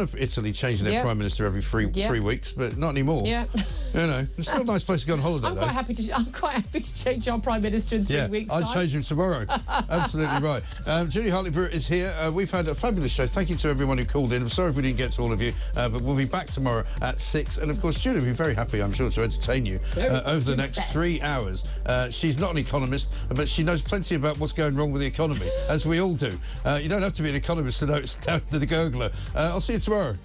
of Italy changing their prime minister every three weeks, but not anymore. Yeah. You know, it's still a nice place to go on holiday. I'm quite happy to change our prime minister in 3 weeks' time. I'd change him tomorrow. Absolutely right. Julia Hartley-Brewer is here. We've had a fabulous show. Thank you to everyone who called in. I'm sorry if we didn't get to all of you, but we'll be back tomorrow at 6. And of course, Julia will be very happy, I'm sure, to entertain you over the next 3 hours. She's not an economist, but she knows plenty about what's going wrong with the economy, as we all do. You don't have to be an economist to know it's down to the gurgler. I'll see you tomorrow.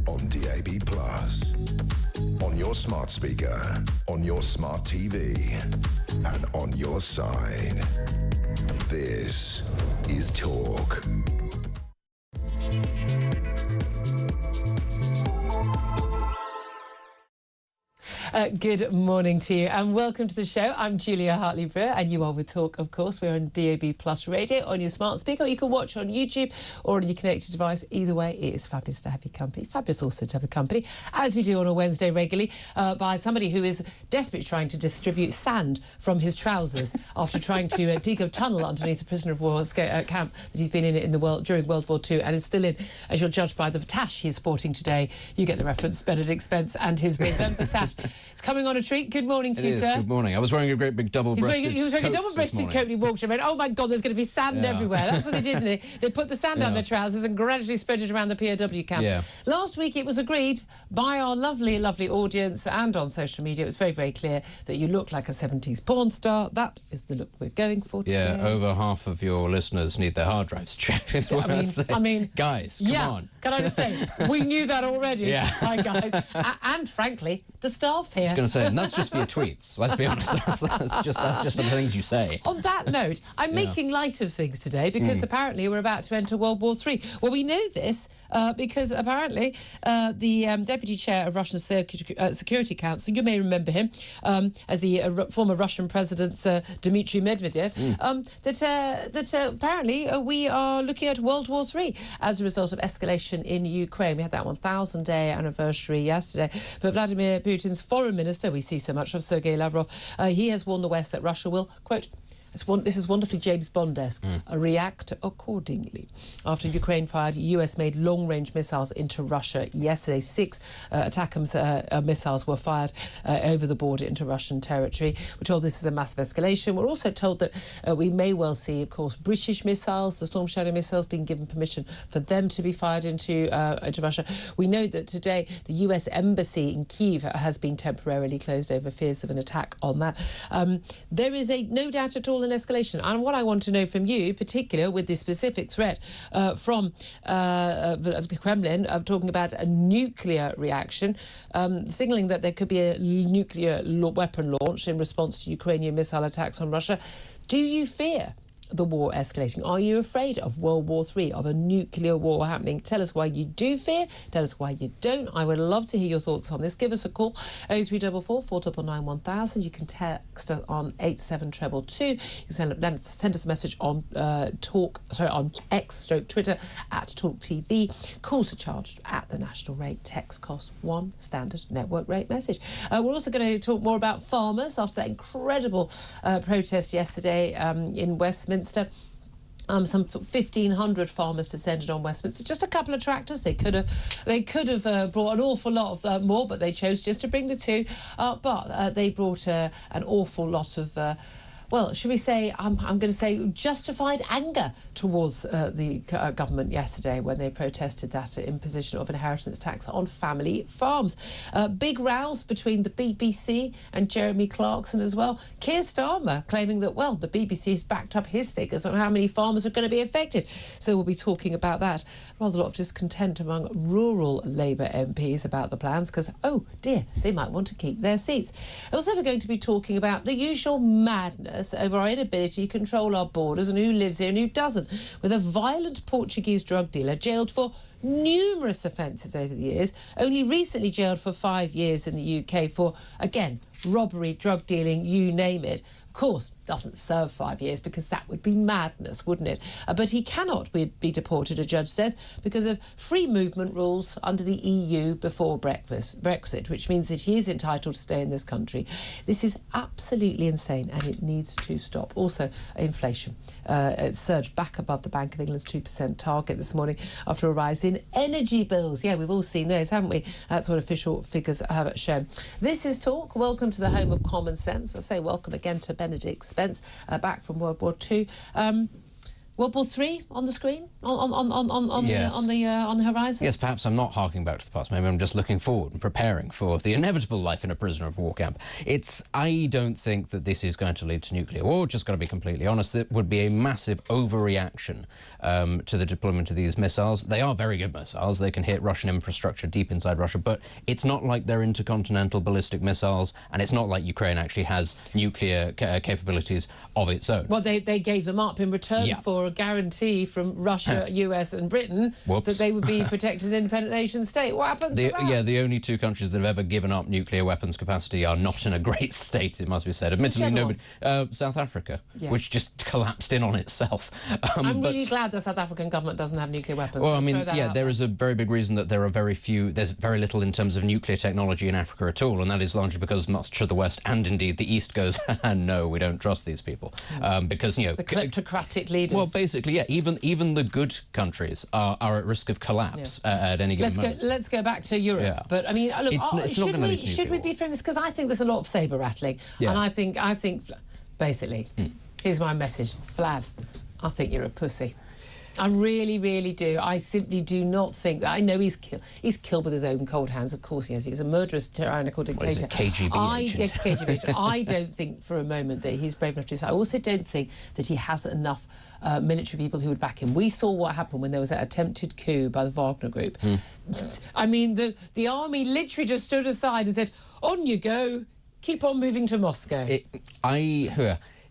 on DAB+, on your smart speaker, on your smart TV, and on your side. This is Talk. Good morning to you and welcome to the show. I'm Julia Hartley-Brewer and you are with Talk, of course. We're on DAB Plus Radio on your smart speaker. You can watch on YouTube or on your connected device. Either way, it is fabulous to have your company. Fabulous also to have the company, as we do on a Wednesday regularly, by somebody who is desperately trying to distribute sand from his trousers after trying to dig a tunnel underneath a prisoner of war camp that he's been in during World War II and is still in, as you're judged by the tash he's sporting today. You get the reference, Benedict Spence and his big bumper tash. It's coming on a treat. Good morning to you, sir. Good morning. I was wearing a great big double-breasted He was wearing a double-breasted coat and he walked around. Oh, my God, there's going to be sand everywhere. That's what they did. They put the sand down their trousers and gradually spread it around the POW camp. Yeah. Last week, it was agreed by our lovely, lovely audience and on social media. It was very, very clear that you look like a 70s porn star. That is the look we're going for today. Yeah, over half of your listeners need their hard drives checked. I mean, guys, come on. Can I just say, we knew that already. Yeah. Hi, guys. And frankly, the staff here. I was going to say, and that's just for your tweets. Let's be honest. That's just for the things you say. On that note, I'm making light of things today because apparently we're about to enter World War III. Well, we know this because apparently the Deputy Chair of Russian Security Council, you may remember him as the former Russian President Dmitry Medvedev, that apparently we are looking at World War III as a result of escalation in Ukraine. We had that 1,000-day anniversary yesterday. But Vladimir Putin's foreign minister, we see so much of, Sergei Lavrov, he has warned the West that Russia will, quote, this is wonderfully James Bond-esque, react accordingly. After Ukraine fired US-made long-range missiles into Russia yesterday, 6 ATACMS missiles were fired over the border into Russian territory. We're told this is a massive escalation. We're also told that we may well see, of course, British missiles, the Storm Shadow missiles, being given permission for them to be fired into Russia. We know that today the US Embassy in Kyiv has been temporarily closed over fears of an attack on that. There is no doubt at all an escalation. And what I want to know from you, in particular, with this specific threat from the Kremlin of talking about a nuclear reaction, signalling that there could be a nuclear weapon launch in response to Ukrainian missile attacks on Russia. Do you fear the war escalating? Are you afraid of World War III, of a nuclear war happening? Tell us why you do fear. Tell us why you don't. I would love to hear your thoughts on this. Give us a call, 0344 499 1000. You can text us on 87222. You can send us a message on on X/Twitter at TalkTV. Calls are charged at the national rate. Text costs £1, standard network rate message. We're also going to talk more about farmers after that incredible protest yesterday in Westminster. Some 1,500 farmers descended on Westminster. Just a couple of tractors. They could have brought an awful lot of more, but they chose just to bring the 2. But they brought an awful lot of well, should we say, I'm going to say justified anger towards the government yesterday when they protested that imposition of inheritance tax on family farms. Big rows between the BBC and Jeremy Clarkson as well. Keir Starmer claiming that, well, the BBC's backed up his figures on how many farmers are going to be affected. So we'll be talking about that. Rather a lot of discontent among rural Labour MPs about the plans because, oh dear, they might want to keep their seats. Also, we're going to be talking about the usual madness over our inability to control our borders and who lives here and who doesn't, with a violent Portuguese drug dealer jailed for numerous offences over the years, only recently jailed for 5 years in the UK for, again, robbery, drug dealing, you name it. Of course, doesn't serve 5 years because that would be madness, wouldn't it? But he cannot be deported, a judge says, because of free movement rules under the EU before Brexit, which means that he is entitled to stay in this country. This is absolutely insane and it needs to stop. Also, inflation. It surged back above the Bank of England's 2% target this morning after a rise in energy bills. Yeah, we've all seen those, haven't we? That's what official figures have shown. This is Talk. Welcome to the home of common sense. I say welcome again to Benedict Spence, back from World War II. World War III on the screen, on the horizon. Yes, perhaps I'm not harking back to the past. Maybe I'm just looking forward and preparing for the inevitable life in a prisoner of war camp. I don't think that this is going to lead to nuclear war. Just got to be completely honest. It would be a massive overreaction to the deployment of these missiles. They are very good missiles. They can hit Russian infrastructure deep inside Russia, but it's not like they're intercontinental ballistic missiles, and it's not like Ukraine actually has nuclear capabilities of its own. Well, they gave them up in return for a guarantee from Russia, US and Britain that they would be protected as an independent nation state. What happened to that? Yeah, the only 2 countries that have ever given up nuclear weapons capacity are not in a great state, it must be said. Admittedly, nobody. South Africa, which just collapsed in on itself. I'm really glad the South African government doesn't have nuclear weapons. Well, I mean, there is a very big reason that there are there's very little in terms of nuclear technology in Africa at all, and that is largely because much of the West and indeed the East goes, no, we don't trust these people. Because, the kleptocratic leaders. Well, basically, yeah, even the good countries are at risk of collapse at any given moment. Let's go back to Europe. Yeah. But I mean, look, should we be from this? Because I think there's a lot of sabre rattling, and I think basically, here's my message, Vlad. I think you're a pussy. I really, really do. I simply do not think that. I know he's killed with his own cold hands. Of course he has. He's a murderous, tyrannical dictator. Well, he's a KGB agent. KGB agent. I don't think for a moment that he's brave enough to say. I also don't think that he has enough military people who would back him. We saw what happened when there was that attempted coup by the Wagner Group. I mean, the army literally just stood aside and said, "On you go. Keep on moving to Moscow."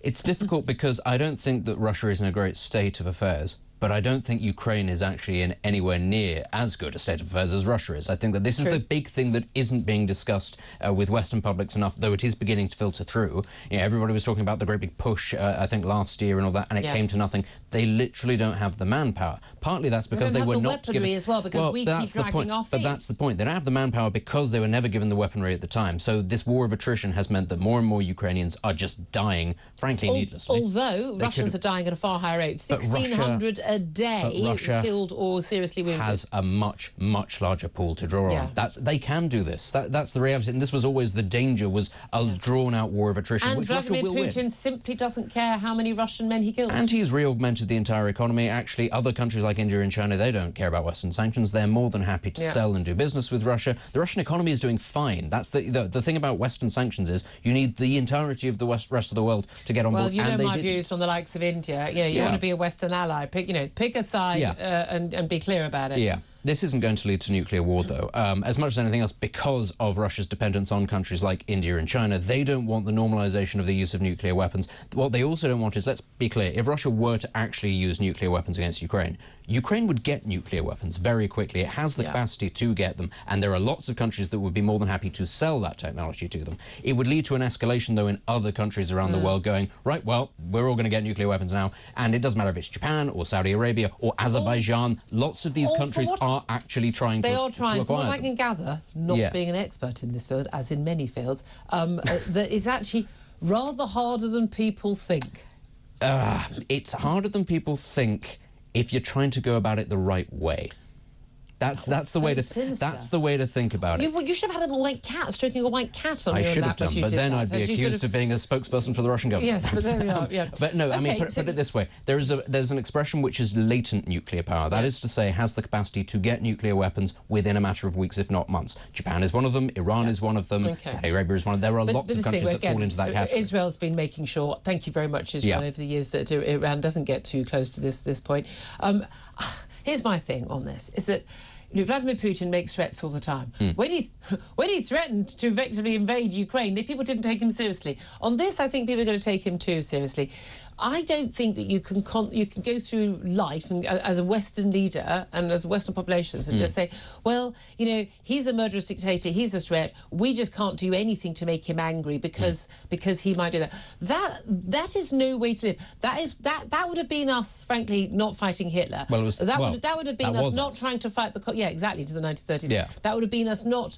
It's difficult because I don't think that Russia is in a great state of affairs, but I don't think Ukraine is actually in anywhere near as good a state of affairs as Russia is. I think that this is the big thing that isn't being discussed with Western publics enough, though it is beginning to filter through. You know, everybody was talking about the great big push, I think, last year and all that, and it came to nothing. They literally don't have the manpower. Partly that's because they were not given... weaponry as well, because we keep dragging our feet. But that's the point. They don't have the manpower because they were never given the weaponry at the time. So this war of attrition has meant that more and more Ukrainians are just dying, frankly, needlessly. Although Russians are dying at a far higher rate. 1,600 a day Russia killed or seriously wounded. Has a much, much larger pool to draw on. They can do this. That's the reality. And this was always the danger, was a drawn-out war of attrition, and which Vladimir Russia will Putin win. simply doesn't care how many Russian men he kills. And he's re-augmented the entire economy. Actually, other countries like India and China, they don't care about Western sanctions. They're more than happy to sell and do business with Russia. The Russian economy is doing fine. That's the thing about Western sanctions is you need the entirety of the rest of the world to get on board. Well, you know my views on the likes of India. You know, you want to be a Western ally. Pick a side and be clear about it. Yeah. This isn't going to lead to nuclear war, though. As much as anything else, because of Russia's dependence on countries like India and China, they don't want the normalisation of the use of nuclear weapons. What they also don't want is, let's be clear, if Russia were to actually use nuclear weapons against Ukraine, Ukraine would get nuclear weapons very quickly. It has the capacity to get them, and there are lots of countries that would be more than happy to sell that technology to them. It would lead to an escalation, though, in other countries around the world going, right, well, we're all going to get nuclear weapons now, and it doesn't matter if it's Japan or Saudi Arabia or Azerbaijan. Lots of these countries are actually trying to acquire them. From what I can gather, not being an expert in this field, as in many fields, that it's actually rather harder than people think. It's harder than people think if you're trying to go about it the right way. That's the way to think about it. You should have had a little white cat, stroking a white cat on your lap. I should have done, but then I'd be accused of being a spokesperson for the Russian government. Yes, but there we are. Yeah. But no, I mean, put it this way: there's an expression which is latent nuclear power. That is to say, has the capacity to get nuclear weapons within a matter of weeks, if not months. Japan is one of them. Iran is one of them. Saudi Arabia is one of them. There are lots of countries that fall into that category. Israel's been making sure. Thank you very much, Israel, over the years, that Iran doesn't get too close to this point. Here's my thing on this: is that Vladimir Putin makes threats all the time. When he threatened to effectively invade Ukraine, people didn't take him seriously. On this, I think people are going to take him too seriously. I don't think that you can go through life and, as a Western leader and as Western populations and just say, well, he's a murderous dictator, he's a threat, we just can't do anything to make him angry because he might do that. That is no way to live. That would have been us, frankly, not fighting Hitler. That would have been us not trying to fight the exactly, to the 1930s. Yeah. That would have been us not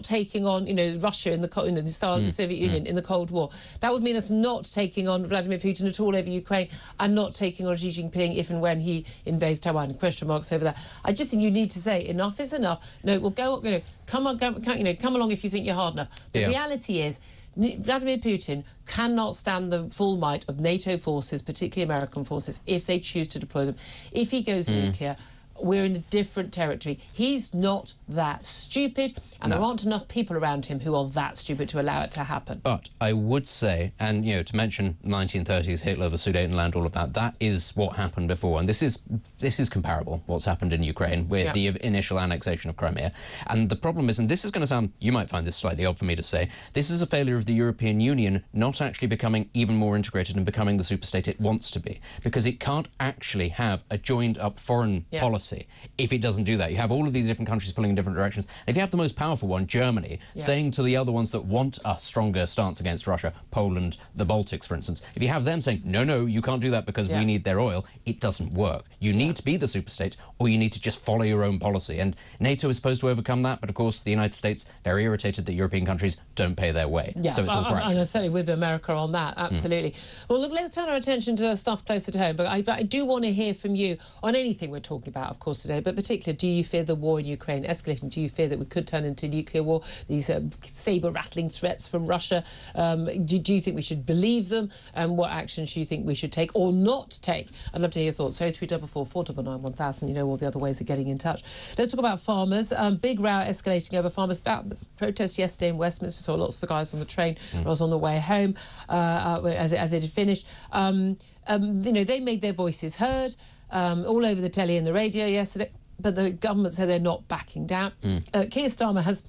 taking on Russia in the Soviet Union in the Cold War. That would mean us not taking on Vladimir Putin at all over Ukraine and not taking on Xi Jinping if and when he invades Taiwan. Question marks over that. I just think you need to say enough is enough. No, we'll go. Come along if you think you're hard enough. The reality is, Vladimir Putin cannot stand the full might of NATO forces, particularly American forces, if they choose to deploy them. If he goes nuclear, we're in a different territory. He's not that stupid, and there aren't enough people around him who are that stupid to allow it to happen. But I would say, and to mention 1930s, Hitler, the Sudetenland, all of that, that is what happened before, and this is comparable, what's happened in Ukraine with the initial annexation of Crimea. And the problem is, and this is going to sound, you might find this slightly odd for me to say, this is a failure of the European Union not actually becoming even more integrated and becoming the superstate it wants to be, because it can't actually have a joined-up foreign policy if it doesn't do that. You have all of these different countries pulling in different directions. If you have the most powerful one, Germany, saying to the other ones that want a stronger stance against Russia, Poland, the Baltics, for instance, if you have them saying, no, you can't do that because we need their oil, it doesn't work. You need to be the superstate, or you need to just follow your own policy. And NATO is supposed to overcome that, but of course the United States, very irritated that European countries don't pay their way. So it's all fractured. And certainly with America on that, absolutely. Well, look, let's turn our attention to stuff closer to home, but I do want to hear from you on anything we're talking about, of of course, today, but particularly, do you fear the war in Ukraine escalating? Do you fear that we could turn into nuclear war? These saber-rattling threats from Russia, do you think we should believe them? And what actions do you think we should take or not take? I'd love to hear your thoughts. 0344 499 1000. You know all the other ways of getting in touch. Let's talk about farmers. Big row escalating over farmers. Protest yesterday in Westminster. Saw lots of the guys on the train. I was on the way home as it had finished. They made their voices heard all over the telly and the radio yesterday. But the government said they're not backing down. Keir Starmer has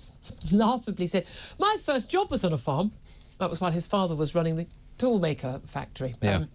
laughably said, my first job was on a farm. That was while his father was running the toolmaker factory. Yeah.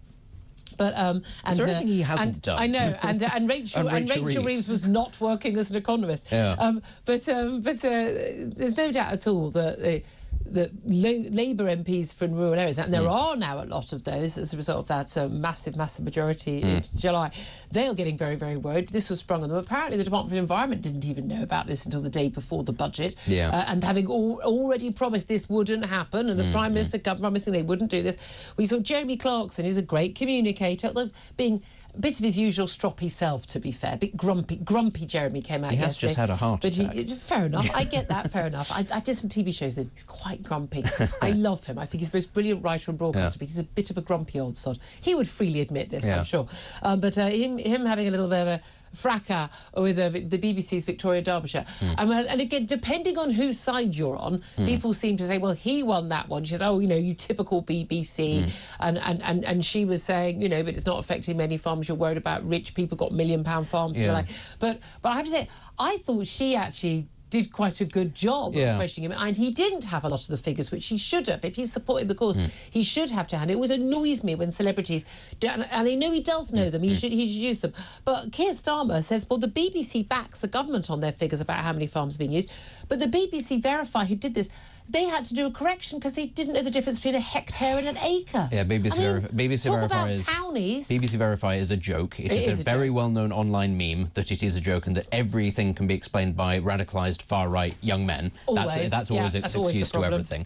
Is there anything he hasn't done? I know, and Rachel Reeves was not working as an economist. Yeah. But there's no doubt at all that the Labour MPs from rural areas, and there are now a lot of those as a result of that massive majority in July, they are getting very, very worried. This was sprung on them. Apparently the Department for the Environment didn't even know about this until the day before the budget. And having already promised this wouldn't happen, and the Prime Minister promising they wouldn't do this. We saw Jeremy Clarkson, who's a great communicator, being a bit of his usual stroppy self, to be fair. A bit grumpy Jeremy came out yesterday. He has just had a heart attack. Fair enough, I get that, fair enough. I did some TV shows with him. He's quite grumpy. I love him. I think he's the most brilliant writer and broadcaster, but he's a bit of a grumpy old sod. He would freely admit this, I'm sure. But him having a little bit of a fracas with the BBC's Victoria Derbyshire. And again, depending on whose side you're on, people seem to say, well, he won that one. She says, oh, you typical BBC. And she was saying, but it's not affecting many farms. You're worried about rich people got £1 million farms. And like. But I have to say, I thought she actually did quite a good job of questioning him, and he didn't have a lot of the figures, which he should have. If he supported the cause, he should have to hand. It always annoys me when celebrities do, and I know he does know them, he should use them. But Keir Starmer says, well, the BBC backs the government on their figures about how many farms are being used, but the BBC Verify, who did this, they had to do a correction because they didn't know the difference between a hectare and an acre. Yeah, BBC Verify is a joke. It is a very well-known online meme that it is a joke and that everything can be explained by radicalised far-right young men. That's always its excuse to everything.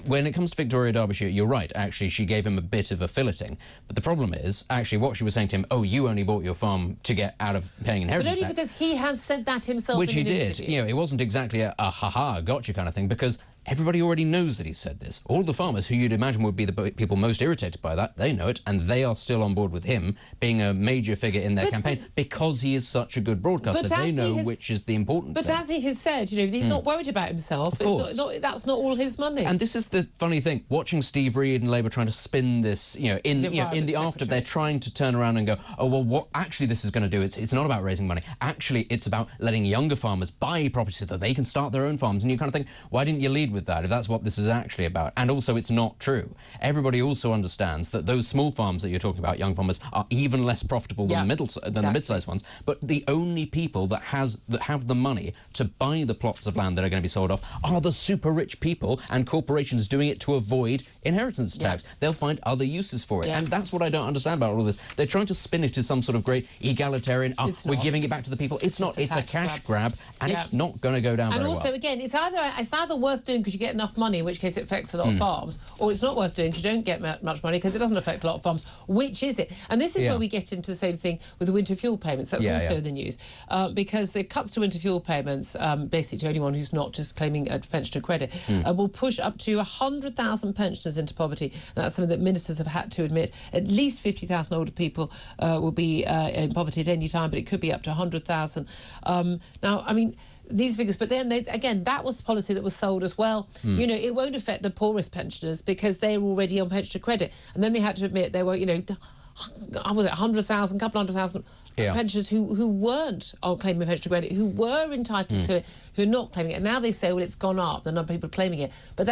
When it comes to Victoria Derbyshire, you're right. Actually, she gave him a bit of a filleting. But the problem is, actually, what she was saying to him, oh, you only bought your farm to get out of paying inheritance tax. But only because he had said that himself Which in an he did. interview. It wasn't exactly a ha-ha, gotcha kind of thing, because everybody already knows that he said this. All the farmers, who you'd imagine would be the people most irritated by that, they know it, and they are still on board with him being a major figure in their campaign because he is such a good broadcaster. They know which is the important thing. But as he has said, he's not worried about himself. Of course. That's not all his money. And this is the funny thing, watching Steve Reid and Labour trying to spin this, in the after, they're trying to turn around and go, oh, well, what actually this is going to do, it's not about raising money. Actually, it's about letting younger farmers buy property so that they can start their own farms. And you kind of think, why didn't you lead with that if that's what this is actually about? And also, it's not true. Everybody also understands that those small farms that you're talking about, young farmers, are even less profitable than the mid-sized ones. But the only people that have the money to buy the plots of land that are going to be sold off are the super rich people and corporations doing it to avoid inheritance tax. They'll find other uses for it. And that's what I don't understand about all this. They're trying to spin it as some sort of great egalitarian, we're giving it back to the people. It's not. It's a cash grab, and it's not going to go down very well. And also, again, it's either worth doing because you get enough money, in which case it affects a lot of farms, or it's not worth doing because you don't get much money because it doesn't affect a lot of farms. Which is it? And this is where we get into the same thing with the winter fuel payments. That's also in the news, because the cuts to winter fuel payments, basically to anyone who's not just claiming a pensioner credit, will push up to 100,000 pensioners into poverty. And that's something that ministers have had to admit. At least 50,000 older people will be in poverty at any time, but it could be up to 100,000. Now, I mean, these figures, but then again, that was policy that was sold as well. It won't affect the poorest pensioners because they're already on pensioner credit. And then they had to admit there were, 100,000, couple 100,000 pensioners who weren't on claiming pensioner credit, who were entitled to it, who are not claiming it. And now they say, well, it's gone up, the number of people claiming it. But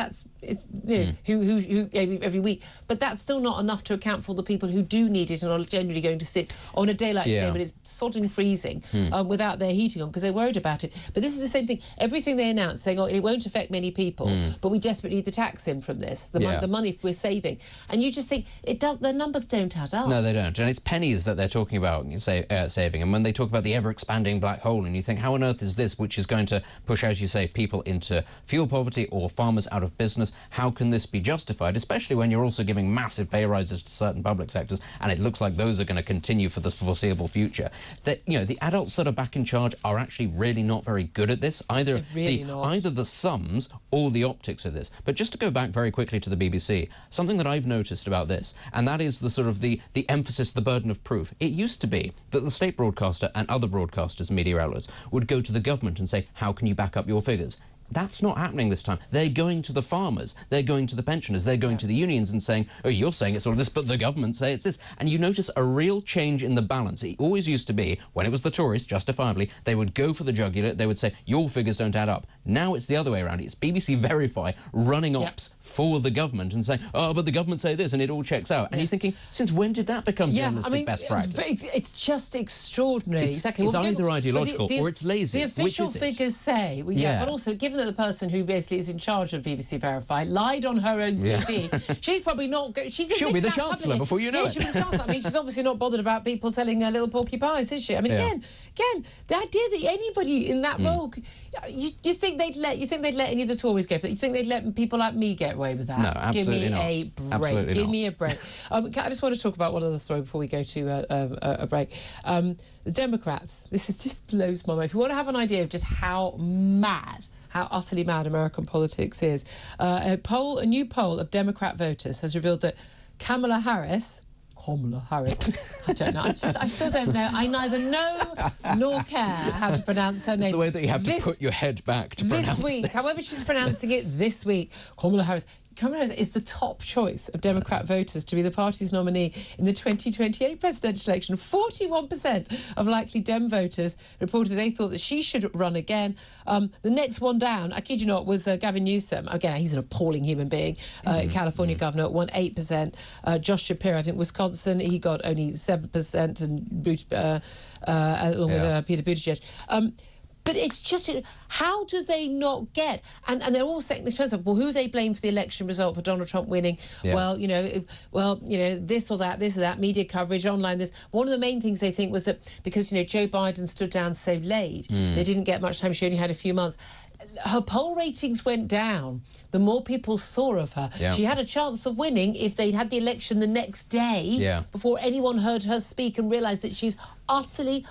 who every week. But that's still not enough to account for all the people who do need it and are generally going to sit on a day like today when it's sodding freezing without their heating on because they're worried about it. But this is the same thing. Everything they announce saying, oh, it won't affect many people, but we desperately need the tax in from this, the money we're saving. And you just think, the numbers don't add up. No, they don't. And it's pennies that they're talking about. You say saving. And when they talk about the ever-expanding black hole, and you think, how on earth is this, which is going to push, as you say, people into fuel poverty or farmers out of business, how can this be justified, especially when you're also giving massive pay rises to certain public sectors, and it looks like those are going to continue for the foreseeable future. That, you know, the adults that are back in charge are actually really not very good at this, either either the sums or the optics of this. But just to go back very quickly to the BBC, something that I've noticed about this, and that is the sort of the emphasis, the burden of proof. It used to be that the state broadcaster and other broadcasters, media outlets, would go to the government and say, how can you back up your figures? That's not happening this time. They're going to the farmers, they're going to the pensioners, they're going to the unions and saying, oh, you're saying it's all of this, but the government say it's this. And you notice a real change in the balance. It always used to be, when it was the Tories, justifiably, they would go for the jugular, they would say, your figures don't add up. Now it's the other way around. It's BBC Verify running ops for the government and saying, oh, but the government say this, and it all checks out. And you're thinking, since when did that become journalistic best practice? It's just extraordinary. Exactly. It's either ideological or it's lazy. The official figures say, but also given that the person who basically is in charge of BBC Verify lied on her own CV, she's probably not... She'll be the Chancellor before you know it. She'll be the Chancellor. I mean, she's obviously not bothered about people telling her little porky pies, is she? I mean, again, the idea that anybody in that role... You think they'd let any of the Tories go for that? You think they'd let people like me get away with that? No, absolutely not. Give me a break. Absolutely Give not. me a break. I just want to talk about one other story before we go to a break. The Democrats, this just blows my mind. If you want to have an idea of just how utterly mad American politics is, a new poll of Democrat voters has revealed that Kamala Harris, I don't know. I still don't know. I neither know nor care how to pronounce her name. It's the way that you have to put your head back to pronounce this week, it. however she's pronouncing it this week, Kamala Harris is the top choice of Democrat voters to be the party's nominee in the 2028 presidential election. 41% of likely Dem voters reported they thought that she should run again. The next one down, I kid you not, was Gavin Newsom. Again, he's an appalling human being. California governor won 8%. Josh Shapiro, I think Wisconsin, he got only 7%, and along with Peter Buttigieg. But it's just, how do they not get... And they're all saying, well, who they blame for the election result for Donald Trump winning? Yeah. Well, this or that, media coverage, online this. One of the main things they think was that because, Joe Biden stood down so late, they didn't get much time, she only had a few months. Her poll ratings went down the more people saw of her. Yeah. She had a chance of winning if they had the election the next day before anyone heard her speak and realised that she's utterly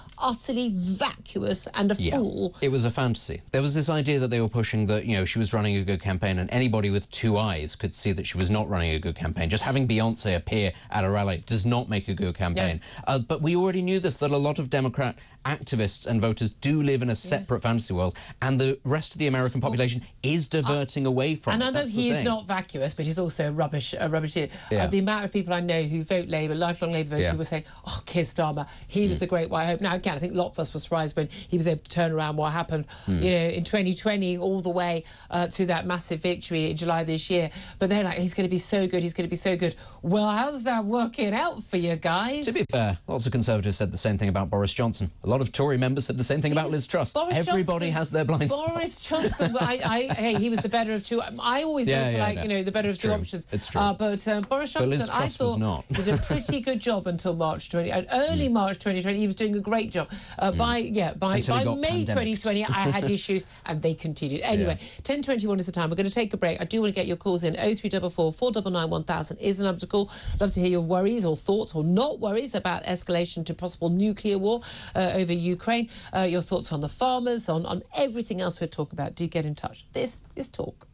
vacuous and a fool. It was a fantasy. There was this idea that they were pushing that, she was running a good campaign, and anybody with two eyes could see that she was not running a good campaign. Just having Beyonce appear at a rally does not make a good campaign. Yeah. But we already knew this, that a lot of Democrat activists and voters do live in a separate fantasy world, and the rest of the American population is diverting away from it. And I know he is not vacuous, but he's also a rubbish the amount of people I know who vote Labour, lifelong Labour voters, who will say, oh, Keir Starmer, he was the great white hope. Now, again, I think a lot of us were surprised when he was able to turn around what happened, in 2020 all the way to that massive victory in July this year. But they're like, he's going to be so good, he's going to be so good. Well, how's that working out for you guys? To be fair, lots of Conservatives said the same thing about Boris Johnson. A lot of Tory members said the same thing about Liz Truss. Everybody has their blind spots. Boris Johnson, hey, he was the better of two. I always vote for, the better of two options. It's true. But Boris Johnson, I thought, did a pretty good job until early March 2020. He was doing a great job. By May 2020, I had issues, and they continued. Anyway, 10:21 is the time. We're going to take a break. I do want to get your calls in. 0344 499 1000 is the number to call. Love to hear your worries or thoughts or not worries about escalation to possible nuclear war over Ukraine. Your thoughts on the farmers, on everything else we're talking about. Do get in touch. This is Talk.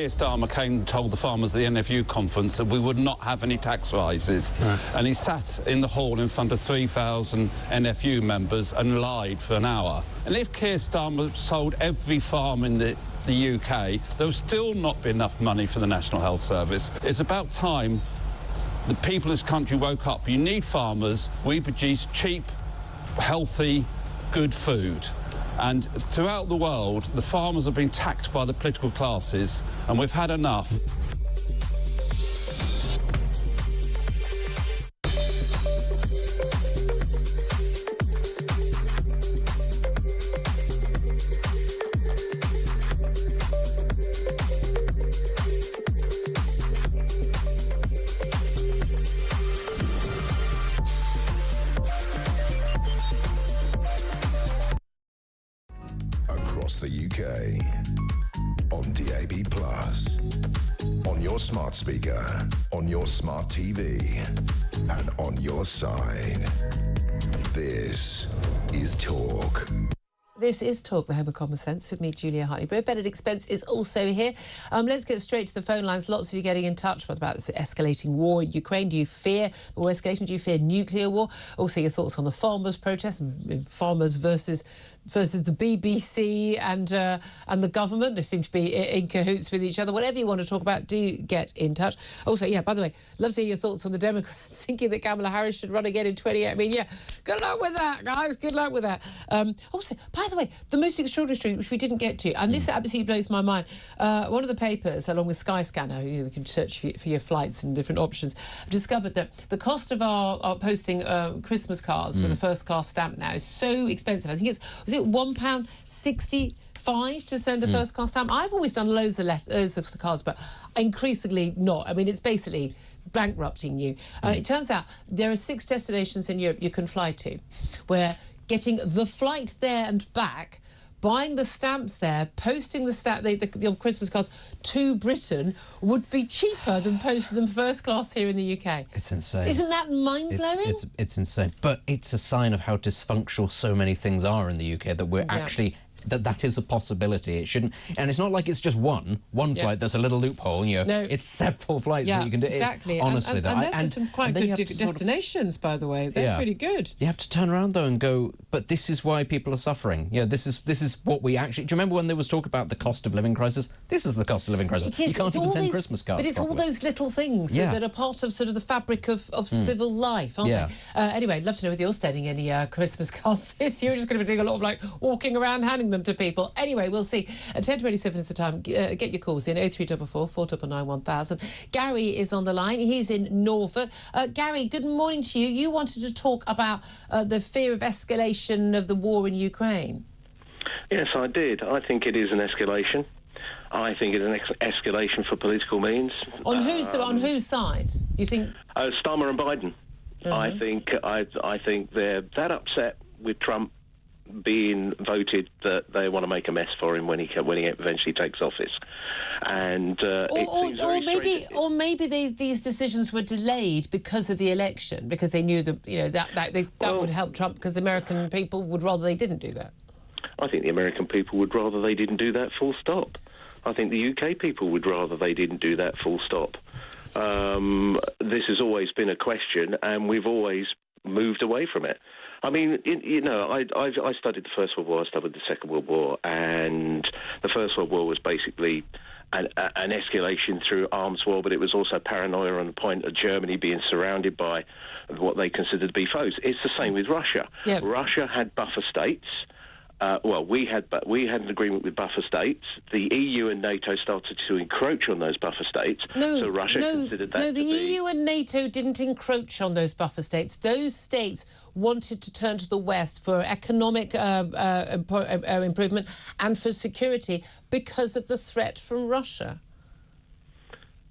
Keir Starmer came and told the farmers at the NFU conference that we would not have any tax rises. Right. And he sat in the hall in front of 3,000 NFU members and lied for an hour. And if Keir Starmer sold every farm in the UK, there would still not be enough money for the National Health Service. It's about time the people of this country woke up. You need farmers. We produce cheap, healthy, good food. And throughout the world, the farmers have been taxed by the political classes, and we've had enough. Across the UK, on DAB+, on your smart speaker, on your smart TV, and on your side. This is Talk. This is Talk, the home of common sense, with me, Julia Hartley-Brewer. Benedict Spence is also here. Let's get straight to the phone lines. Lots of you getting in touch about this escalating war in Ukraine. Do you fear war escalation? Do you fear nuclear war? Also, your thoughts on the farmers' protests, farmers versus the BBC and the government. They seem to be in cahoots with each other. Whatever you want to talk about, do get in touch. Also, yeah, by the way, love to hear your thoughts on the Democrats thinking that Kamala Harris should run again in 28. I mean, yeah, good luck with that, guys. Good luck with that. Also, by the way, the most extraordinary story, which we didn't get to, and this absolutely blows my mind. One of the papers, along with Skyscanner, we can search for your flights and different options, have discovered that the cost of our posting Christmas cards with a first-class stamp now is so expensive. I think was it £1.65 to send a first-class stamp? I've always done loads of cards, but increasingly not. I mean, it's basically bankrupting you. It turns out there are 6 destinations in Europe you can fly to, where getting the flight there and back, buying the stamps there, posting the Christmas cards to Britain would be cheaper than posting them first class here in the UK. It's insane. Isn't that mind-blowing? It's insane. But it's a sign of how dysfunctional so many things are in the UK that we're actually... That is a possibility. It shouldn't, and it's not like it's just one flight. There's a little loophole, no. It's several flights that you can do. Exactly. Honestly, and there's some quite good destinations, by the way. They're pretty good. You have to turn around though and go, but this is why people are suffering. This is what we actually. Do you remember when there was talk about the cost of living crisis? This is the cost of living crisis. You can't even send Christmas cards. But it's properly. All those little things that are part of sort of the fabric of civil life, aren't they? Anyway, I'd love to know whether you're sending any Christmas cards this year. You're just going to be doing a lot of walking around handing them to people. Anyway, we'll see. At 10:27 is the time. Get your calls in 0344 499 1000. Gary is on the line. He's in Norfolk. Gary, good morning to you. You wanted to talk about the fear of escalation of the war in Ukraine. Yes, I did. I think it is an escalation. I think it's an escalation for political means. On whose side? You think? Starmer and Biden. I think they're that upset with Trump being voted that they want to make a mess for him when he eventually takes office, and or maybe these decisions were delayed because of the election, because they knew that would help Trump, because the American people would rather they didn't do that. I think the American people would rather they didn't do that, full stop. I think the UK people would rather they didn't do that, full stop. This has always been a question, and we've always moved away from it. I mean, I studied the First World War, I studied the Second World War, and the First World War was basically an escalation through arms war, but it was also paranoia on the point of Germany being surrounded by what they considered to be foes. It's the same with Russia. Yep. Russia had buffer states. We had an agreement with buffer states. The EU and NATO started to encroach on those buffer states. So Russia considered that. No, the EU and NATO didn't encroach on those buffer states. Those states wanted to turn to the West for economic improvement and for security because of the threat from Russia.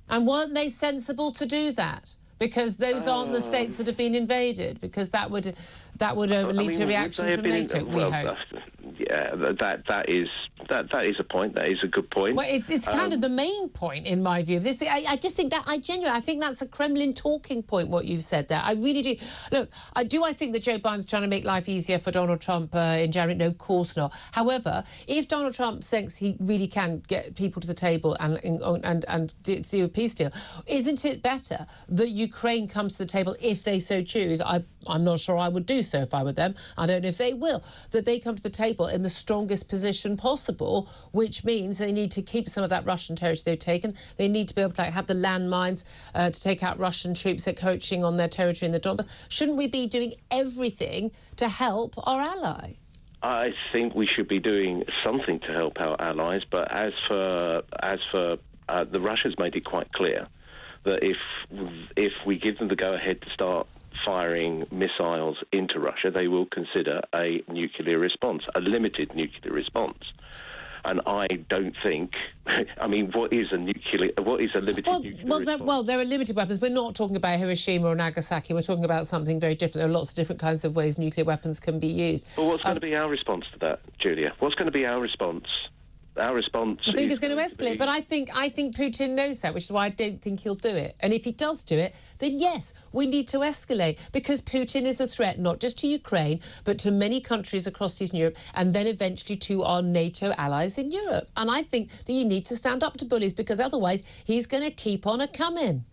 And weren't they sensible to do that? Because those aren't the states that have been invaded. Because that would lead to reaction from NATO. We hope. Yeah, that is that is a point. That is a good point. Well, it's kind of the main point in my view of this. I just think that I think that's a Kremlin talking point. What you've said there, I really do. Look, I think that Joe Biden's trying to make life easier for Donald Trump in January. No, of course not. However, if Donald Trump thinks he really can get people to the table and do a peace deal, isn't it better that Ukraine comes to the table if they so choose? I'm not sure I would do so if I were them. I don't know if they will. That they come to the table in the strongest position possible, which means they need to keep some of that Russian territory they've taken. They need to be able to have the landmines to take out Russian troops encroaching on their territory in the Donbass. Shouldn't we be doing everything to help our ally? I think we should be doing something to help our allies, but as for the Russians made it quite clear that if we give them the go-ahead to start firing missiles into Russia, they will consider a nuclear response, a limited nuclear response. And I don't think. I mean, what is a limited nuclear response? Well, there are limited weapons. We're not talking about Hiroshima or Nagasaki. We're talking about something very different. There are lots of different kinds of ways nuclear weapons can be used. But what's going to be our response to that, Julia? What's going to be our response? Our response. I think it's going to escalate, but I think Putin knows that, which is why I don't think he'll do it. And if he does do it, then yes, we need to escalate, because Putin is a threat not just to Ukraine, but to many countries across Eastern Europe, and then eventually to our NATO allies in Europe. And I think that you need to stand up to bullies, because otherwise he's going to keep on a-coming.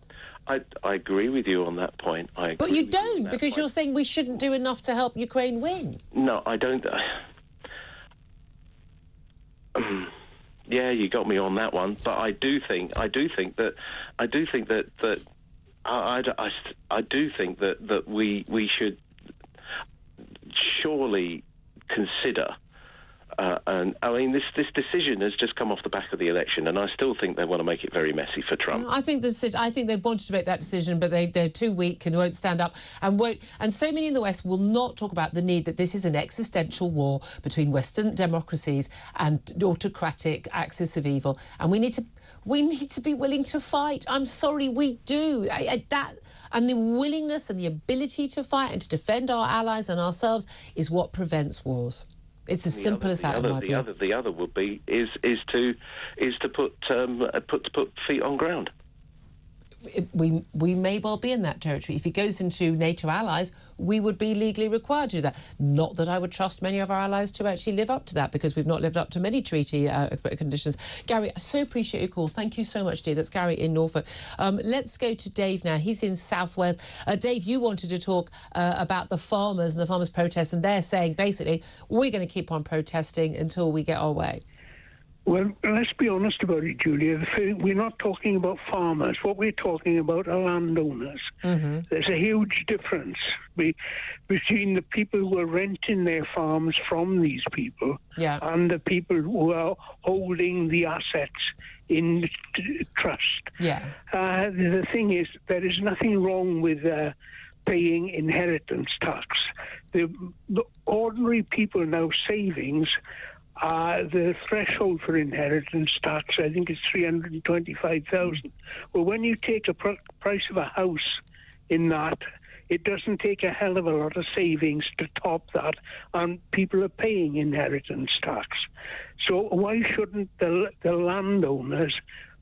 I agree with you on that point. But you don't, because you're saying we shouldn't do enough to help Ukraine win. No, I don't. Yeah, you got me on that one, but I do think that we should surely consider. And I mean, this decision has just come off the back of the election, and I still think they want to make it very messy for Trump. I think they wanted to make that decision, but they're too weak and won't stand up and won't. And so many in the West will not talk about the need that this is an existential war between Western democracies and autocratic axis of evil, and we need to be willing to fight. I'm sorry, we do. And the willingness and the ability to fight and to defend our allies and ourselves is what prevents wars. It's as simple as that, in my view. The other would be is to put feet on ground. We may well be in that territory. If he goes into NATO allies, we would be legally required to do that. Not that I would trust many of our allies to actually live up to that, because we've not lived up to many treaty conditions. Gary, I so appreciate your call. Thank you so much, dear. That's Gary in Norfolk. Let's go to Dave now. He's in South Wales. Dave, you wanted to talk about the farmers and the farmers' protests, and they're saying, basically, we're going to keep on protesting until we get our way. Well, let's be honest about it, Julia. We're not talking about farmers. What we're talking about are landowners. Mm-hmm. There's a huge difference between the people who are renting their farms from these people and the people who are holding the assets in trust. Yeah. The thing is, there is nothing wrong with paying inheritance tax. The ordinary people now savings. The threshold for inheritance tax, I think, is $325,000. Well, when you take a price of a house in that, it doesn't take a hell of a lot of savings to top that, and people are paying inheritance tax. So why shouldn't the landowners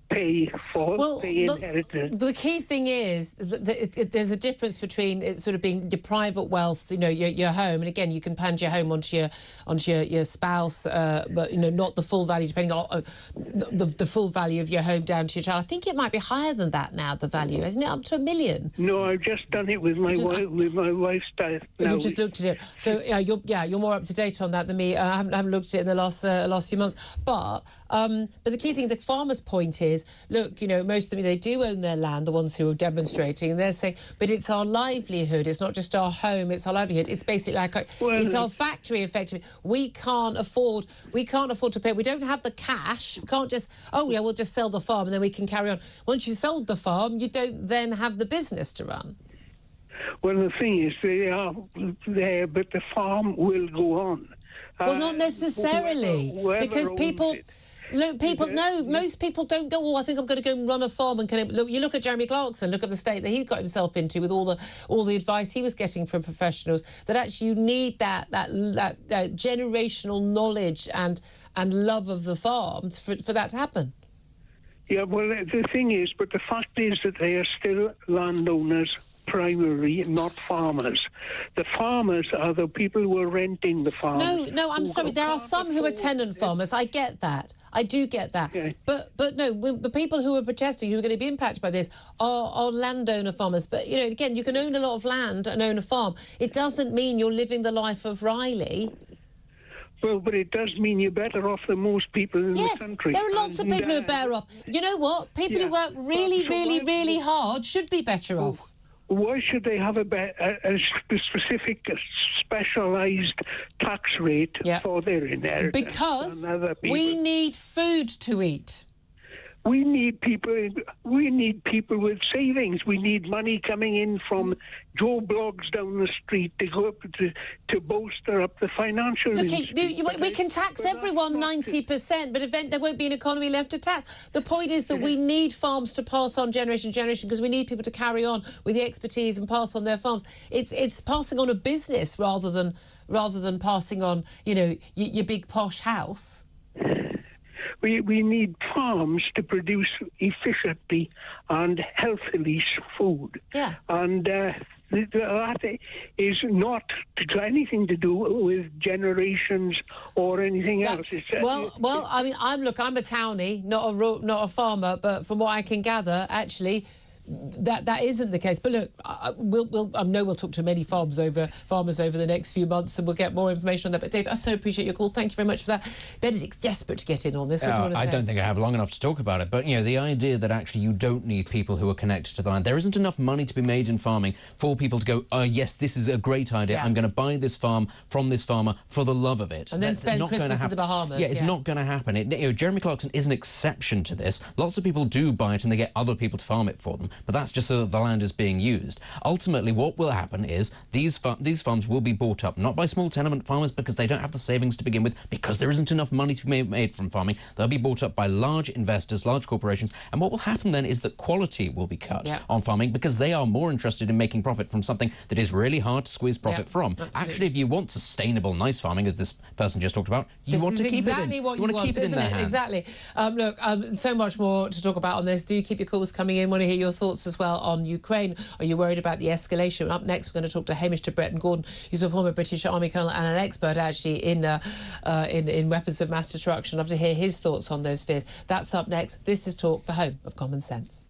pay for inheritance? The key thing is that there's a difference between it sort of being your private wealth, your home, and again, you can hand your home onto your spouse, but not the full value, depending on the full value of your home down to your child. I think it might be higher than that now. The value, isn't it, up to $1 million? No, I've just done it with my wife's death. You just looked at it, so you're more up to date on that than me. I haven't looked at it in the last few months, but the key thing, the farmer's point is, look, most of them, they do own their land, the ones who are demonstrating, and they're saying, but it's our livelihood, it's not just our home, it's our livelihood. It's basically like it's our factory, effectively. We can't afford to pay. We don't have the cash. We can't just, we'll just sell the farm and then we can carry on. Once you sold the farm, you don't then have the business to run. Well, the thing is, they are there, but the farm will go on. Well, not necessarily, because people... Look, most people don't go, oh, I think I'm going to go and run a farm. And look, you look at Jeremy Clarkson, look at the state that he got himself into with all the advice he was getting from professionals, that actually you need that generational knowledge and love of the farm for that to happen. Yeah, well, the thing is, but the fact is that they are still landowners primarily, not farmers. The farmers are the people who are renting the farm. No, I'm sorry. There are some who are tenant farmers. I get that. I do get that. Okay. But no, the people who are protesting, who are going to be impacted by this, are landowner farmers. But, you know, again, you can own a lot of land and own a farm. It doesn't mean you're living the life of Riley. Well, but it does mean you're better off than most people in the country. There are lots of people who are better off. You know what? People who work really hard should be better off. Why should they have a specific, specialised tax rate for their inheritance? Because we need food to eat. We need people with savings. We need money coming in from Joe Bloggs down the street to go up to bolster up the financial. We can tax everyone 90%, but there won't be an economy left to tax. The point is that we need farms to pass on generation to generation, because we need people to carry on with the expertise and pass on their farms. It's passing on a business rather than passing on, you know, your big posh house. We need farms to produce efficiently and healthily food. Yeah. And that is not anything to do with generations or anything else. I mean, I'm a townie, not a farmer, but from what I can gather, actually, that isn't the case. But look, I know we'll talk to many farmers over the next few months, and we'll get more information on that. But Dave, I so appreciate your call. Thank you very much for that. Benedict's desperate to get in on this. What do you want to say? I don't think I have long enough to talk about it. But, you know, the idea that actually you don't need people who are connected to the land. There isn't enough money to be made in farming for people to go, oh, yes, this is a great idea. Yeah. I'm going to buy this farm from this farmer for the love of it. And then spend Christmas in the Bahamas. Yeah, it's not going to happen. Jeremy Clarkson is an exception to this. Lots of people do buy it and they get other people to farm it for them. But that's just so that the land is being used. Ultimately, what will happen is these farms will be bought up, not by small tenement farmers because they don't have the savings to begin with, because there isn't enough money to be made from farming. They'll be bought up by large investors, large corporations, and what will happen then is that quality will be cut on farming, because they are more interested in making profit from something that is really hard to squeeze profit from. Absolutely. Actually, if you want sustainable, nice farming, as this person just talked about, you want to keep it in. You want to keep it in their hands. Exactly. Look, so much more to talk about on this. Do keep your calls coming in. Want to hear your thoughts as well on Ukraine. Are you worried about the escalation? Up next, we're going to talk to Hamish de Bretton Gordon, who's a former British Army colonel and an expert, actually, in weapons of mass destruction. I'd love to hear his thoughts on those fears. That's up next. This is Talk, the home of common sense.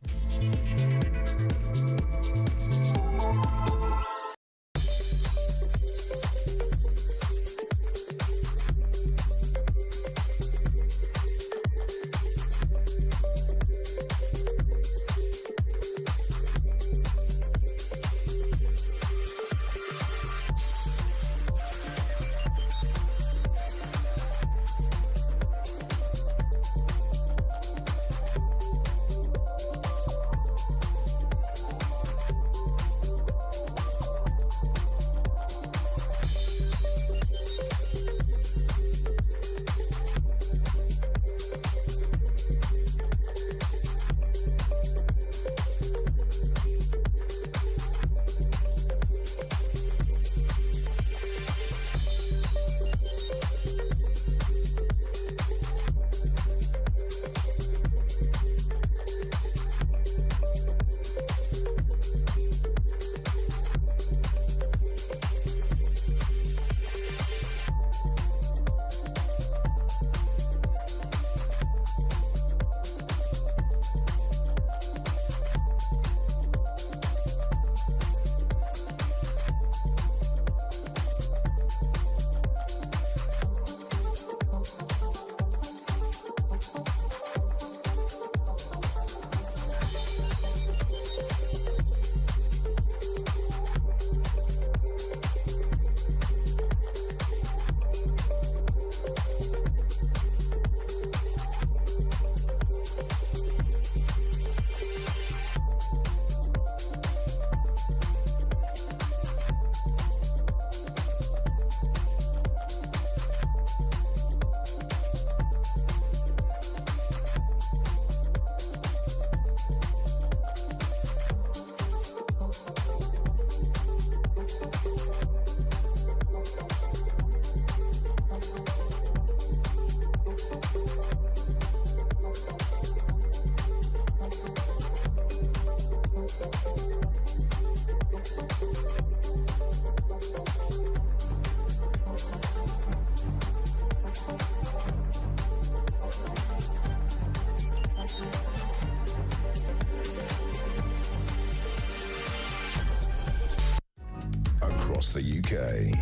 across the UK.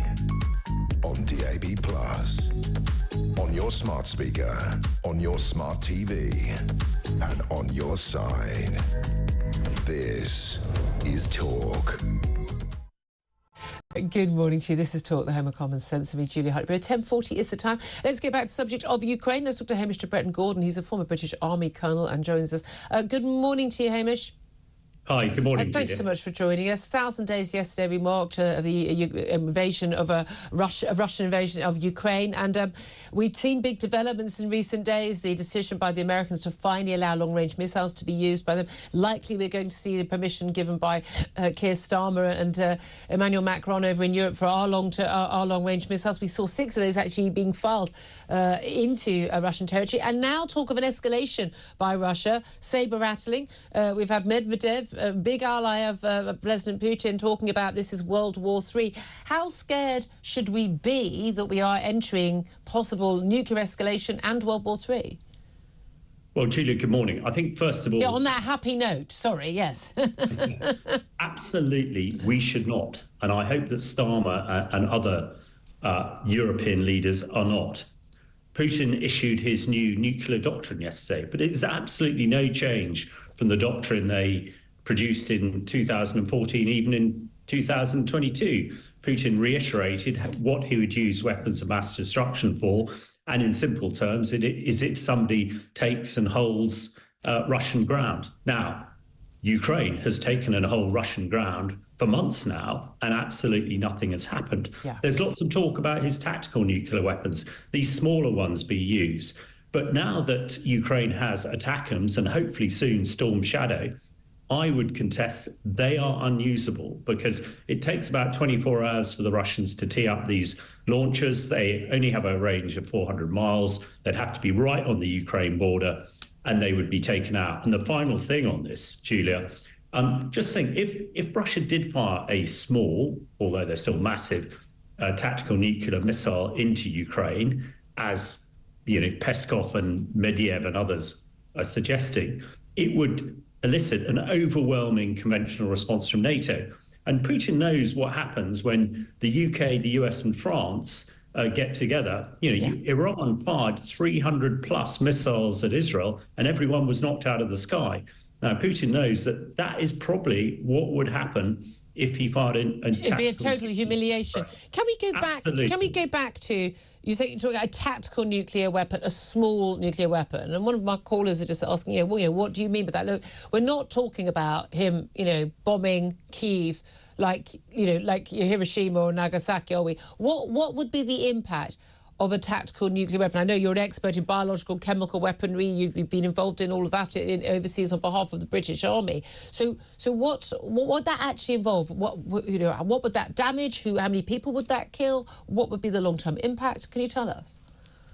On DAB+, on your smart speaker, on your smart TV, and on your side. This is Talk. Good morning to you. This is Talk, the home of common sense. And me, Julia Hartley-Brewer. 10:40 is the time. Let's get back to the subject of Ukraine. Let's talk to Hamish de Bretton-Gordon. He's a former British Army colonel and joins us. Good morning to you, Hamish. Hi, good morning. Thanks so much for joining us. 1,000 days yesterday we marked of the invasion of Russian invasion of Ukraine, and we've seen big developments in recent days. The decision by the Americans to finally allow long-range missiles to be used by them. Likely we're going to see the permission given by Keir Starmer and Emmanuel Macron over in Europe for our long-range missiles. We saw 6 of those actually being filed into Russian territory, and now talk of an escalation by Russia, saber-rattling. We've had Medvedev, a big ally of President Putin, talking about this is World War III. How scared should we be that we are entering possible nuclear escalation and World War III? Well, Julia, good morning. I think, first of all... Yeah, on that happy note, sorry, yes. Absolutely, we should not. And I hope that Starmer and other European leaders are not. Putin issued his new nuclear doctrine yesterday, but it's absolutely no change from the doctrine they produced in 2014, even in 2022. Putin reiterated what he would use weapons of mass destruction for, and in simple terms, it is if somebody takes and holds Russian ground. Now, Ukraine has taken and hold Russian ground for months now, and absolutely nothing has happened. Yeah. There's lots of talk about his tactical nuclear weapons, these smaller ones be used. But now that Ukraine has ATACMS and hopefully soon Storm Shadow, I would contest they are unusable because it takes about 24 hours for the Russians to tee up these launchers. They only have a range of 400 miles. They'd have to be right on the Ukraine border and they would be taken out. And the final thing on this, Julia, just think if Russia did fire a small, although they're still massive, tactical nuclear missile into Ukraine, as Peskov and Medvedev and others are suggesting, it would elicit an overwhelming conventional response from NATO. And Putin knows what happens when the UK, the US and France get together. Iran fired 300 plus missiles at Israel and everyone was knocked out of the sky. Now, Putin knows that is probably what would happen if he fired it'd be a total humiliation. Can we go back? Absolutely. Can we go back to you talking about a tactical nuclear weapon, a small nuclear weapon? And one of my callers are just asking, what do you mean by that? Look, we're not talking about him, bombing Kyiv like Hiroshima or Nagasaki, are we? What would be the impact of a tactical nuclear weapon? I know you're an expert in biological, chemical weaponry. You've been involved in all of that overseas on behalf of the British Army. So what would that actually involve? What would that damage? How many people would that kill? What would be the long-term impact? Can you tell us?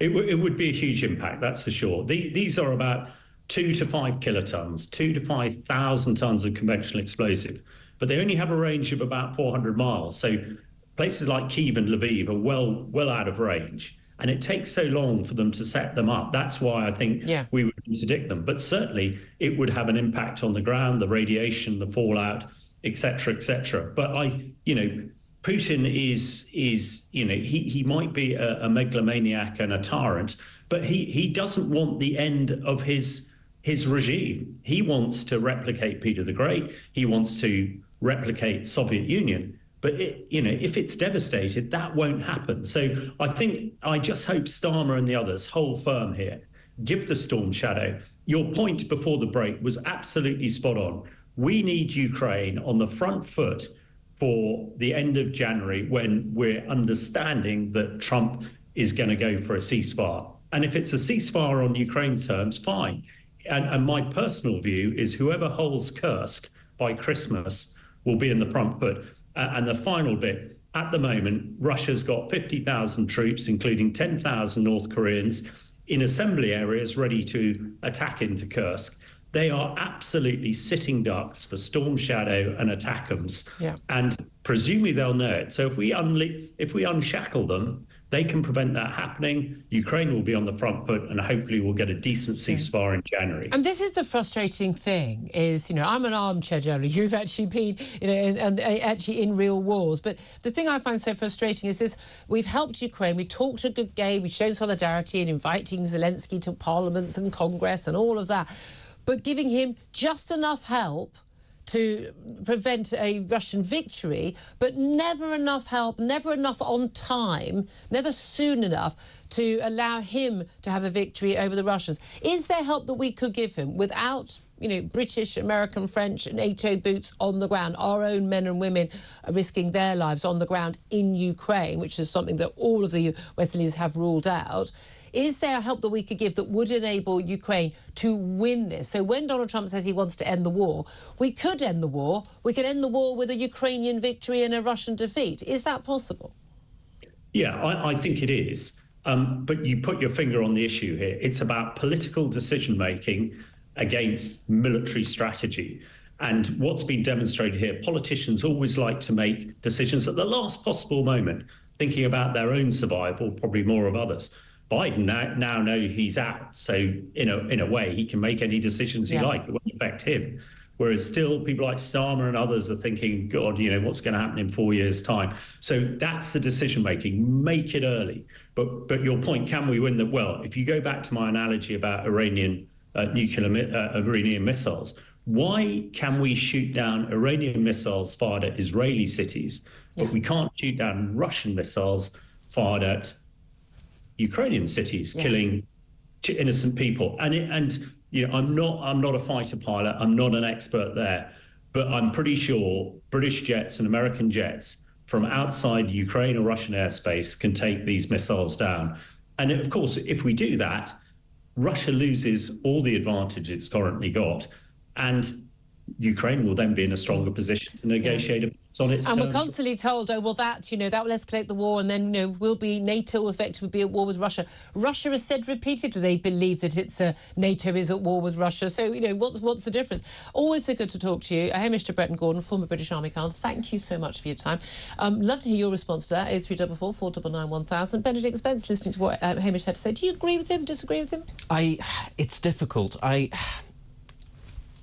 It would be a huge impact, that's for sure. These are about 2 to 5 kilotons, 2 to 5,000 tons of conventional explosive, but they only have a range of about 400 miles. So places like Kyiv and Lviv are well out of range, and it takes so long for them to set them up. That's why I think we would interdict them. But certainly it would have an impact on the ground, the radiation, the fallout, etc., etc. But Putin is he might be a megalomaniac and a tyrant, but he doesn't want the end of his regime. He wants to replicate Peter the Great. He wants to replicate Soviet Union. But if it's devastated, that won't happen. So I just hope Starmer and the others hold firm here. Give the Storm Shadow. Your point before the break was absolutely spot on. We need Ukraine on the front foot for the end of January, when we're understanding that Trump is going to go for a ceasefire. And if it's a ceasefire on Ukraine's terms, fine. And my personal view is whoever holds Kursk by Christmas will be in the front foot. And the final bit, at the moment, Russia's got 50,000 troops, including 10,000 North Koreans, in assembly areas ready to attack into Kursk. They are absolutely sitting ducks for Storm Shadow and ATACMS. Yeah. And presumably they'll know it. So if we unshackle them, they can prevent that happening. Ukraine will be on the front foot, and hopefully we'll get a decent ceasefire in January. And this is the frustrating thing is, I'm an armchair journalist. You've actually been, and actually in real wars. But the thing I find so frustrating is this: we've helped Ukraine, we talked a good game, we showed solidarity in inviting Zelensky to parliaments and Congress and all of that, but giving him just enough help to prevent a Russian victory, but never enough help, never enough on time, never soon enough to allow him to have a victory over the Russians. Is there help that we could give him without, British, American, French, NATO boots on the ground, our own men and women are risking their lives on the ground in Ukraine, which is something that all of the Western leaders have ruled out? Is there help that we could give that would enable Ukraine to win this? So when Donald Trump says he wants to end the war, we could end the war. We could end the war with a Ukrainian victory and a Russian defeat. Is that possible? Yeah, I think it is. But you put your finger on the issue here. It's about political decision-making against military strategy. And what's been demonstrated here, politicians always like to make decisions at the last possible moment, thinking about their own survival, probably more of others. Biden now knows he's out. So, in a way, he can make any decisions he likes. It won't affect him. Whereas still people like Starmer and others are thinking, God, what's going to happen in 4 years' time? So that's the decision-making. Make it early. But your point, can we win the... Well, if you go back to my analogy about Iranian Iranian missiles, why can we shoot down Iranian missiles fired at Israeli cities, but we can't shoot down Russian missiles fired at Ukrainian cities, killing innocent people? And I'm not a fighter pilot. I'm not an expert there, but I'm pretty sure British jets and American jets from outside Ukraine or Russian airspace can take these missiles down. And of course, if we do that, Russia loses all the advantage it's currently got, and Ukraine will then be in a stronger position to negotiate a peace on its terms. And we're constantly told, that will escalate the war, and then, will be NATO effectively be at war with Russia. Russia has said repeatedly they believe that NATO is at war with Russia. So, what's the difference? Always so good to talk to you. Hamish de Bretton-Gordon, former British Army Colonel, thank you so much for your time. Love to hear your response to that. 0344 499 1000. Benedict Spence, listening to what Hamish had to say. Do you agree with him, disagree with him? It's difficult.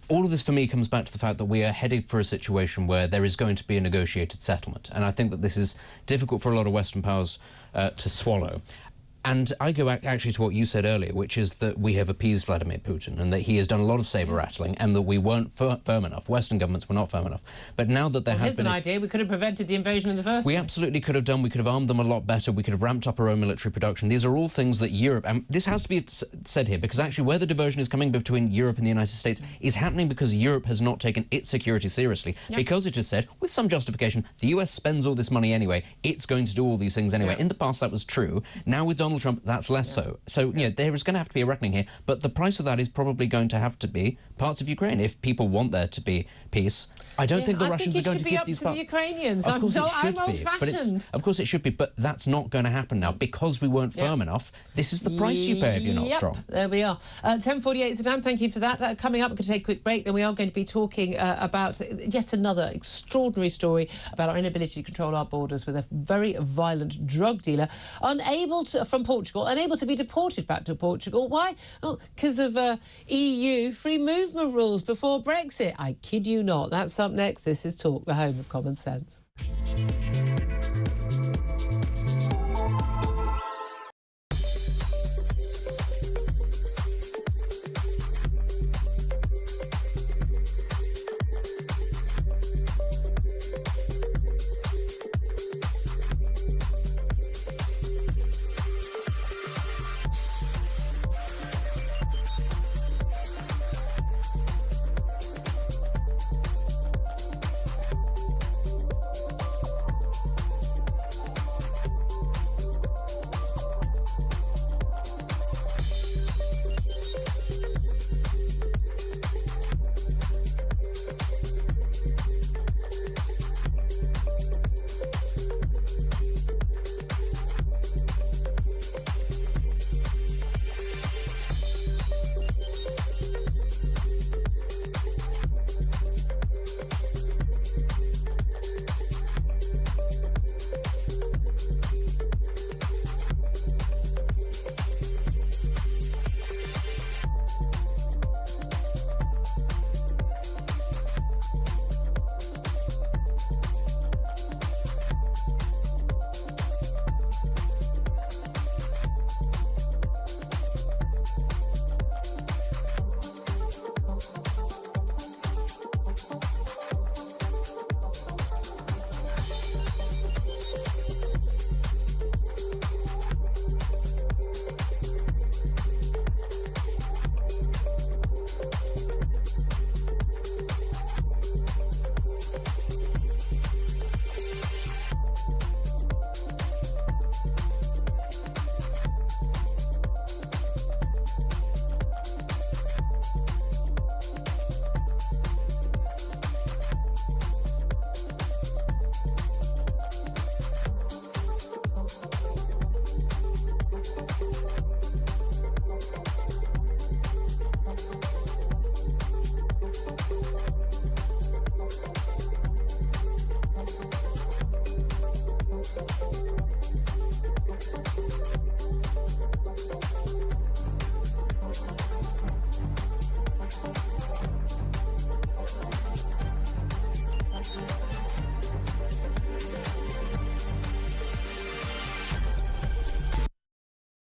All of this, for me, comes back to the fact that we are headed for a situation where there is going to be a negotiated settlement. And I think that this is difficult for a lot of Western powers to swallow. And I go back actually to what you said earlier, which is that we have appeased Vladimir Putin and that he has done a lot of sabre-rattling and that we weren't firm enough. Western governments were not firm enough. But now that there has been... Here's an idea. We could have prevented the invasion in the first place. We absolutely could have done. We could have armed them a lot better. We could have ramped up our own military production. These are all things that Europe... And this has to be said here, because actually where the diversion is coming between Europe and the United States is happening because Europe has not taken its security seriously. Yep. Because it has said, with some justification, the US spends all this money anyway. It's going to do all these things anyway. Yep. In the past, that was true. Now with Donald Trump, that's less So, there is going to have to be a reckoning here, but the price of that is probably going to have to be parts of Ukraine. If people want there to be peace, I don't think the Russians are going to give these parts. I think it should be up to the Ukrainians. I'm old-fashioned. Of course it should be, but that's not going to happen now because we weren't firm enough. This is the price you pay if you're not strong. There we are. 10:48 Saddam, thank you for that. Coming up, we're going to take a quick break, then we are going to be talking about yet another extraordinary story about our inability to control our borders with a very violent drug dealer from Portugal, unable to be deported back to Portugal. Why? Oh, because of EU free movement rules before Brexit. I kid you not. That's up next. This is Talk, the home of common sense.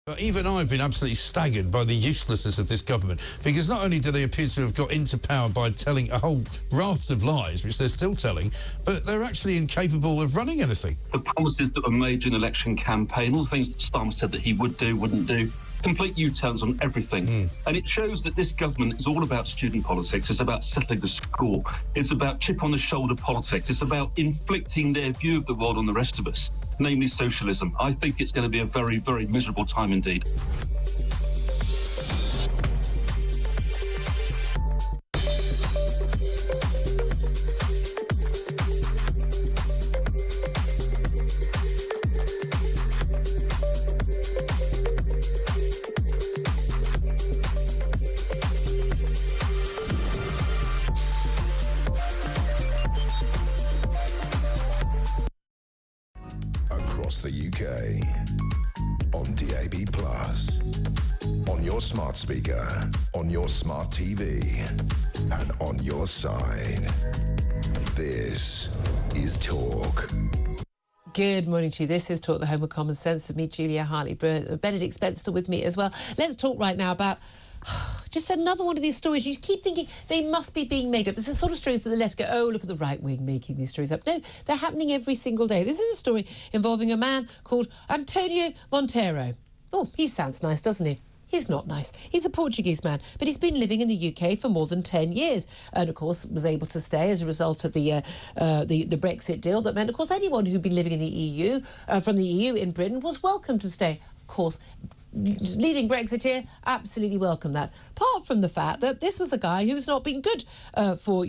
But even I've been absolutely staggered by the uselessness of this government, because not only do they appear to have got into power by telling a whole raft of lies, which they're still telling, but they're actually incapable of running anything. The promises that were made during the election campaign, all the things that Starmer said that he would do, wouldn't do, complete U-turns on everything. And it shows that this government is all about student politics. It's about settling the score. It's about chip-on-the-shoulder politics. It's about inflicting their view of the world on the rest of us, namely socialism. I think it's going to be a very, very miserable time indeed. Across the UK, on DAB+, on your smart speaker, on your smart TV, and on your side. This is Talk. Good morning to you. This is Talk, the Home of Common Sense, with me, Julia Hartley-Brewer. Benedict Spencer with me as well. Let's talk right now about just another one of these stories. You keep thinking they must be being made up. This is the sort of stories that the left go, oh, look at the right wing making these stories up. No, they're happening every single day. This is a story involving a man called Antonio Monteiro. Oh, he sounds nice, doesn't he? He's not nice. He's a Portuguese man, but he's been living in the UK for more than 10 years, and of course was able to stay as a result of the Brexit deal. That meant, of course, anyone who'd been living in the EU, from the EU in Britain, was welcome to stay. Of course, leading Brexiteer, absolutely welcome that. Apart from the fact that this was a guy who's not been good for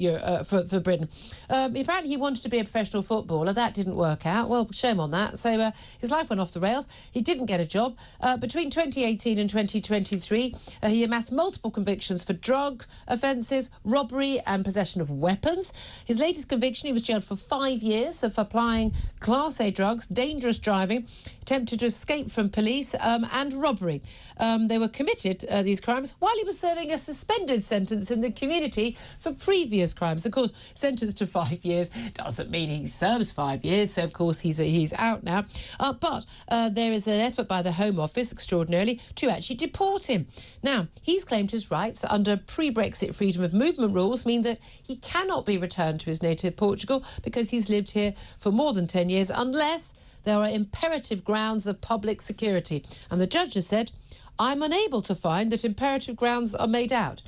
Britain. Apparently he wanted to be a professional footballer. That didn't work out. Well, shame on that. So his life went off the rails. He didn't get a job. Between 2018 and 2023, he amassed multiple convictions for drug offences, robbery and possession of weapons. His latest conviction, he was jailed for 5 years for applying Class A drugs, dangerous driving, attempted to escape from police and robbery. They were committed, these crimes, while he was serving a suspended sentence in the community for previous crimes. Of course, sentenced to 5 years doesn't mean he serves 5 years, so of course he's out now. But there is an effort by the Home Office, extraordinarily, to actually deport him. Now, he's claimed his rights under pre-Brexit freedom of movement rules mean that he cannot be returned to his native Portugal because he's lived here for more than 10 years, unless there are imperative grounds of public security. And the judge has said, I'm unable to find that imperative grounds are made out.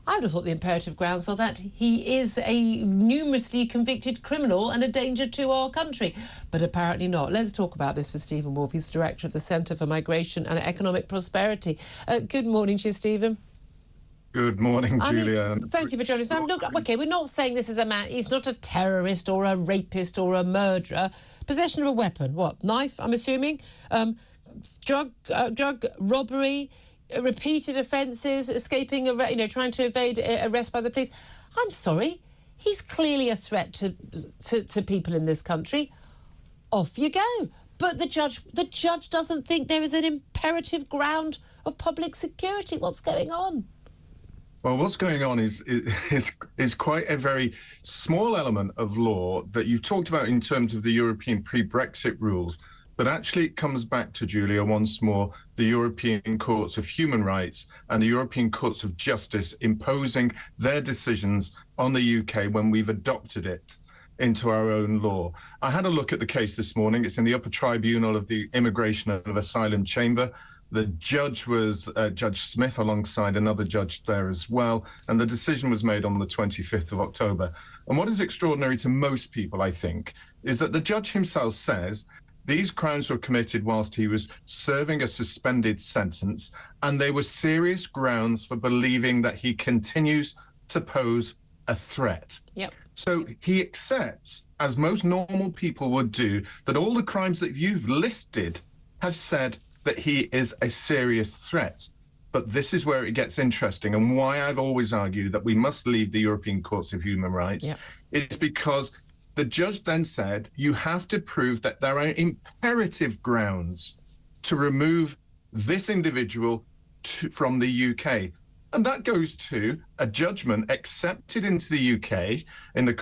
I would have thought the imperative grounds are that he is a numerously convicted criminal and a danger to our country. But apparently not. Let's talk about this with Stephen Wolfe. He's Director of the Centre for Migration and Economic Prosperity. Good morning to you, Stephen. Good morning, Julia. Thank you for joining us. Now, look, OK, we're not saying this is a man. He's not a terrorist or a rapist or a murderer. Possession of a weapon. What? Knife, I'm assuming? Drug robbery, repeated offences, escaping, trying to evade arrest by the police. I'm sorry. He's clearly a threat to people in this country. Off you go. But the judge doesn't think there is an imperative ground of public security. What's going on? Well, what's going on is quite a very small element of law that you've talked about in terms of the European pre-Brexit rules. But actually, it comes back to, Julia, once more, the European Courts of Human Rights and the European Courts of Justice imposing their decisions on the UK when we've adopted it into our own law. I had a look at the case this morning. It's in the upper tribunal of the Immigration and Asylum Chamber. The judge was Judge Smith, alongside another judge there as well, and the decision was made on the 25th of October. And what is extraordinary to most people, I think, is that the judge himself says these crimes were committed whilst he was serving a suspended sentence, and they were serious grounds for believing that he continues to pose a threat. Yep. So he accepts, as most normal people would do, that all the crimes that you've listed have said that he is a serious threat. But this is where it gets interesting, and why I've always argued that we must leave the European Courts of Human Rights. Yep. Is because the judge then said you have to prove that there are imperative grounds to remove this individual from the UK. And that goes to a judgment accepted into the UK in the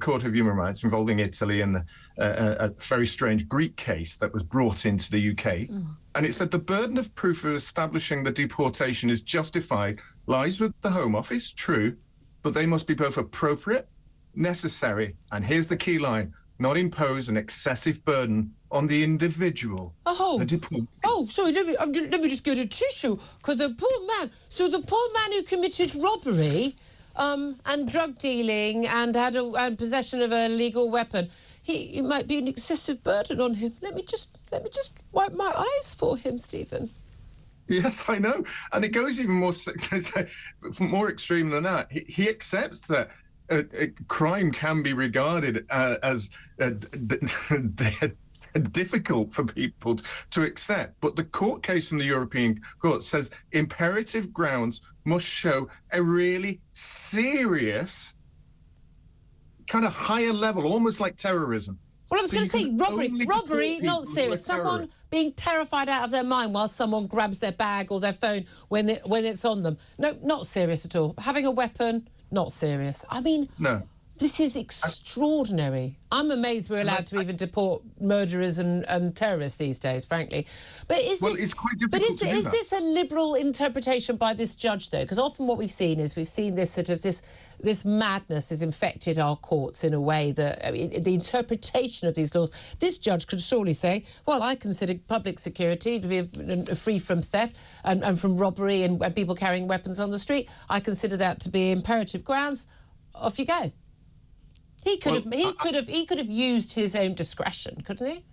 Court of Human Rights involving Italy and a very strange Greek case that was brought into the UK. And it said the burden of proof of establishing the deportation is justified lies with the Home Office, true, but they must be both appropriate, necessary, and here's the key line, not impose an excessive burden on the individual. Oh, the deported. Oh, sorry, let me just get a tissue, because the poor man who committed robbery and drug dealing and had possession of a legal weapon, it might be an excessive burden on him. Let me just wipe my eyes for him, Stephen. Yes, I know. And it goes even more extreme than that. He accepts that a crime can be regarded as difficult for people to accept. But the court case from the European Court says imperative grounds must show a really serious kind of higher level, almost like terrorism. Well, I was going to say, robbery, not serious. Someone being terrified out of their mind while someone grabs their bag or their phone when it's on them. No, not serious at all. Having a weapon, not serious. I mean, no. This is extraordinary. I'm amazed we're allowed to even deport murderers and terrorists these days, frankly. But is it's quite difficult is this a liberal interpretation by this judge, though? Because often what we've seen this sort of this madness has infected our courts in a way that the interpretation of these laws. This judge could surely say, well, I consider public security to be free from theft and from robbery and people carrying weapons on the street. I consider that to be imperative grounds. Off you go. He could have used his own discretion, couldn't he?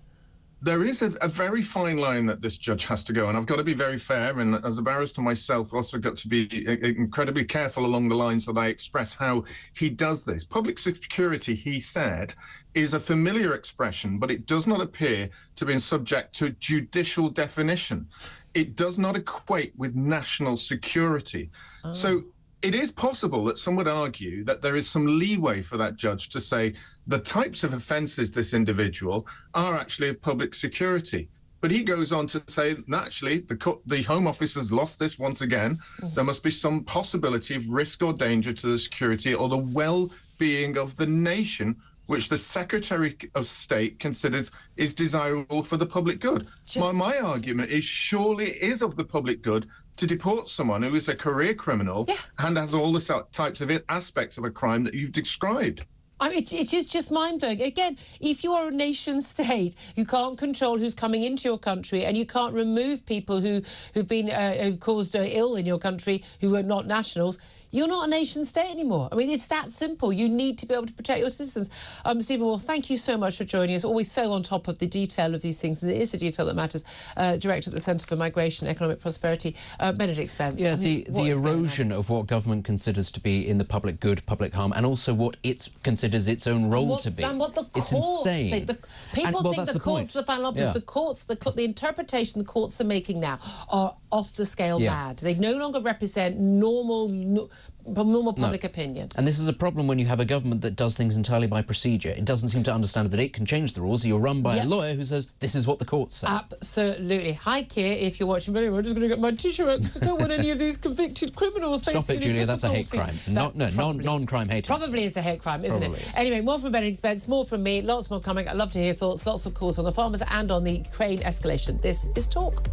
There is a very fine line that this judge has to go, and I've got to be very fair, and as a barrister myself, also got to be incredibly careful along the lines that I express how he does this. Public security, he said, is a familiar expression, but it does not appear to be subject to judicial definition. It does not equate with national security. Oh. So it is possible that some would argue that there is some leeway for that judge to say the types of offences this individual are actually of public security. But he goes on to say, naturally, the Home Office has lost this once again. There must be some possibility of risk or danger to the security or the well-being of the nation, which the Secretary of State considers is desirable for the public good. My argument is surely it is of the public good to deport someone who is a career criminal and has all the types of aspects of a crime that you've described. I mean, it's just mind-blowing. Again, if you are a nation state, you can't control who's coming into your country, and you can't remove people who've caused ill in your country who are not nationals. You're not a nation state anymore. I mean, it's that simple. You need to be able to protect your citizens. Stephen, well, thank you so much for joining us. Always so on top of the detail of these things, and it is the detail that matters. Director at the Centre for Migration and Economic Prosperity, Benedict Spence. Yeah, the erosion of what government considers to be in the public good, public harm, and also what it considers its own role to be. And what the courts insane. think. People think the courts are the final arbiters. Yeah. The interpretation the courts are making now are off the scale mad. They no longer represent normal public opinion. And this is a problem when you have a government that does things entirely by procedure. It doesn't seem to understand that it can change the rules. You're run by a lawyer who says, this is what the courts say. Absolutely. Hi, Keir, if you're watching. But anyway, I'm just going to get my tissue out because I don't want any of these convicted criminals Stop it, Julia, that's a hate crime. Non-crime hate. Probably is a hate crime, isn't it? Anyway, more from Benedict Spence, more from me, lots more coming. I'd love to hear thoughts, lots of calls on the farmers and on the Ukraine escalation. This is Talk.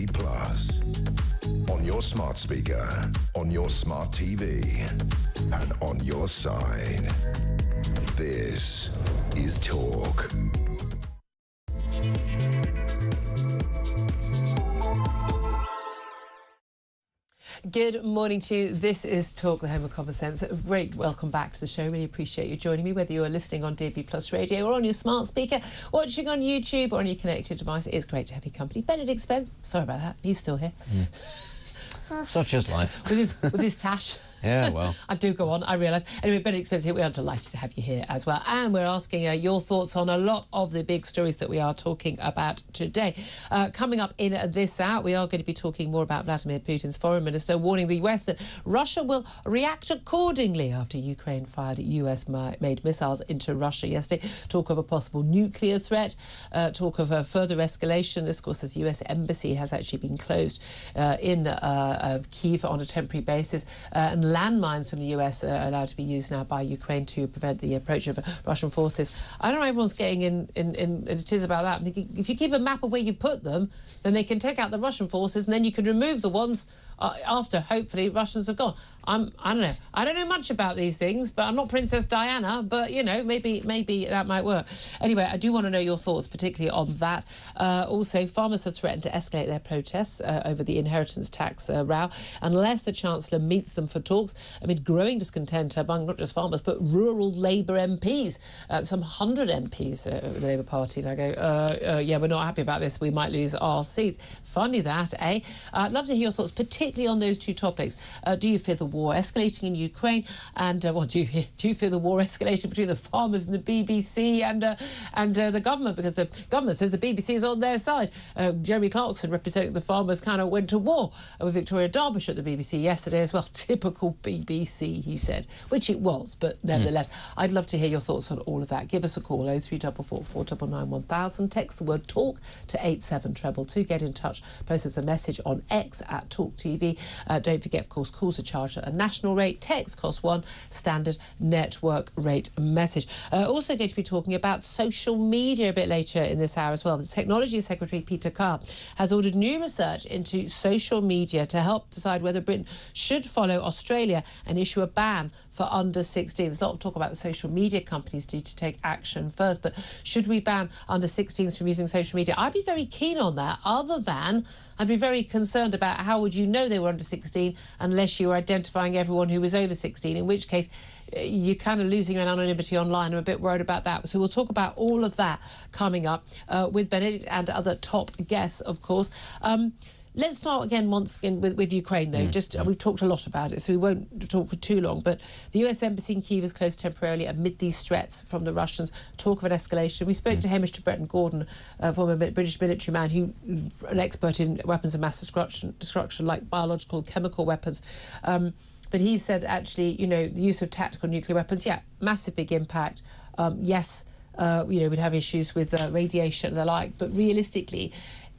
DAB+. On your smart speaker, on your smart TV, and on your side. This is Talk. Good morning to you. This is Talk, the home of common sense. A great welcome back to the show. Really appreciate you joining me, whether you are listening on DAB+ radio or on your smart speaker, watching on YouTube or on your connected device. It is great to have your company. Benedict Spence, sorry about that, he's still here. Such is life. With his tash. Yeah, well. I do go on, I realise. Anyway, Benedict Spence here. We are delighted to have you here as well. And we're asking your thoughts on a lot of the big stories that we are talking about today. Coming up in this hour, we are going to be talking more about Vladimir Putin's foreign minister warning the US that Russia will react accordingly after Ukraine fired US-made missiles into Russia yesterday. Talk of a possible nuclear threat. Talk of a further escalation. This, of course, as the US embassy has actually been closed in Kyiv on a temporary basis. And landmines from the US are allowed to be used now by Ukraine to prevent the approach of Russian forces. I don't know, everyone's getting in it is about that. I'm thinking, if you keep a map of where you put them, then they can take out the Russian forces and then you can remove the ones after, hopefully, Russians have gone. I don't know. I don't know much about these things, but I'm not Princess Diana, but, you know, maybe that might work. Anyway, I do want to know your thoughts, particularly on that. Also, farmers have threatened to escalate their protests over the inheritance tax row unless the Chancellor meets them for talks amid growing discontent among not just farmers, but rural Labour MPs. Some 100 MPs of the Labour Party now go, yeah, we're not happy about this. We might lose our seats. Funny that, eh? I'd love to hear your thoughts, particularly on those two topics. Do you fear the war escalating in Ukraine, and do you fear the war escalating between the farmers and the BBC and the government, because the government says the BBC is on their side. Jeremy Clarkson, representing the farmers, kind of went to war with Victoria Derbyshire at the BBC yesterday as well. Typical BBC, he said, which it was, but nevertheless. I'd love to hear your thoughts on all of that. Give us a call, 0344 499 1000. Text the word talk to 87222. Get in touch. Post us a message on X at Talk TV. Don't forget, of course, calls are charged at a national rate. Text costs £1, standard network rate message. Also going to be talking about social media a bit later in this hour as well. The Technology Secretary, Peter Carr, has ordered new research into social media to help decide whether Britain should follow Australia and issue a ban for under 16. There's a lot of talk about the social media companies need to take action first, but should we ban under 16s from using social media? I'd be very keen on that, other than I'd be very concerned about how would you know they were under 16 unless you were identifying everyone who was over 16, in which case you're kind of losing your anonymity online. I'm a bit worried about that. So we'll talk about all of that coming up with Benedict and other top guests, of course. Let's start again once again with Ukraine, though. We've talked a lot about it, so we won't talk for too long. But the US embassy in Kyiv is closed temporarily amid these threats from the Russians. Talk of an escalation. We spoke to Hamish de Bretton-Gordon, former British military man, an expert in weapons of mass destruction like biological, chemical weapons. But he said, actually, you know, the use of tactical nuclear weapons, massive big impact. Yes, we'd have issues with radiation and the like, but realistically,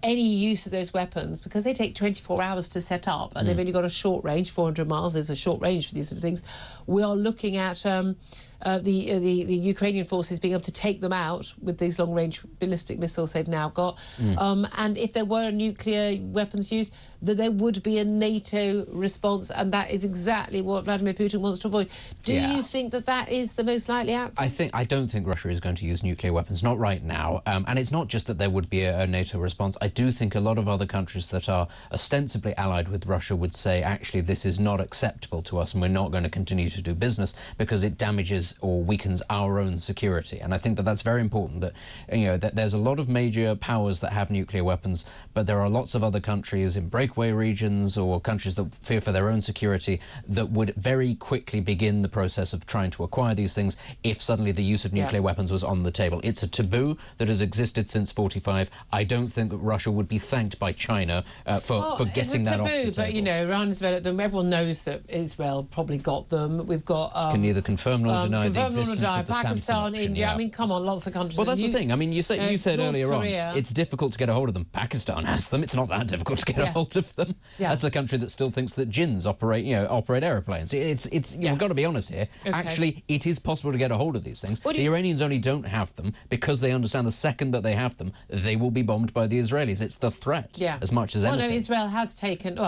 any use of those weapons, because they take 24 hours to set up and they've only got a short range, 400 miles is a short range for these sort of things, we are looking at the Ukrainian forces being able to take them out with these long-range ballistic missiles they've now got. And if there were nuclear weapons used, that there would be a NATO response, and that is exactly what Vladimir Putin wants to avoid. Do you think that is the most likely outcome? I don't think Russia is going to use nuclear weapons, not right now. And it's not just that there would be a NATO response. I do think a lot of other countries that are ostensibly allied with Russia would say, actually, this is not acceptable to us and we're not going to continue to do business because it damages or weakens our own security. And I think that that's very important, that, you know, that there's a lot of major powers that have nuclear weapons, but there are lots of other countries in breakaway regions or countries that fear for their own security that would very quickly begin the process of trying to acquire these things if suddenly the use of nuclear weapons was on the table. It's a taboo that has existed since 1945. I don't think that Russia would be thanked by China for getting that off the table. But, you know, Iran has developed them. Everyone knows that Israel probably got them. We've got... can neither confirm nor deny deny the existence of the Pakistan, Samsung option, India. yeah. I mean, come on, lots of countries. Well, that's the thing. I mean, you said North earlier Korea. on, it's difficult to get a hold of them. Pakistan has them. It's not that difficult to get a hold of them. Yeah. That's a country that still thinks that jinns operate aeroplanes. We've got to be honest here. Okay. Actually, it is possible to get a hold of these things. The Iranians only don't have them because they understand the second that they have them, they will be bombed by the Israelis. It's the threat as much as anything. Well, no, Israel has taken...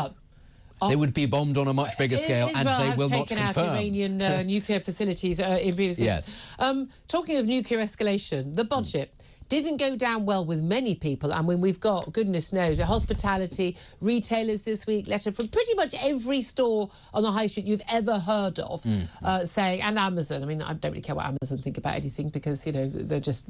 They would be bombed on a much bigger scale, and they will not confirm. Israel has taken out Iranian nuclear facilities in previous cases. Yes. Talking of nuclear escalation, the budget didn't go down well with many people. I mean, we've got, goodness knows, hospitality, retailers this week, letter from pretty much every store on the high street you've ever heard of, saying, and Amazon. I mean, I don't really care what Amazon think about anything because, they're just,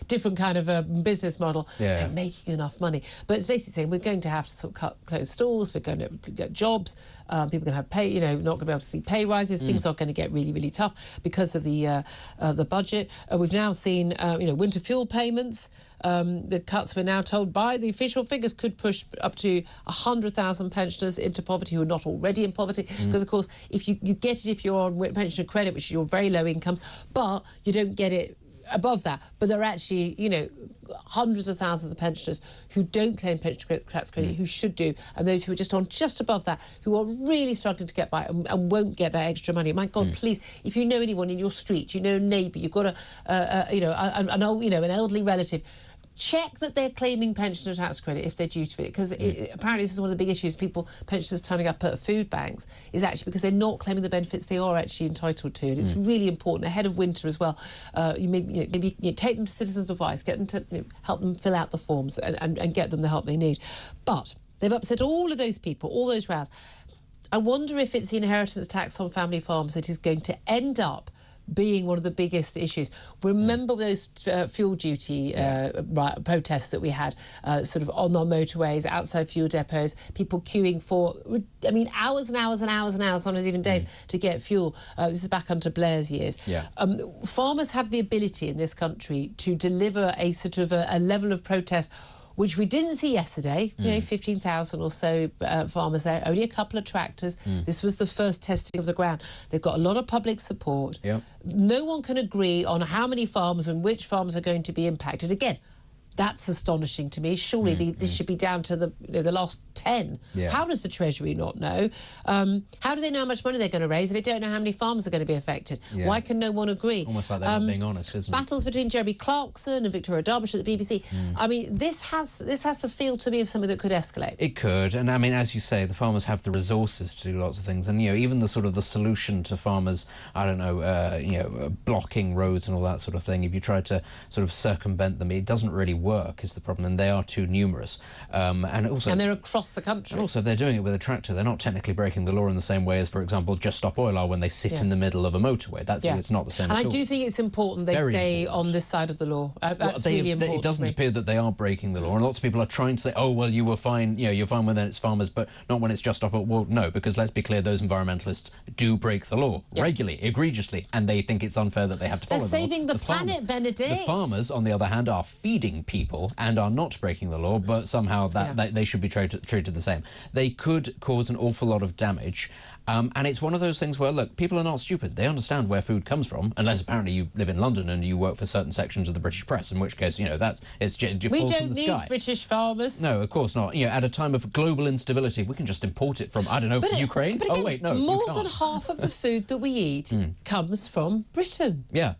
different kind of business model. Yeah. They're making enough money. But it's basically saying we're going to have to close stores, we're going to get jobs, people are going to have pay, not going to be able to see pay rises, things are going to get really, really tough because of the budget. We've now seen, winter fuel payments. The cuts, we're now told by the official figures, could push up to 100,000 pensioners into poverty who are not already in poverty. Because, of course, if you get it if you're on pensioner credit, which is your very low incomes, but you don't get it above that. But there are actually, hundreds of thousands of pensioners who don't claim pension tax credit, who should do, and those who are just on just above that, who are really struggling to get by and won't get that extra money. My God, please, if you know anyone in your street, a neighbour, you've got an elderly relative, check that they're claiming pensioner tax credit if they're due to it, because apparently this is one of the big issues. Pensioners turning up at food banks is actually because they're not claiming the benefits they are actually entitled to, and it's really important ahead of winter as well. You maybe take them to Citizens Advice, get them to help them fill out the forms and get them the help they need. But they've upset all of those people, all those rows. I wonder if it's the inheritance tax on family farms that is going to end up being one of the biggest issues. Remember those fuel duty protests that we had sort of on our motorways, outside fuel depots, people queuing for, hours and hours and hours and hours, sometimes even days, to get fuel. This is back under Blair's years. Yeah. Farmers have the ability in this country to deliver a sort of a level of protest which we didn't see yesterday. 15,000 or so farmers there, only a couple of tractors. This was the first testing of the ground. They've got a lot of public support. Yep. No one can agree on how many farmers and which farmers are going to be impacted. Again, that's astonishing to me. Surely this should be down to the last 10. Yeah. How does the Treasury not know? How do they know how much money they're going to raise if they don't know how many farmers are going to be affected? Yeah. Why can no one agree? Almost like they're not being honest, isn't it? Battles between Jeremy Clarkson and Victoria Derbyshire at the BBC. This has the feel to me of something that could escalate. It could, and as you say, the farmers have the resources to do lots of things, and even the solution to farmers, blocking roads and all that sort of thing. If you try to sort of circumvent them, it doesn't really work. Is the problem, and they are too numerous, and they're across the country. And also, if they're doing it with a tractor, they're not technically breaking the law in the same way as, for example, Just Stop Oil are when they sit in the middle of a motorway. It's not the same. And at I do all. think it's important they stay on this side of the law. That's really important. It doesn't appear that they are breaking the law, and lots of people are trying to say, "Oh, well, you were fine. You're fine when it's farmers, but not when it's Just Stop Oil." Well, no, because let's be clear, those environmentalists do break the law regularly, egregiously, and they think it's unfair that they have to follow the law. They're saving the planet, Benedict. The farmers, on the other hand, are feeding people and are not breaking the law, but somehow they should be treated the same. They could cause an awful lot of damage, and it's one of those things where, look, people are not stupid. They understand where food comes from, unless apparently you live in London and you work for certain sections of the British press, in which case, it falls from the sky. We don't need British farmers. No, of course not. At a time of global instability, we can just import it from, Ukraine. But again, oh, wait, no, more than half of the food that we eat comes from Britain. Yeah,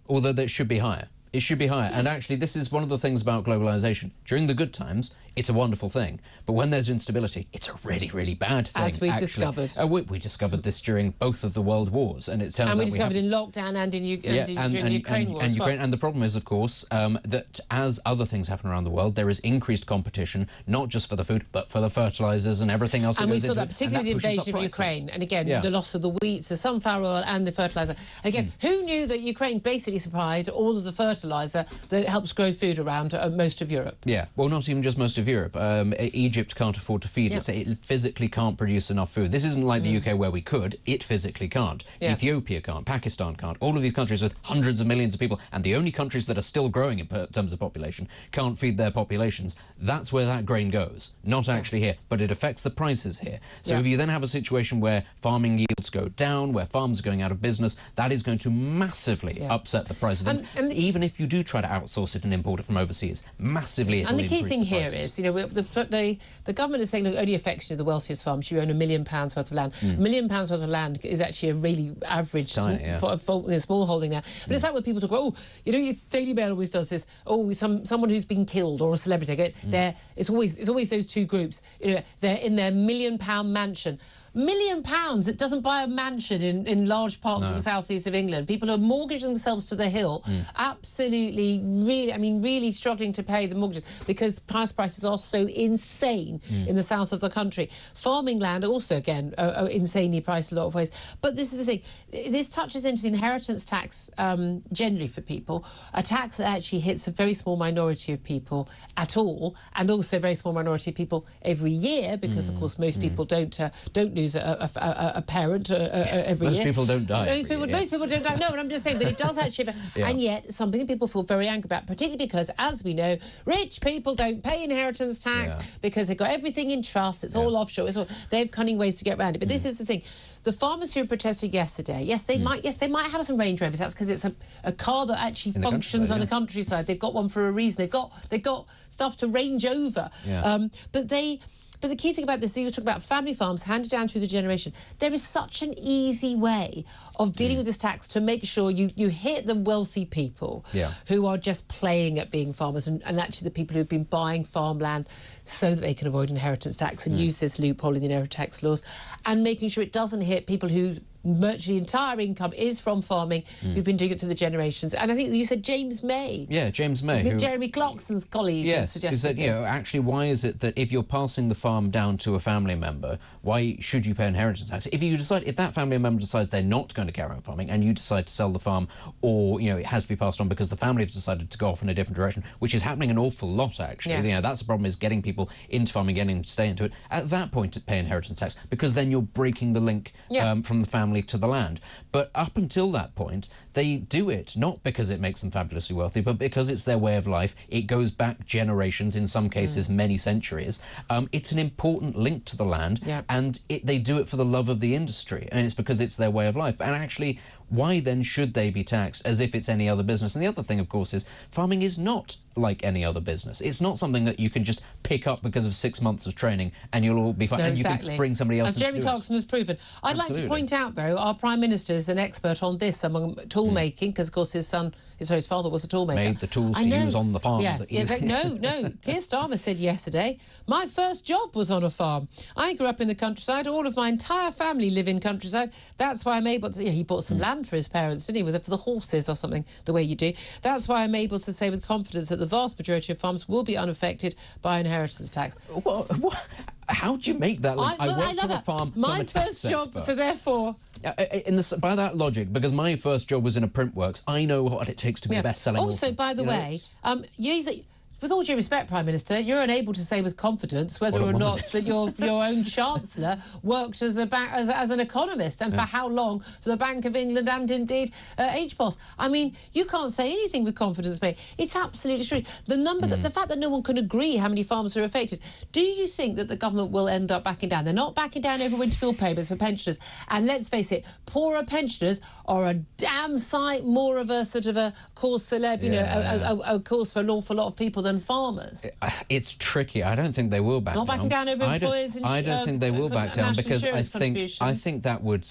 although that should be higher. It should be higher. And actually, this is one of the things about globalisation. During the good times, it's a wonderful thing. But when there's instability, it's a really, really bad thing. As we discovered. We discovered this during both of the world wars. And it turns out we discovered in lockdown and in during the Ukraine war as well. And the problem is, of course, that as other things happen around the world, there is increased competition, not just for the food, but for the fertilisers and everything else. And we saw that particularly with the invasion of Ukraine. And again, the loss of the wheat, the sunflower oil and the fertiliser. Again, who knew that Ukraine basically supplied all of the fertiliser that helps grow food around most of Europe? Yeah, well, not even just most of of Europe. Egypt can't afford to feed it. It physically can't produce enough food. This isn't like the UK where we could. It physically can't. Ethiopia can't. Pakistan can't. All of these countries with hundreds of millions of people, and the only countries that are still growing in terms of population, can't feed their populations. That's where that grain goes. Not actually here, but it affects the prices here. So if you then have a situation where farming yields go down, where farms are going out of business, that is going to massively upset the price of things. And even if you do try to outsource it and import it from overseas, massively it'll And the key thing here prices. is, you know, the government is saying, look, only affects the wealthiest farms. You own £1 million worth of land. £1 million worth of land is actually a really average small holding now. But it's like when people talk about, oh, you know, Daily Mail always does this. Oh, someone who's been killed or a celebrity. It's always those two groups. You know, they're in their £1 million mansion. £1 million, it doesn't buy a mansion in large parts of the southeast of England. People are mortgaging themselves to the hill, absolutely, really struggling to pay the mortgages because prices are so insane in the south of the country. Farming land also, again, insanely priced in a lot of ways. But this is the thing. This touches into the inheritance tax generally for people, a tax that actually hits a very small minority of people at all, and also a very small minority of people every year because, of course, most people don't lose a parent every year. Most people don't die. Most people don't die. No, and I'm just saying, but it does actually. And yet, something people feel very angry about, particularly because, as we know, rich people don't pay inheritance tax because they've got everything in trust. It's all offshore. They have cunning ways to get around it. But this is the thing. The farmers who protested yesterday, they might have some Range Rovers. That's because it's a car that actually functions on the countryside. They've got one for a reason. They've got stuff to range over. But the key thing about this, you talk about family farms handed down through the generation. There is such an easy way of dealing with this tax to make sure you hit the wealthy people who are just playing at being farmers and actually the people who've been buying farmland so that they can avoid inheritance tax and use this loophole in the inheritance tax laws, and making sure it doesn't hit people who virtually entire income is from farming, who've been doing it through the generations. And I think you said James May. Yeah, James May. Jeremy Clarkson's colleague suggested this. Actually, why is it that if you're passing the farm down to a family member, why should you pay inheritance tax? If that family member decides they're not going to carry on farming and you decide to sell the farm, or, you know, it has to be passed on because the family has decided to go off in a different direction, which is happening an awful lot, actually. You know, that's the problem, is getting people into farming, getting them to stay into it. At that point, to pay inheritance tax, because then you're breaking the link from the family to the land. But up until that point, they do it not because it makes them fabulously wealthy, but because it's their way of life. It goes back generations, in some cases many centuries. It's an important link to the land, and they do it for the love of the industry, and it's because it's their way of life. And actually, why then should they be taxed as if it's any other business? And the other thing, of course, is farming is not like any other business. It's not something that you can just pick up because of 6 months of training and you'll all be fine. No, and you can bring somebody else. As Jeremy Clarkson has proven. I'd like to point out, though, our Prime Minister is an expert on this among tool making, because, of course, his father was a tool maker. Made the tools to use on the farm. Yes. No. Keir Starmer said yesterday, my first job was on a farm. I grew up in the countryside. All of my entire family live in countryside. That's why I'm able to... he bought some land for his parents, didn't he, for the horses or something, the way you do. That's why I'm able to say with confidence that the vast majority of farms will be unaffected by inheritance tax. What? How do you make that link? I work for a farm. My first job, expert. So therefore... by that logic, because my first job was in a print works, I know what it takes to be a best-selling author. Also, by the way, with all due respect, Prime Minister, you're unable to say with confidence whether or not that your own Chancellor worked as an economist, and for how long for the Bank of England and indeed HBOS. I mean, you can't say anything with confidence, mate. It's absolutely true. The fact that no one can agree how many farmers are affected. Do you think that the government will end up backing down? They're not backing down over Winterfield payments for pensioners. And let's face it, poorer pensioners are a damn sight more of a sort of a cause celeb, a cause for an awful lot of people than farmers. It's tricky. I don't think they will back down. Not backing down over employers and I don't think they will back down, because I think that would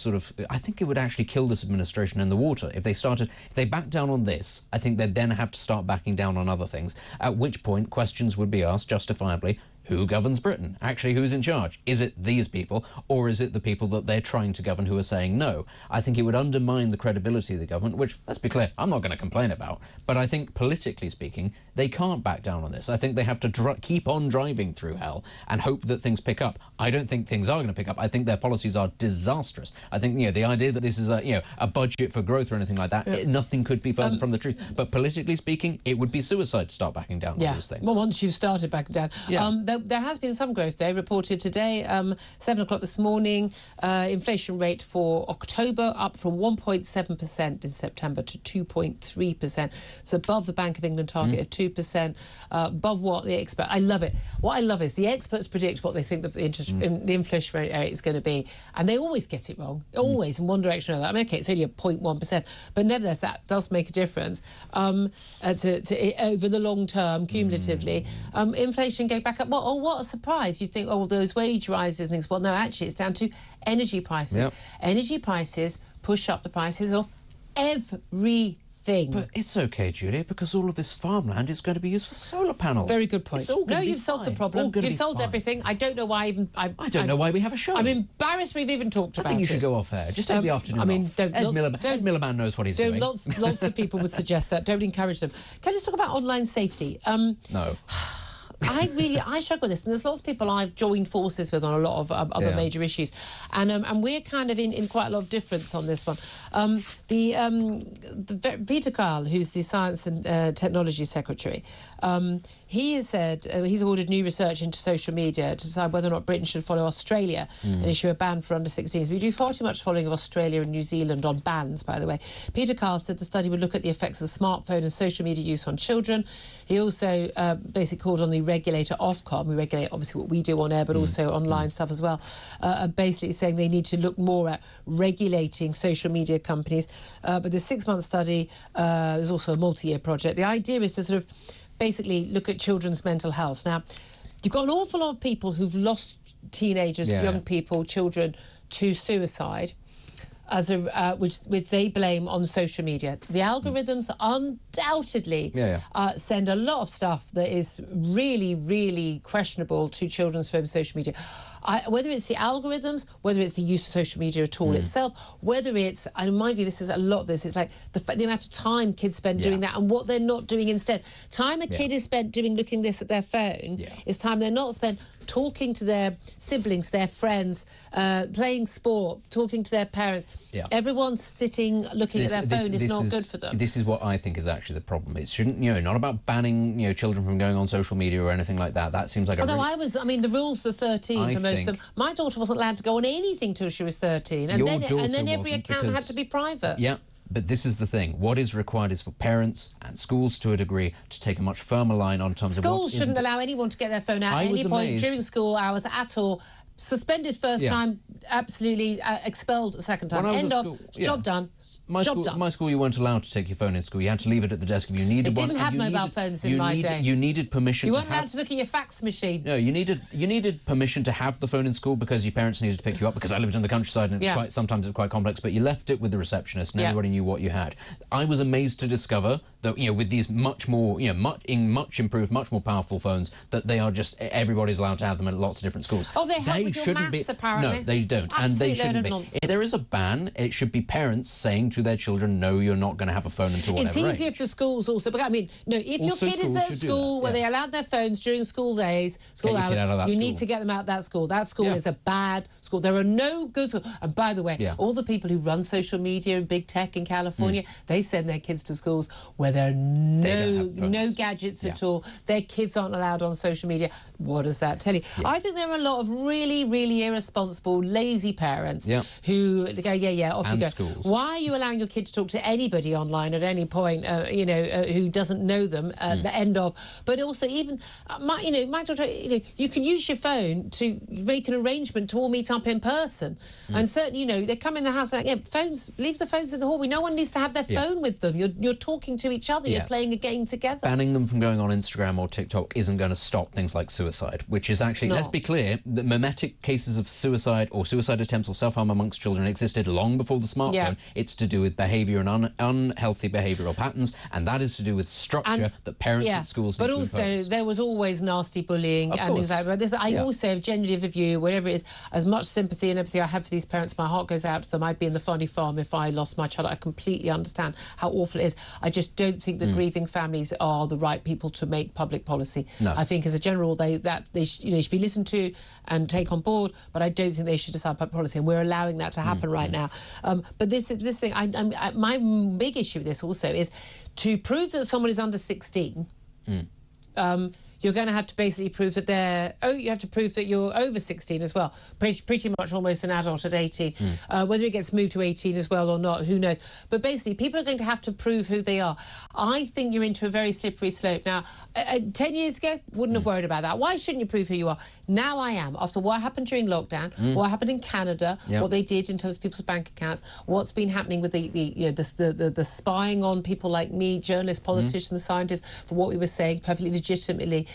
I think it would actually kill this administration in the water if they back down on this. I think they'd then have to start backing down on other things, at which point questions would be asked, justifiably, who governs Britain? Actually, who's in charge? Is it these people, or is it the people that they're trying to govern who are saying no? I think it would undermine the credibility of the government, which, let's be clear, I'm not going to complain about. But I think, politically speaking, they can't back down on this. I think they have to keep on driving through hell and hope that things pick up. I don't think things are going to pick up. I think their policies are disastrous. I think, the idea that this is a budget for growth or anything like that, nothing could be further from the truth. But politically speaking, it would be suicide to start backing down on these things. Well, once you've started backing down. There has been some growth, though, reported today, 7 o'clock this morning. Inflation rate for October up from 1.7% in September to 2.3%. It's above the Bank of England target of 2%, above what the experts... I love it. What I love is the experts predict what they think the inflation rate is going to be, and they always get it wrong, always, in one direction or another. I mean, OK, it's only a 0.1%, but nevertheless, that does make a difference over the long term, cumulatively. Inflation going back up. Well, what a surprise. You'd think, those wage rises and things. Well, no, actually, it's down to energy prices. Yep. Energy prices push up the prices of everything. But it's OK, Julia, because all of this farmland is going to be used for solar panels. Very good point. You've solved the problem. You've solved everything. I don't know why I don't know why we have a show. I'm embarrassed we've even talked about it. I think you should go off air. Just take the afternoon off. Ed Miliband knows what he's doing. Lots of people would suggest that. Don't encourage them. Can I just talk about online safety? No. I struggle with this, and there's lots of people I've joined forces with on a lot of other major issues, and we're kind of in quite a lot of difference on this one. Peter Kyle, who's the Science and Technology Secretary, he has said he's ordered new research into social media to decide whether or not Britain should follow Australia and issue a ban for under-16s. We do far too much following of Australia and New Zealand on bans, by the way. Peter Kyle said the study would look at the effects of smartphone and social media use on children. He also basically called on the regulator Ofcom, we regulate obviously what we do on air, but also online stuff as well, basically saying they need to look more at regulating social media companies. But the 6-month study is also a multi-year project. The idea is to sort of basically look at children's mental health. Now, you've got an awful lot of people who've lost teenagers, young people, children to suicide, which they blame on social media. The algorithms undoubtedly send a lot of stuff that is really, really questionable to children's from social media. Whether it's the algorithms, whether it's the use of social media at all itself, whether it's, and in my view, this is a lot of this, it's like the amount of time kids spend doing that and what they're not doing instead. Time a kid is spent looking this at their phone is time they're not spent talking to their siblings, their friends, playing sport, talking to their parents. Everyone's sitting looking at their phone is not good for them. This is what I think is actually the problem. It shouldn't, not about banning, children from going on social media or anything like that. That seems like the rules are 13 for most of them. My daughter wasn't allowed to go on anything till she was 13, and then every account had to be private. Yeah. But this is the thing. What is required is for parents and schools, to a degree, to take a much firmer line on terms of what schools shouldn't allow anyone to get their phone out at any point during school hours at all. Suspended first time, absolutely expelled second time. End of. Job done. My school, you weren't allowed to take your phone in school. You had to leave it at the desk if you needed one. They didn't have mobile phones in my day. You needed permission. You weren't allowed to look at your fax machine. No, you needed permission to have the phone in school because your parents needed to pick you up. Because I lived in the countryside and sometimes it's quite complex. But you left it with the receptionist, and everybody knew what you had. I was amazed to discover that with these much more much improved, much more powerful phones, that they are just everybody's allowed to have them at lots of different schools. Oh, they help with your maths, apparently. No, they don't. Absolutely, and they shouldn't be. Nonsense. If there is a ban, it should be parents saying to their children, no, you're not going to have a phone until whatever It's easier age. if the schools also... But I mean, no, if your kid is at school where they allowed their phones during school days, school hours, you need to get them out of that school. That school is a bad school. There are no good schools. And by the way, all the people who run social media and big tech in California, they send their kids to schools where there are no gadgets at all. Their kids aren't allowed on social media. What does that tell you? I think there are a lot of really, really irresponsible, lazy parents who go, off you go. Schools. Why are you allowing your kid to talk to anybody online at any point, who doesn't know them at the end of? But also, even, my daughter, you can use your phone to make an arrangement to all meet up in person. And certainly, they come in the house like, phones, leave the phones in the hallway. No one needs to have their phone with them. You're talking to each other. You're playing a game together. Banning them from going on Instagram or TikTok isn't going to stop things like suicide. suicide, which is actually, let's be clear, the mimetic cases of suicide or suicide attempts or self-harm amongst children existed long before the smartphone. Yeah. It's to do with behaviour and unhealthy behavioural patterns, and that is to do with structure that parents at schools need to impose. But also, there was always nasty bullying and things like that. I also have genuinely of a view, whatever it is, as much sympathy and empathy I have for these parents, my heart goes out to them. I'd be in the funny farm if I lost my child. I completely understand how awful it is. I just don't think that grieving families are the right people to make public policy. No. I think, as a general, they should be listened to and take on board, but I don't think they should decide public policy, and we're allowing that to happen right now. But this thing, my big issue with this also is to prove that someone is under 16. You're going to have to basically prove that you have to prove that you're over 16 as well. Pretty much almost an adult at 18. Whether it gets moved to 18 as well or not, who knows? But basically, people are going to have to prove who they are. I think you're into a very slippery slope. Now, 10 years ago, wouldn't have worried about that. Why shouldn't you prove who you are? Now I am. After what happened during lockdown, what happened in Canada, what they did in terms of people's bank accounts, what's been happening with the spying on people like me, journalists, politicians, scientists, for what we were saying perfectly legitimately,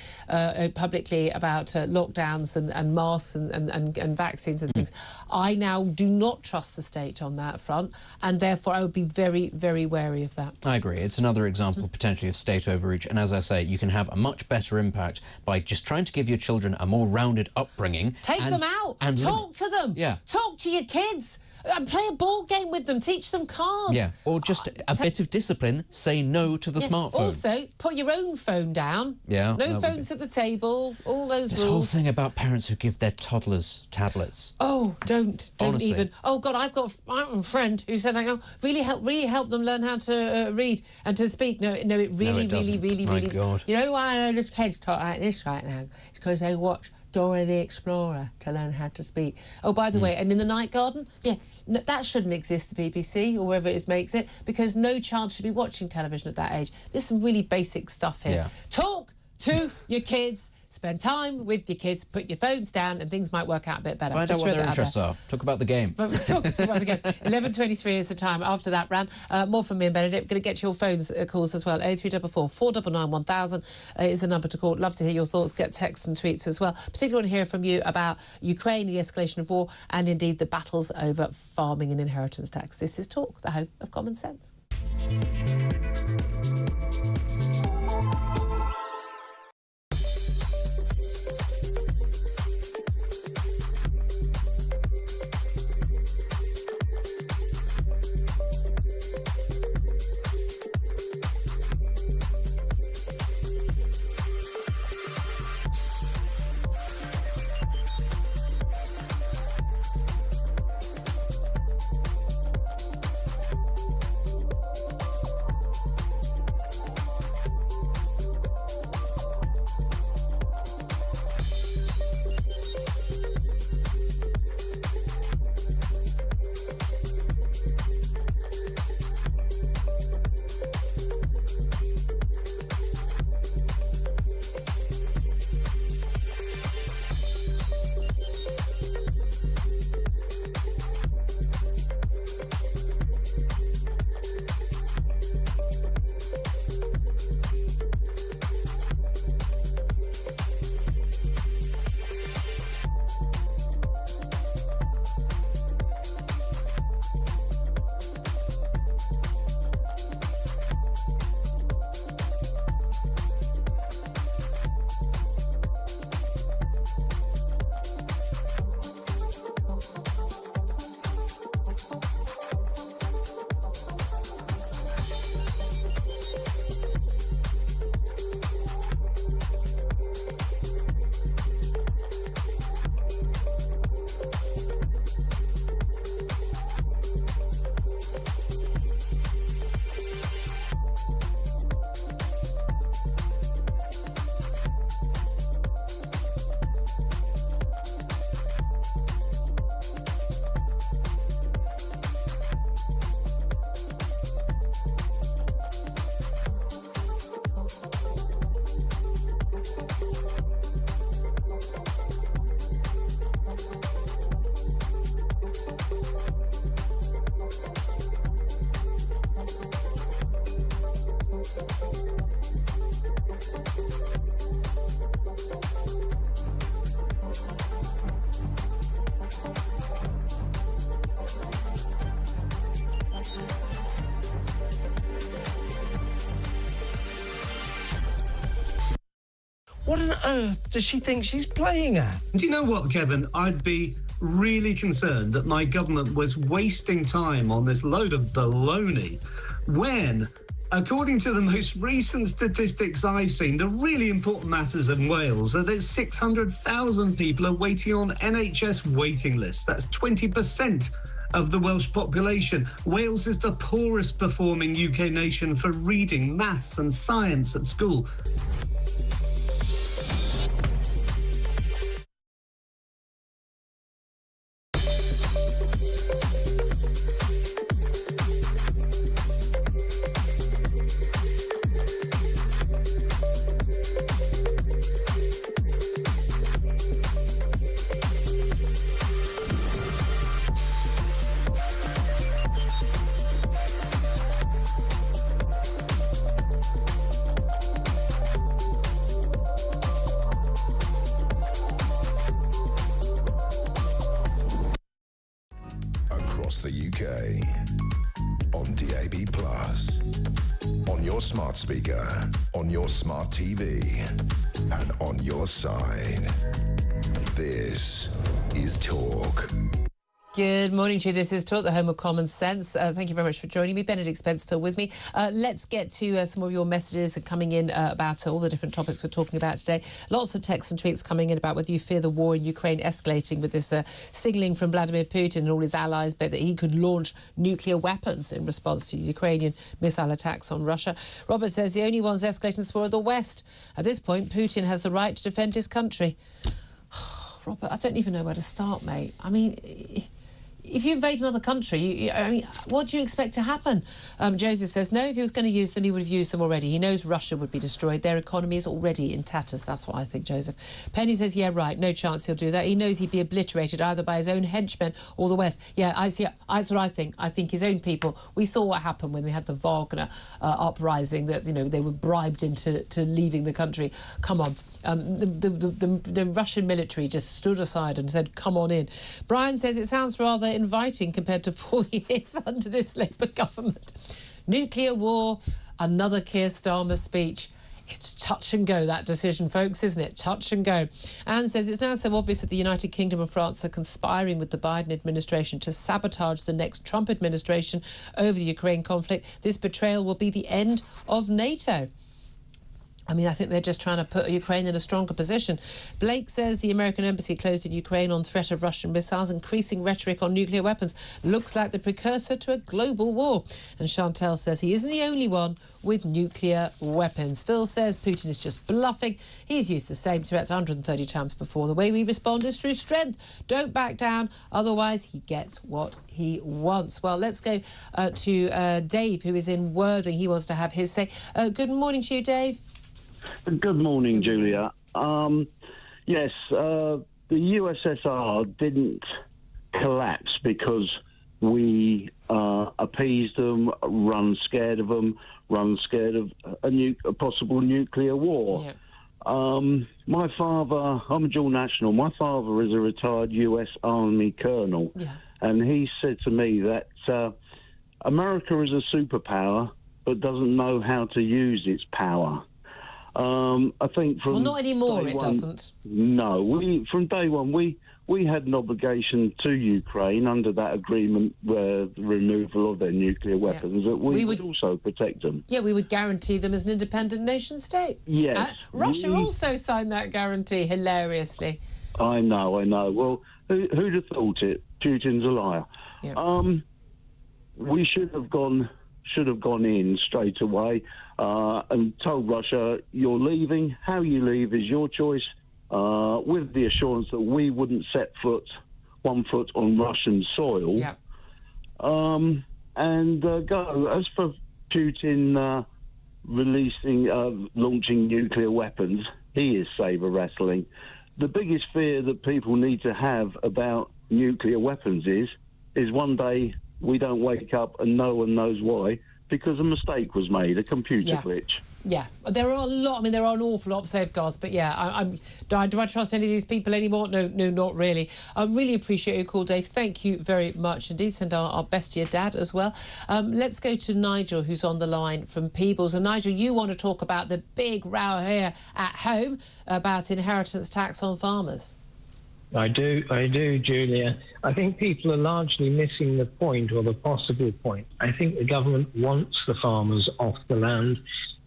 publicly about lockdowns and masks and vaccines and things. I now do not trust the state on that front, and therefore I would be very, very wary of that. I agree. It's another example potentially of state overreach, and as I say, you can have a much better impact by just trying to give your children a more rounded upbringing. Take them out and talk to them. Yeah. Talk to your kids. Play a board game with them. Teach them cards. Yeah, or just a bit of discipline. Say no to the smartphone. Also, put your own phone down. Yeah. No phones at the table. All those rules. This whole thing about parents who give their toddlers tablets. Oh, don't Honestly. even. Oh God, I have a friend who said, really help them learn how to read and to speak. No, it really. God. You know why the kids talk like this right now? It's because they watch Dora the Explorer to learn how to speak. Oh, by the way, and in the night garden, that shouldn't exist, the BBC or wherever it makes it, because no child should be watching television at that age. There's some really basic stuff here. Yeah. Talk to your kids. Spend time with your kids, put your phones down, and things might work out a bit better. Find out what their interests are. Talk about the game. Talk about the game. 11:23 is the time. After that, Ran. More from me and Benedict. Going to get your phones calls as well. 0344 499 1000 is the number to call. Love to hear your thoughts. Get texts and tweets as well. Particularly want to hear from you about Ukraine, the escalation of war, and indeed the battles over farming and inheritance tax. This is Talk, the home of common sense. What on earth does she think she's playing at? Do you know what, Kevin? I'd be really concerned that my government was wasting time on this load of baloney when, according to the most recent statistics I've seen, the really important matters in Wales are that 600,000 people are waiting on NHS waiting lists. That's 20% of the Welsh population. Wales is the poorest performing UK nation for reading, maths and science at school. Across the UK, on DAB+, on your smart speaker, on your smart TV, and on your side. This is Talk. Good morning to you. This is Talk, the home of common sense. Thank you very much for joining me. Benedict Spence still with me. Let's get to some of your messages coming in about all the different topics we're talking about today. Lots of texts and tweets coming in about whether you fear the war in Ukraine escalating with this signalling from Vladimir Putin and all his allies that he could launch nuclear weapons in response to Ukrainian missile attacks on Russia. Robert says the only ones escalating this war are the West. At this point, Putin has the right to defend his country. Robert, I don't even know where to start, mate. I mean, if you invade another country, what do you expect to happen? Joseph says, no, if he was going to use them, he would have used them already. He knows Russia would be destroyed. Their economy is already in tatters. That's what I think, Joseph. Penny says, yeah, right, no chance he'll do that. He knows he'd be obliterated either by his own henchmen or the West. Yeah, that's what I think. I think his own people. We saw what happened when we had the Wagner uprising, that, they were bribed into leaving the country. Come on. The Russian military just stood aside and said, come on in. Brian says it sounds rather inviting compared to 4 years under this Labour government. Nuclear war, another Keir Starmer speech. It's touch and go, that decision, folks, isn't it? Touch and go. Anne says it's now so obvious that the United Kingdom and France are conspiring with the Biden administration to sabotage the next Trump administration over the Ukraine conflict. This betrayal will be the end of NATO. I mean, I think they're just trying to put Ukraine in a stronger position. Blake says the American embassy closed in Ukraine on threat of Russian missiles, increasing rhetoric on nuclear weapons. Looks like the precursor to a global war. And Chantel says he isn't the only one with nuclear weapons. Phil says Putin is just bluffing. He's used the same threats 130 times before. The way we respond is through strength. Don't back down, otherwise he gets what he wants. Well, let's go to Dave, who is in Worthing. He wants to have his say. Good morning to you, Dave. Good morning, Julia. Yes, the USSR didn't collapse because we appeased them, run scared of a possible nuclear war. Yeah. My father, I'm a dual national, my father is a retired US Army colonel, and he said to me that America is a superpower but doesn't know how to use its power. I think from not anymore. It doesn't. No, from day one we had an obligation to Ukraine under that agreement, the removal of their nuclear weapons, that we would also protect them. Yeah, we would guarantee them as an independent nation state. Yes, Russia also signed that guarantee hilariously. I know. Well, who'd have thought it? Putin's a liar. Yeah. We should have gone in straight away and told Russia, you're leaving. How you leave is your choice, with the assurance that we wouldn't set one foot on Russian soil. Yeah. And go. As for Putin launching nuclear weapons, he is saber rattling. The biggest fear that people need to have about nuclear weapons is one day we don't wake up and no one knows why, because a mistake was made, a computer glitch. Yeah, there are a lot. I mean, there are an awful lot of safeguards, but yeah, do I trust any of these people anymore? No, not really. I really appreciate your call, Dave. Thank you very much indeed. Send our best to your dad as well. Let's go to Nigel, who's on the line from Peebles. And Nigel, you want to talk about the big row here at home about inheritance tax on farmers. I do, Julia. I think people are largely missing the point, or the possible point. I think the government wants the farmers off the land.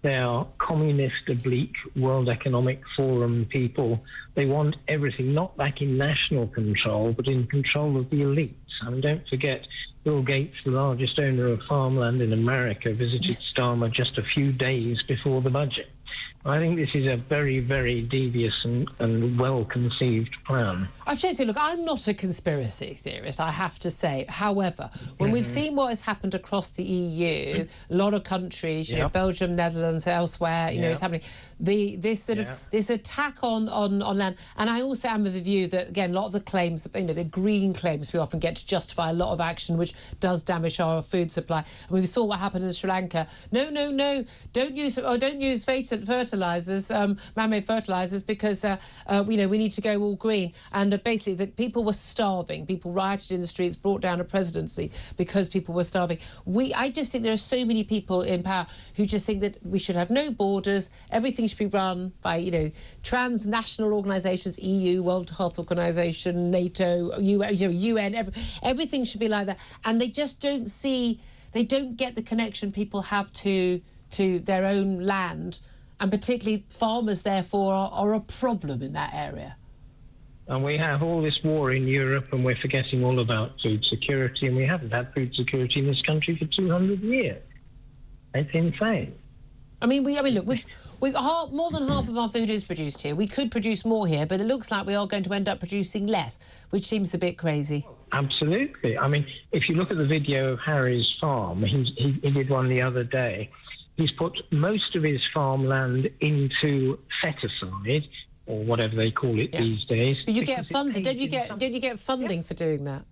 They are communist, oblique, World Economic Forum people. They want everything, not back in national control, but in control of the elites. I mean, don't forget, Bill Gates, the largest owner of farmland in America, visited Starmer just a few days before the budget. I think this is a very, very devious and well-conceived plan. I've said, look, I'm not a conspiracy theorist, I have to say. However, when we've seen what has happened across the EU, a lot of countries, you know, Belgium, Netherlands, elsewhere, you know, it's happening. This attack on land, and I also am of the view that, again, a lot of the claims, you know, the green claims we often get to justify a lot of action which does damage our food supply. And we saw what happened in Sri Lanka. No, don't use fertilisers, man-made fertilisers, because we need to go all green. And basically, the people were starving. People rioted in the streets, brought down a presidency because people were starving. I just think there are so many people in power who just think that we should have no borders. Everything should be run by, you know, transnational organisations, EU, World Health Organization, NATO, UN. Everything should be like that. And they just don't see. They don't get the connection people have to their own land. And particularly farmers, therefore, are a problem in that area. And we have all this war in Europe, and we're forgetting all about food security, and we haven't had food security in this country for 200 years. It's insane. I mean, look, more than half of our food is produced here. We could produce more here, but it looks like we are going to end up producing less, which seems a bit crazy. Absolutely. I mean, if you look at the video of Harry's farm, he did one the other day. He's put most of his farmland into set-aside, or whatever they call it these days. But you get funding, don't you get funding for doing that?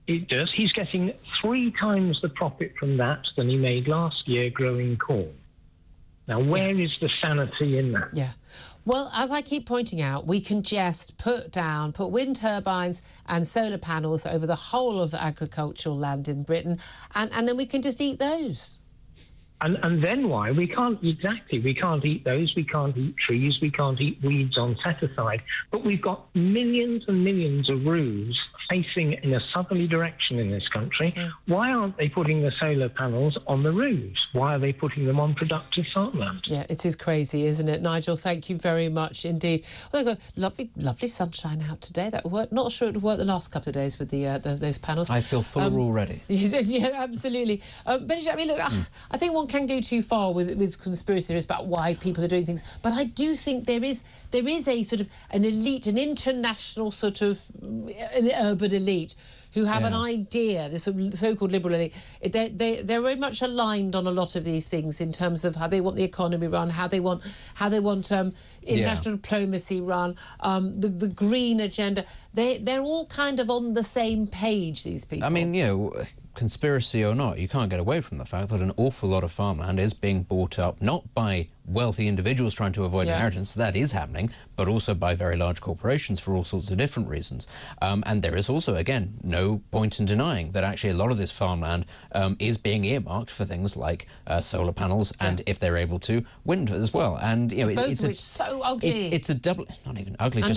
It does. He's getting 3 times the profit from that than he made last year growing corn. Now, where is the sanity in that? Yeah. Well, as I keep pointing out, we can just put wind turbines and solar panels over the whole of the agricultural land in Britain, and then we can just eat those. And then why? We can't eat those, we can't eat trees, we can't eat weeds on set-aside, but we've got millions and millions of roofs facing in a southerly direction in this country. Why aren't they putting the solar panels on the roofs? Why are they putting them on productive farmland? Yeah, it is crazy, isn't it, Nigel? Thank you very much indeed. Well, they've got lovely sunshine out today. That would work. Not sure it would work the last couple of days with those panels. I feel fuller already. Yeah, absolutely. But I mean, look, I think one can go too far with conspiracy theories about why people are doing things, but I do think there is a sort of an elite, an international sort of an urban elite who have an idea, this so-called liberal elite. They're very much aligned on a lot of these things in terms of how they want the economy run, how they want international diplomacy run, the green agenda. They're all kind of on the same page, these people. I mean, you know, conspiracy or not, you can't get away from the fact that an awful lot of farmland is being bought up not by wealthy individuals trying to avoid inheritance, that is happening, but also by very large corporations for all sorts of different reasons. And there is also, again, no point in denying that actually a lot of this farmland is being earmarked for things like solar panels and, if they're able to, wind as well. And you know, it's so ugly. It's a double, not even ugly, and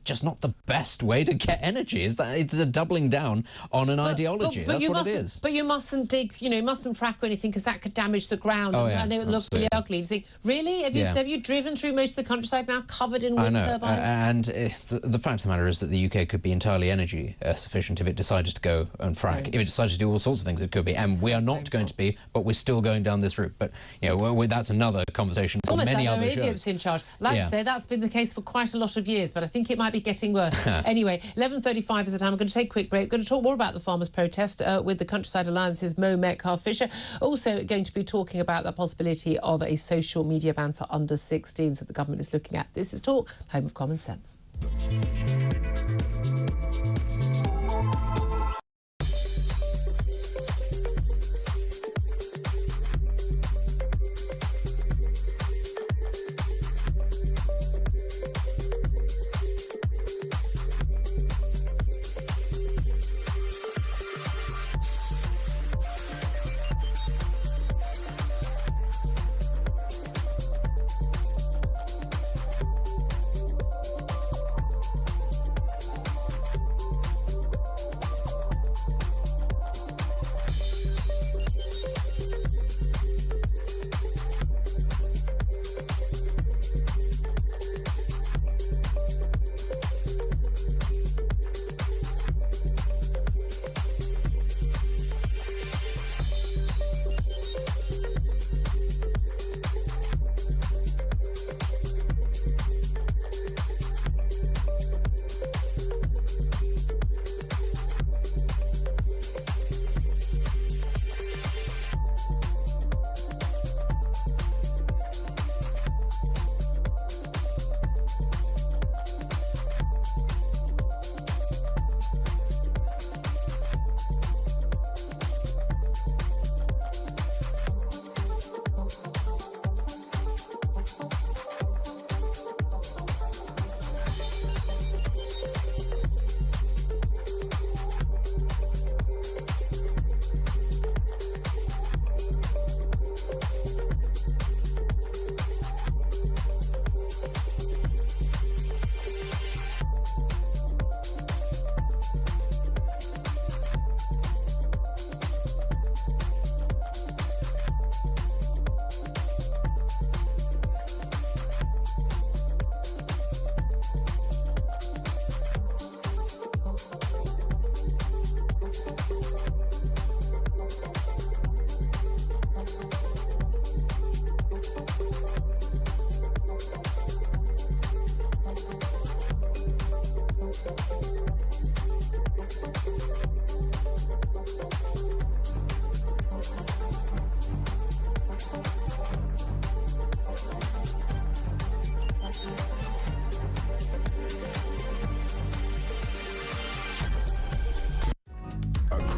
just not the best way to get energy. Is that it's a doubling down on an ideology? That's what it is. But you mustn't dig, you mustn't frack or anything because that could damage the ground and it would look really ugly. Think, really? Have you driven through most of the countryside now covered in wind turbines? And the fact of the matter is that the UK could be entirely energy sufficient if it decided to go and frack. If it decided to do all sorts of things, it could be. And we are not going to be, but we're still going down this route. But, you know, that's another conversation for many other shows. Almost like there are idiots in charge. Like I say, that's been the case for quite a lot of years, but I think it might be getting worse. Anyway, 11:35 is the time. I'm going to take a quick break. We're going to talk more about the farmers' protest with the Countryside Alliance's Mo Metcalfe-Fisher. Also going to be talking about the possibility of a social media ban for under 16s that the government is looking at. This is Talk, home of common sense.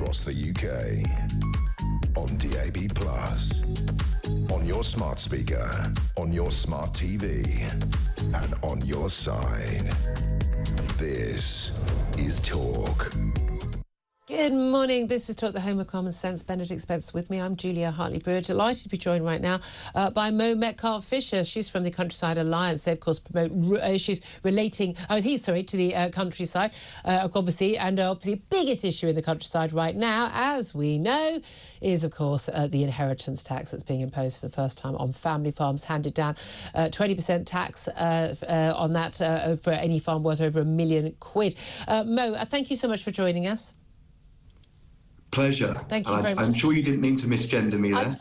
across the UK. On DAB+, on your smart speaker, on your smart TV, and on your side. This is Talk. Good morning. This is Talk, the home of common sense. Benedict Spence with me. I'm Julia Hartley-Brewer. Delighted to be joined right now by Mo Metcalfe-Fisher. She's from the Countryside Alliance. They, of course, promote issues relating, to the countryside, obviously. And obviously, biggest issue in the countryside right now, as we know, is, of course, the inheritance tax that's being imposed for the first time on family farms, handed down 20% tax on that for any farm worth over £1 million. Mo, thank you so much for joining us. Pleasure. Thank you very much. I'm sure you didn't mean to misgender me there.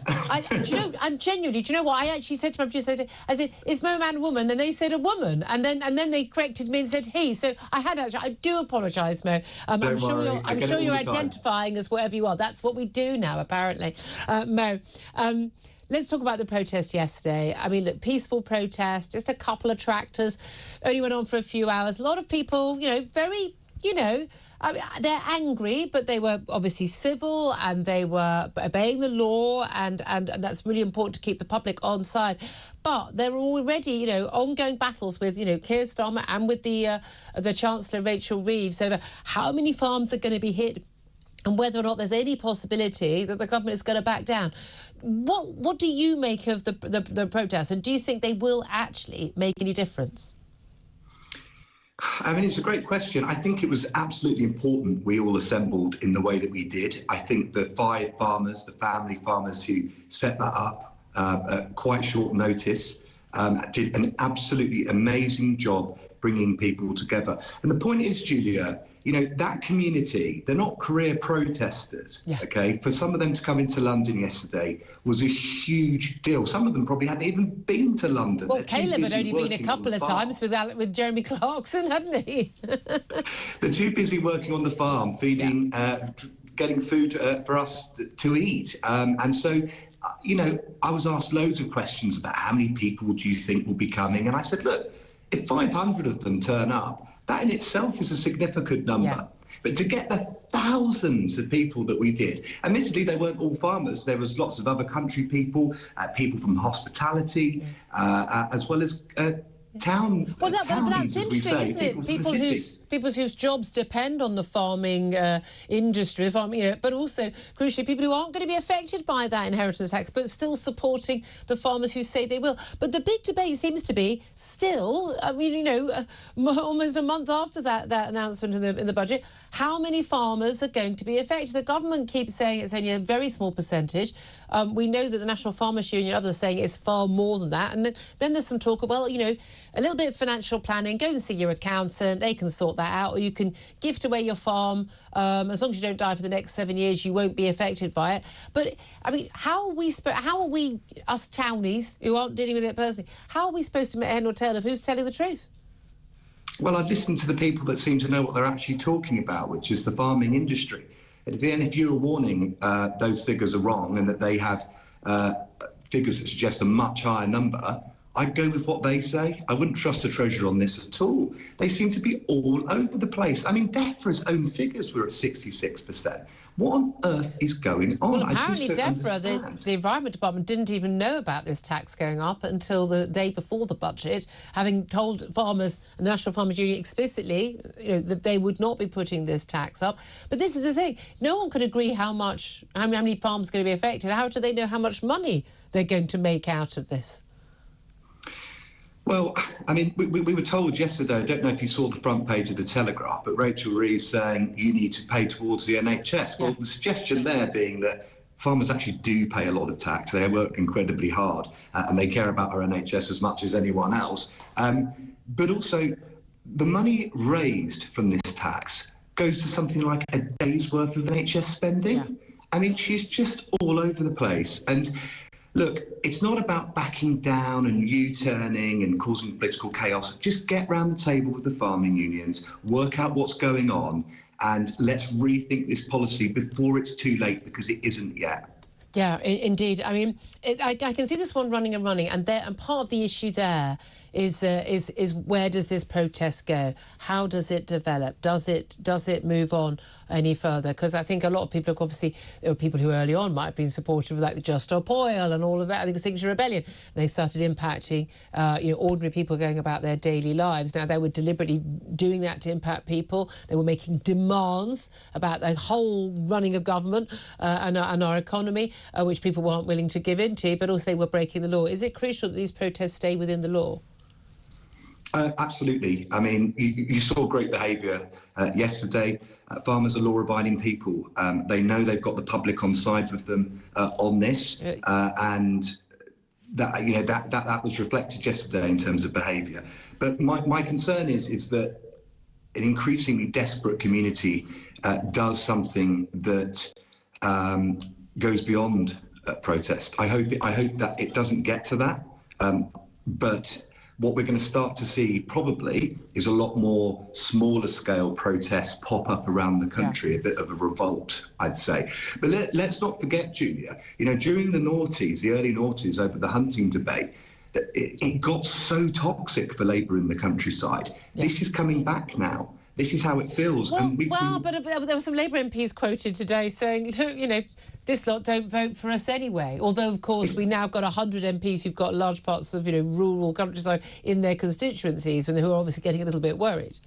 I'm genuinely. Do you know what? I actually said to my producer, I said, "Is Mo man a woman?" And they said a woman, and then they corrected me and said he. So I do apologise, Mo. I'm sure you're identifying as whatever you are. That's what we do now, apparently. Mo. Let's talk about the protest yesterday. I mean, look, peaceful protest, just a couple of tractors, only went on for a few hours. A lot of people, very, I mean, they're angry, but they were obviously civil and they were obeying the law, and that's really important to keep the public on side. But there are already, ongoing battles with, Keir Starmer and with the Chancellor Rachel Reeves over how many farms are going to be hit and whether or not there's any possibility that the government is going to back down. What do you make of the protests, and do you think they will actually make any difference? I mean, it's a great question. I think it was absolutely important we all assembled in the way that we did. I think the 5 farmers, the family farmers who set that up at quite short notice, did an absolutely amazing job bringing people together. And the point is, Julia, that community, they're not career protesters, OK? For some of them to come into London yesterday was a huge deal. Some of them probably hadn't even been to London. Well, Caleb had only been a couple of times with Jeremy Clarkson, hadn't he? They're too busy working on the farm, feeding, getting food for us to eat. And so, I was asked loads of questions about how many people do you think will be coming? And I said, look, if 500 of them turn up, that in itself is a significant number. Yeah. But to get the thousands of people that we did, admittedly, they weren't all farmers. There was lots of other country people, people from hospitality, as well as town. Well, that's interesting, isn't it? People whose jobs depend on the farming industry, but also, crucially, people who aren't going to be affected by that inheritance tax, but still supporting the farmers who say they will. But the big debate seems to be still, almost a month after that announcement in the budget, how many farmers are going to be affected? The government keeps saying it's only a very small percentage. We know that the National Farmers Union and others are saying it's far more than that. And then there's some talk of, a little bit of financial planning, go and see your accountant, they can sort that out, or you can gift away your farm. As long as you don't die for the next 7 years, you won't be affected by it. But, I mean, how are we, us townies, who aren't dealing with it personally, how are we supposed to make head or tail of who's telling the truth? Well, I'd listen to the people that seem to know what they're actually talking about, which is the farming industry. And if you're warning those figures are wrong and that they have figures that suggest a much higher number, I'd go with what they say. I wouldn't trust the Treasurer on this at all. They seem to be all over the place. I mean, DEFRA's own figures were at 66%. What on earth is going on? Well, apparently DEFRA, the Environment Department, didn't even know about this tax going up until the day before the budget, having told farmers, the National Farmers Union explicitly, that they would not be putting this tax up. But this is the thing. No one could agree how many farms are going to be affected. How do they know how much money they're going to make out of this? Well, I mean, we were told yesterday, I don't know if you saw the front page of the Telegraph, but Rachel Reeves saying you need to pay towards the NHS. Well, the suggestion there being that farmers actually do pay a lot of tax. They work incredibly hard and they care about our NHS as much as anyone else. But also, the money raised from this tax goes to something like a day's worth of NHS spending. Yeah. I mean, she's just all over the place. And look, it's not about backing down and U-turning and causing political chaos. Just get round the table with the farming unions, work out what's going on, and let's rethink this policy before it's too late, because it isn't yet. Yeah, indeed. I mean, I can see this one running, and part of the issue there is where does this protest go? How does it develop? Does it move on any further? Because I think a lot of people, obviously, there were people who early on might have been supportive of like the Just Stop Oil and all of that. I think the Signature Rebellion. They started impacting, ordinary people going about their daily lives. Now, they were deliberately doing that to impact people. They were making demands about the whole running of government and our economy, which people weren't willing to give into, but also they were breaking the law. Is it crucial that these protests stay within the law? Absolutely. I mean, you saw great behaviour yesterday. Farmers are law-abiding people. They know they've got the public on side with them on this, and that was reflected yesterday in terms of behaviour. But my concern is that an increasingly desperate community does something that goes beyond protest. I hope that it doesn't get to that, but what we're going to start to see probably is a lot more smaller scale protests pop up around the country, a bit of a revolt, I'd say. But let's not forget, Julia, during the early noughties over the hunting debate, it got so toxic for Labour in the countryside. Yeah. This is coming back now. This is how it feels. But there were some Labour MPs quoted today saying, this lot don't vote for us anyway. Although, of course, we now got 100 MPs who've got large parts of, rural countryside in their constituencies, and who are obviously getting a little bit worried.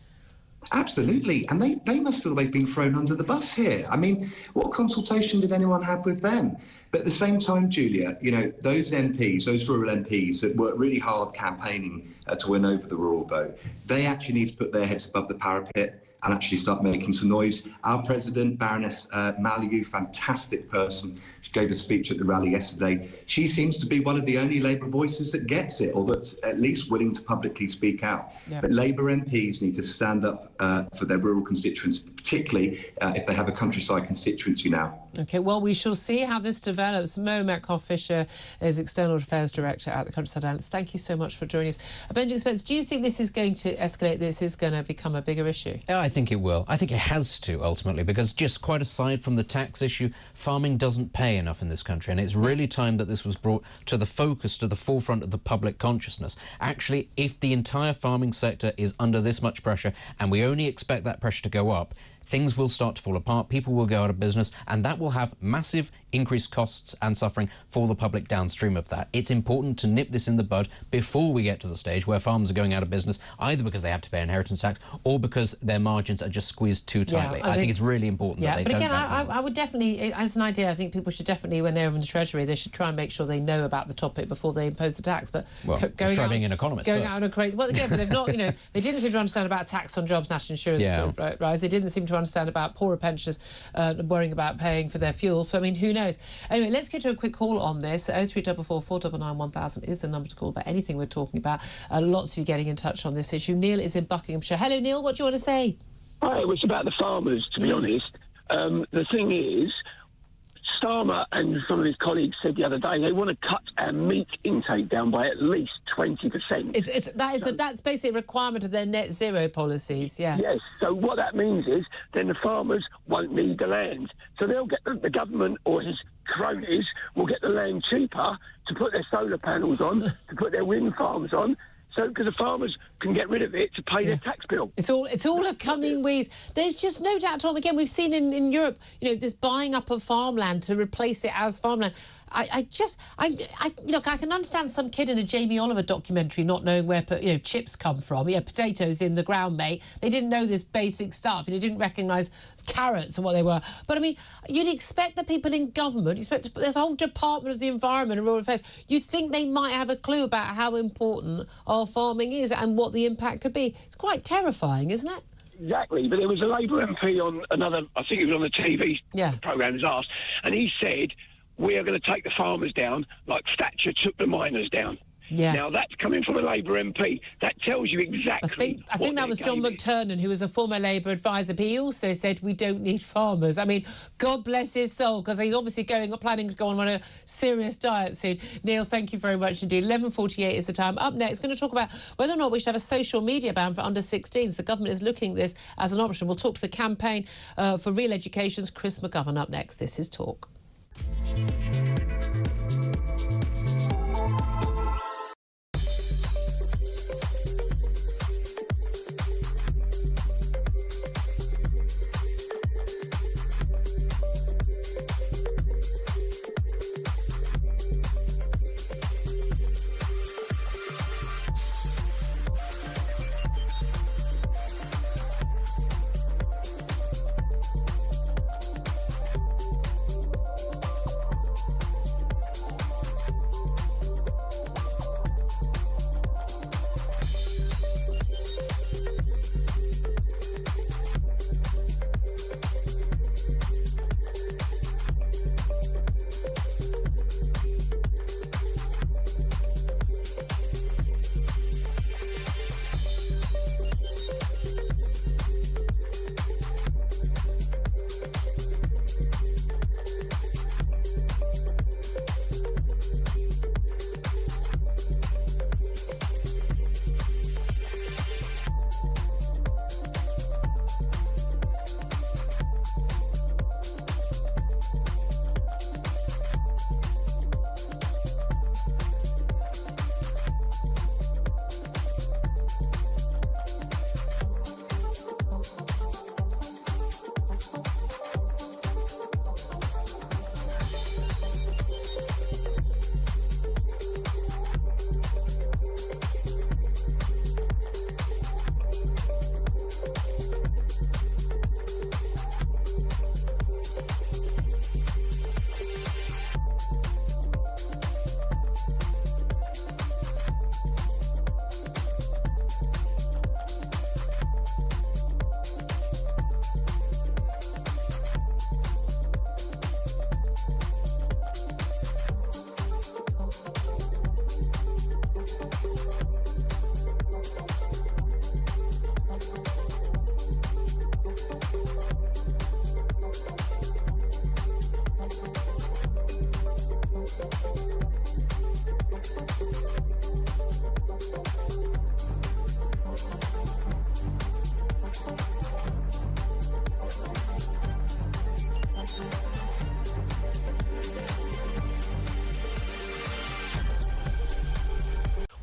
Absolutely. And they must feel they've been thrown under the bus here. I mean, what consultation did anyone have with them? But at the same time, Julia, those MPs, those rural MPs that worked really hard campaigning to win over the rural vote, they actually need to put their heads above the parapet and actually start making some noise. Our president, Baroness Maliou, fantastic person. She gave a speech at the rally yesterday. She seems to be one of the only Labour voices that gets it, or that's at least willing to publicly speak out. Yeah. But Labour MPs need to stand up for their rural constituents, particularly if they have a countryside constituency now. OK, well, we shall see how this develops. Mo Metcalfe-Fisher is External Affairs Director at the Countryside Alliance. Thank you so much for joining us. Benjamin Spence, do you think this is going to escalate? This is going to become a bigger issue? Yeah, I think it will. I think it has to, ultimately, because just quite aside from the tax issue, farming doesn't pay enough in this country, and it's really time that this was brought to the focus, to the forefront of the public consciousness. Actually, if the entire farming sector is under this much pressure, and we only expect that pressure to go up, things will start to fall apart, people will go out of business, and that will have massive increased costs and suffering for the public downstream of that. It's important to nip this in the bud before we get to the stage where farmers are going out of business, either because they have to pay inheritance tax or because their margins are just squeezed too tightly. Yeah, I think it's really important that they don't. But again, I would definitely, as an idea, I think people should definitely, when they're in the Treasury, they should try and make sure they know about the topic before they impose the tax. But going out, being an economist going first. Out of crazy. Well, again, but they've not. They didn't seem to understand about tax on jobs, national insurance rise. They didn't seem to understand about poorer pensioners worrying about paying for their fuel. So, I mean, who knows? Anyway, let's get to a quick call on this. 0344 499 1000 is the number to call about anything we're talking about. Lots of you getting in touch on this issue. Neil is in Buckinghamshire. Hello, Neil. What do you want to say? Hi, it was about the farmers, to be honest. The thing is, Starmer and some of his colleagues said the other day they want to cut our meat intake down by at least 20%. That's basically a requirement of their net zero policies, yeah. Yes, so what that means is then the farmers won't need the land. So they'll get the government or his cronies will get the land cheaper to put their solar panels on, to put their wind farms on. So, because the farmers can get rid of it to pay their tax bill. It's all a cunning wheeze. There's just no doubt, Tom. Again, we've seen in Europe, this buying up of farmland to replace it as farmland. I can understand some kid in a Jamie Oliver documentary not knowing where chips come from. Yeah, potatoes in the ground, mate. They didn't know this basic stuff. Didn't recognise carrots and what they were. But I mean, you'd expect the people in government. There's a whole Department of the Environment and Rural Affairs. You'd think they might have a clue about how important our farming is and what the impact could be. It's quite terrifying, isn't it? Exactly, but there was a Labour MP on another, I think it was on the TV programme, was asked, and he said, we are going to take the farmers down like Thatcher took the miners down. Yeah. Now, that's coming from a Labour MP. That tells you exactly I think that was John McTernan, who was a former Labour advisor, but he also said we don't need farmers. I mean, God bless his soul, because he's obviously planning to go on a serious diet soon. Neil, thank you very much indeed. 11:48 is the time. Up next, going to talk about whether or not we should have a social media ban for under 16s. The government is looking at this as an option. We'll talk to the campaign for Real Education's Chris McGovern up next. This is Talk.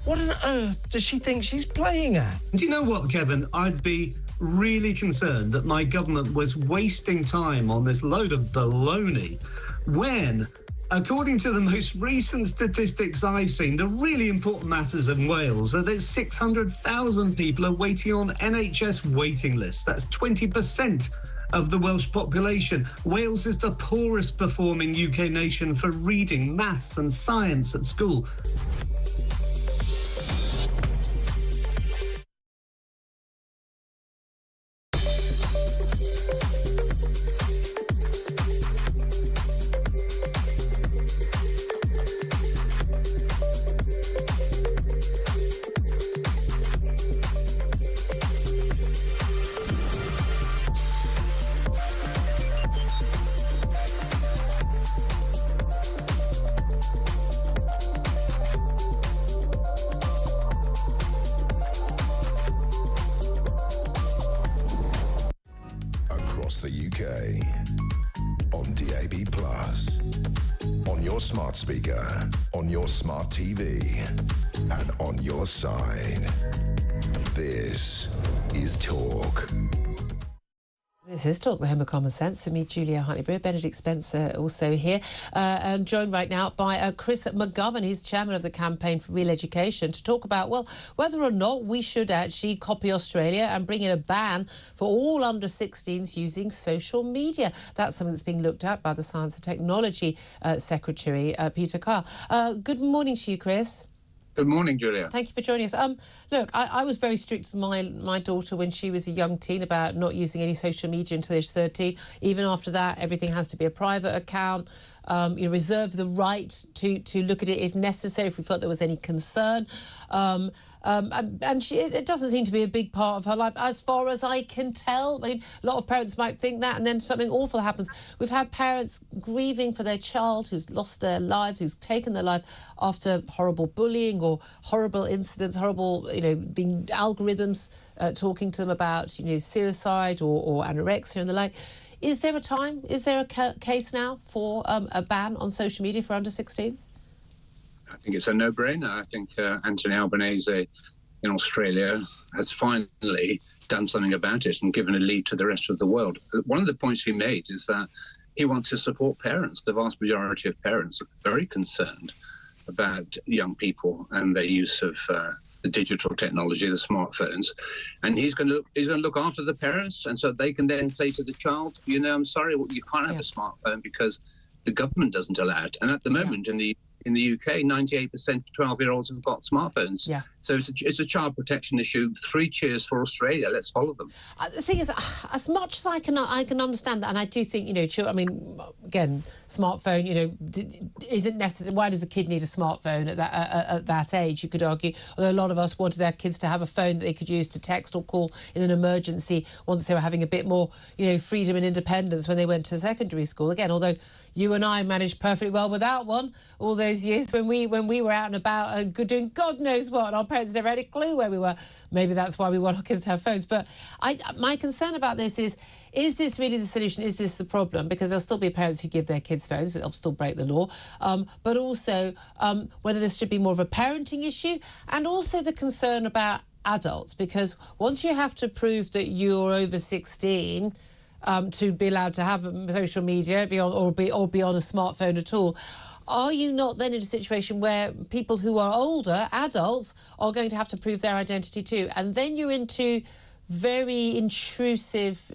What on earth does she think she's playing at? Do you know what, Kevin? I'd be really concerned that my government was wasting time on this load of baloney when, according to the most recent statistics I've seen, the really important matters in Wales are that 600,000 people are waiting on NHS waiting lists. That's 20% of the Welsh population. Wales is the poorest performing UK nation for reading, maths and science at school. Across the UK, on DAB+, on your smart speaker, on your smart TV, and on your side. This is Talk. This is Talk, the home of common sense. For me, Julia Hartley-Brewer, Benedict Spencer also here. I'm joined right now by Chris McGovern. He's chairman of the Campaign for Real Education, to talk about, well, whether or not we should actually copy Australia and bring in a ban for all under-16s using social media. That's something that's being looked at by the Science and Technology Secretary, Peter Carr. Good morning to you, Chris. Good morning, Julia. Thank you for joining us. Look, I was very strict with my daughter when she was a young teen about not using any social media until age 13. Even after that, everything has to be a private account. You reserve the right to look at it if necessary, if we felt there was any concern. And it doesn't seem to be a big part of her life, as far as I can tell. I mean, a lot of parents might think that, and then something awful happens. We've had parents grieving for their child who's lost their lives, who's taken their life after horrible bullying or horrible incidents, horrible, being algorithms talking to them about, suicide or anorexia and the like. Is there a time? Is there a case now for a ban on social media for under-16s? I think it's a no-brainer. I think Anthony Albanese in Australia has finally done something about it and given a lead to the rest of the world. One of the points he made is that he wants to support parents. The vast majority of parents are very concerned about young people and their use of the digital technology, the smartphones, and he's going to look after the parents, and so they can then say to the child, I'm sorry, you can't have a smartphone because the government doesn't allow it. And at the moment in the UK, 98% of 12-year-olds have got smartphones. Yeah. So it's a child protection issue. 3 cheers for Australia. Let's follow them. The thing is, as much as I can understand that, and I do think, again, smartphone, isn't necessary. Why does a kid need a smartphone at that age? You could argue, although a lot of us wanted their kids to have a phone that they could use to text or call in an emergency once they were having a bit more, freedom and independence when they went to secondary school. Again, although you and I managed perfectly well without one all those years when we were out and about doing God knows what, and our parents never had a clue where we were. Maybe that's why we want our kids to have phones. But my concern about this is this really the solution? Is this the problem? Because there'll still be parents who give their kids phones, but they'll still break the law. But also whether this should be more of a parenting issue, and also the concern about adults, because once you have to prove that you're over 16 to be allowed to have social media or be on a smartphone at all, are you not then in a situation where people who are older, adults, are going to have to prove their identity too? And then you're into very intrusive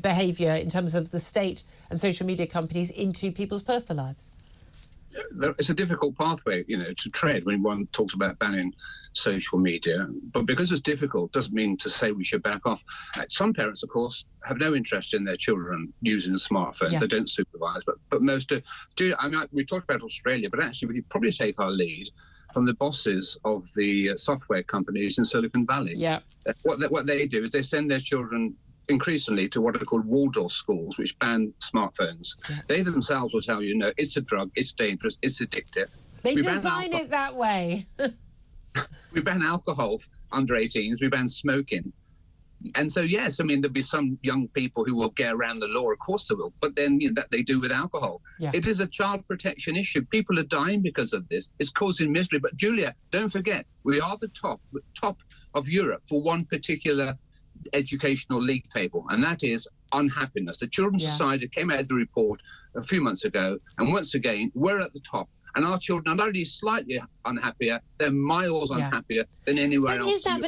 behaviour in terms of the state and social media companies into people's personal lives. It's a difficult pathway, to tread when one talks about banning social media. But because it's difficult, doesn't mean to say we should back off. Some parents, of course, have no interest in their children using smartphones. Yeah. They don't supervise, but most do. We talked about Australia, but actually we could probably take our lead from the bosses of the software companies in Silicon Valley. Yeah. What they do is they send their children increasingly to what are called Waldorf schools, which ban smartphones. Yeah. They themselves will tell you, no, it's a drug, it's dangerous, it's addictive. They design it that way. We ban alcohol under 18s, we ban smoking. And so, yes, I mean, there'll be some young people who will get around the law, of course they will, but then that they do with alcohol. Yeah. It is a child protection issue. People are dying because of this. It's causing misery. But, Julia, don't forget, we are the top of Europe for one particular educational league table, and that is unhappiness. The Children's Society came out with a report a few months ago, and once again, we're at the top. And our children are not only slightly unhappier, they're miles unhappier than anywhere else. Is that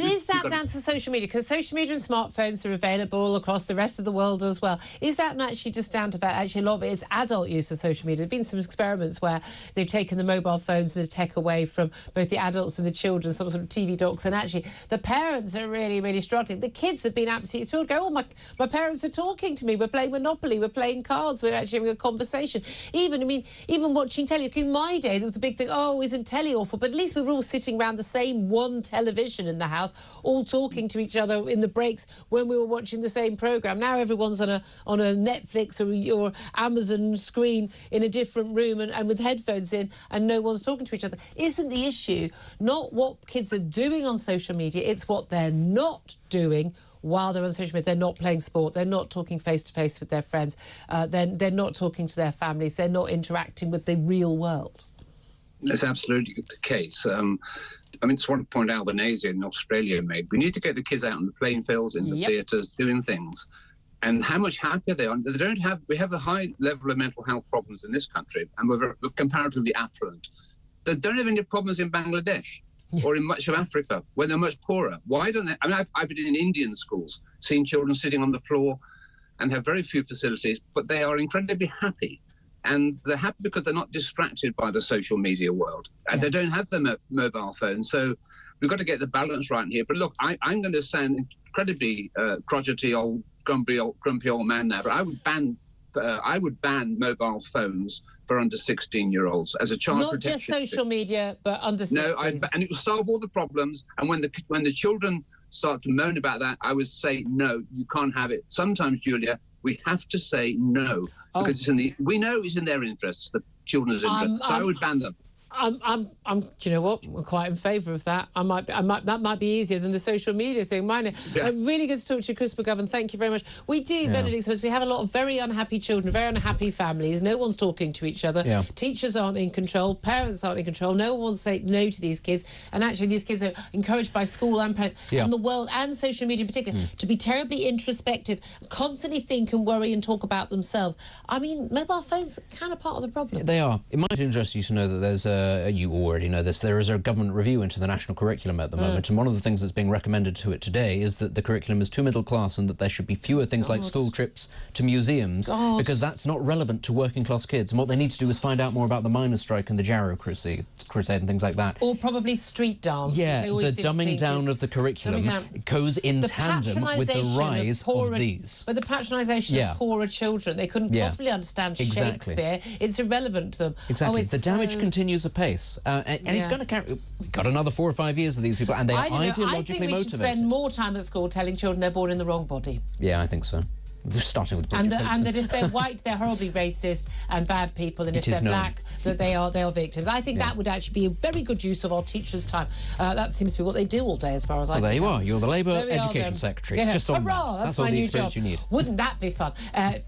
down to social media? Because social media and smartphones are available across the rest of the world as well. Is that not actually just down to that? Actually, a lot of it is adult use of social media. There have been some experiments where they've taken the mobile phones and the tech away from both the adults and the children, some sort of TV docs, and actually the parents are really, really struggling. The kids have been absolutely thrilled. Go, my parents are talking to me. We're playing Monopoly. We're playing cards. We're actually having a conversation. Even watching telly. In my day, there was a big thing, isn't telly awful? But at least we were all sitting around the same one television in the house, all talking to each other in the breaks when we were watching the same programme. Now everyone's on a Netflix or Amazon screen in a different room and with headphones in, and no one's talking to each other. Isn't the issue not what kids are doing on social media, it's what they're not doing while they're on social media? They're not playing sport, they're not talking face-to-face with their friends, they're not talking to their families, they're not interacting with the real world. That's absolutely the case. It's one point Albanese in Australia made. We need to get the kids out on the playing fields, in the theatres, doing things. And how much happier they are. We have a high level of mental health problems in this country, and we're comparatively affluent. They don't have any problems in Bangladesh or in much of Africa, where they're much poorer. Why don't they? I've been in Indian schools, seeing children sitting on the floor and have very few facilities, but they are incredibly happy. And they're happy because they're not distracted by the social media world. And they don't have the mobile phones. So we've got to get the balance right in here. But look, I'm going to sound incredibly crotchety, grumpy old man now, but I would ban mobile phones for under 16-year-olds as a child protection. Not just social media, but under 16. No, and it will solve all the problems. And when the children start to moan about that, I would say, no, you can't have it. Sometimes, Julia, we have to say no, because we know it's in their interests, the children's interests. So I would ban them. Do you know what? I'm quite in favour of that. That might be easier than the social media thing. Really good to talk to you, Chris McGovern. Thank you very much. We do, Benedict, we have a lot of very unhappy children, very unhappy families. No one's talking to each other. Yeah. Teachers aren't in control. Parents aren't in control. No one wants to say no to these kids. And actually, these kids are encouraged by school and parents and the world and social media in particular to be terribly introspective, constantly think and worry and talk about themselves. I mean, mobile phones are kind of part of the problem. They are. It might interest you to know that there's you already know this, there is a government review into the national curriculum at the moment, and one of the things that's being recommended to it today is that the curriculum is too middle class and that there should be fewer things like school trips to museums, because that's not relevant to working class kids, and what they need to do is find out more about the miners' strike and the Jarrow Crusade and things like that. Or probably street dance. Yeah, the dumbing down of the curriculum goes in tandem with the rise of these. But the patronisation of poorer children, they couldn't possibly understand Shakespeare. It's irrelevant to them. Exactly. The damage continues apace. And he's going to carry... We've got another 4 or 5 years of these people, and they are ideologically motivated. I think we should spend more time at school telling children they're born in the wrong body. Yeah, I think so. Just starting with and that if they're white, they're horribly racist and bad people, and if they're black, that they are victims. I think that would actually be a very good use of our teachers' time. That seems to be what they do all day, as far as I can tell. There you are. You're the Labour Education Secretary. Yeah. Just on Hurrah! That's all my the new experience job. you need. Wouldn't that be fun?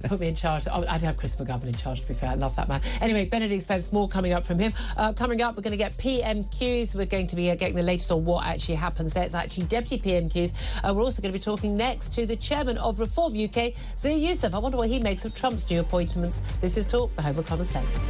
Put me in charge. I'd have Chris McGovern in charge, to be fair. I love that man. Anyway, Benedict Spence, more coming up from him. Coming up, we're going to get PMQs. We're going to be getting the latest on what actually happens there. It's actually deputy PMQs. We're also going to be talking next to the chairman of Reform UK, Zia Youssef. I wonder what he makes of Trump's new appointments. This is Talk, the home of common sense.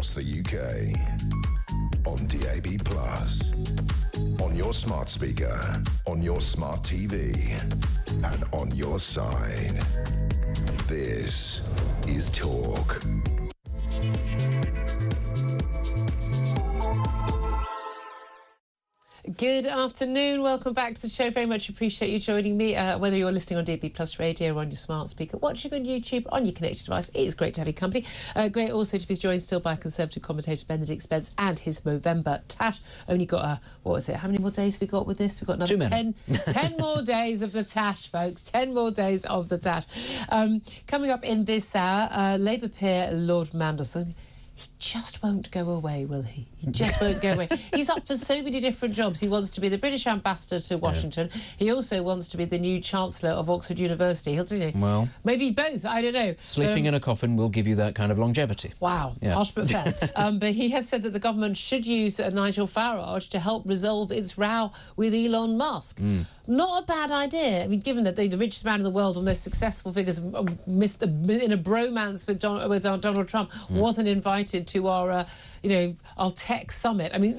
across the UK. On DAB+, on your smart speaker, on your smart TV, and on your side. This is Talk. Good afternoon. Welcome back to the show. Very much appreciate you joining me, whether you're listening on DAB+ radio or on your smart speaker, watching on YouTube, on your connected device. It is great to have your company. Great also to be joined still by Conservative commentator Benedict Spence and his Movember tash. Only got, what was it, how many more days have we got with this? We've got another 10 more days of the tash, folks. 10 more days of the tash. Coming up in this hour, Labour peer Lord Mandelson. He just won't go away, will he? He just won't go away. He's up for so many different jobs. He wants to be the British ambassador to Washington. Yeah. He also wants to be the new Chancellor of Oxford University. Well, maybe both. I don't know. Sleeping in a coffin will give you that kind of longevity. Wow. Yeah. Harsh but fair. But he has said that the government should use Nigel Farage to help resolve its row with Elon Musk. Not a bad idea. I mean, given that the richest man in the world, the most successful figures in a bromance with Donald Trump, wasn't invited to our tech summit. I mean,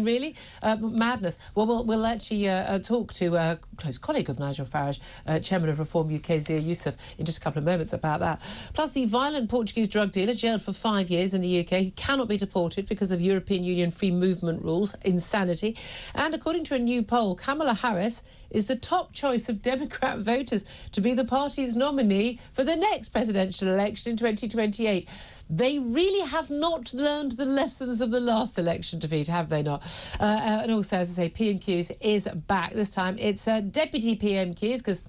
really? Madness. Well, we'll actually talk to a close colleague of Nigel Farage, Chairman of Reform UK, Zia Youssef, in just a couple of moments about that. Plus, the violent Portuguese drug dealer jailed for 5 years in the UK, who cannot be deported because of European Union free movement rules. Insanity. And according to a new poll, Kamala Harris is the top choice of Democrat voters to be the party's nominee for the next presidential election in 2028. They really have not learned the lessons of the last election defeat, have they not? And also, as I say, PMQs is back. This time it's deputy PMQs, because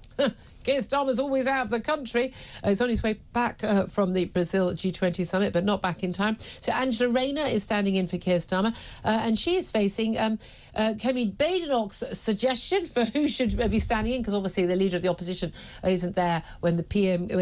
Keir Starmer's always out of the country. He's on his way back from the Brazil G20 summit, but not back in time. So Angela Rayner is standing in for Keir Starmer, and she is facing Kemi Badenoch's suggestion for who should be standing in, because obviously the leader of the opposition isn't there when the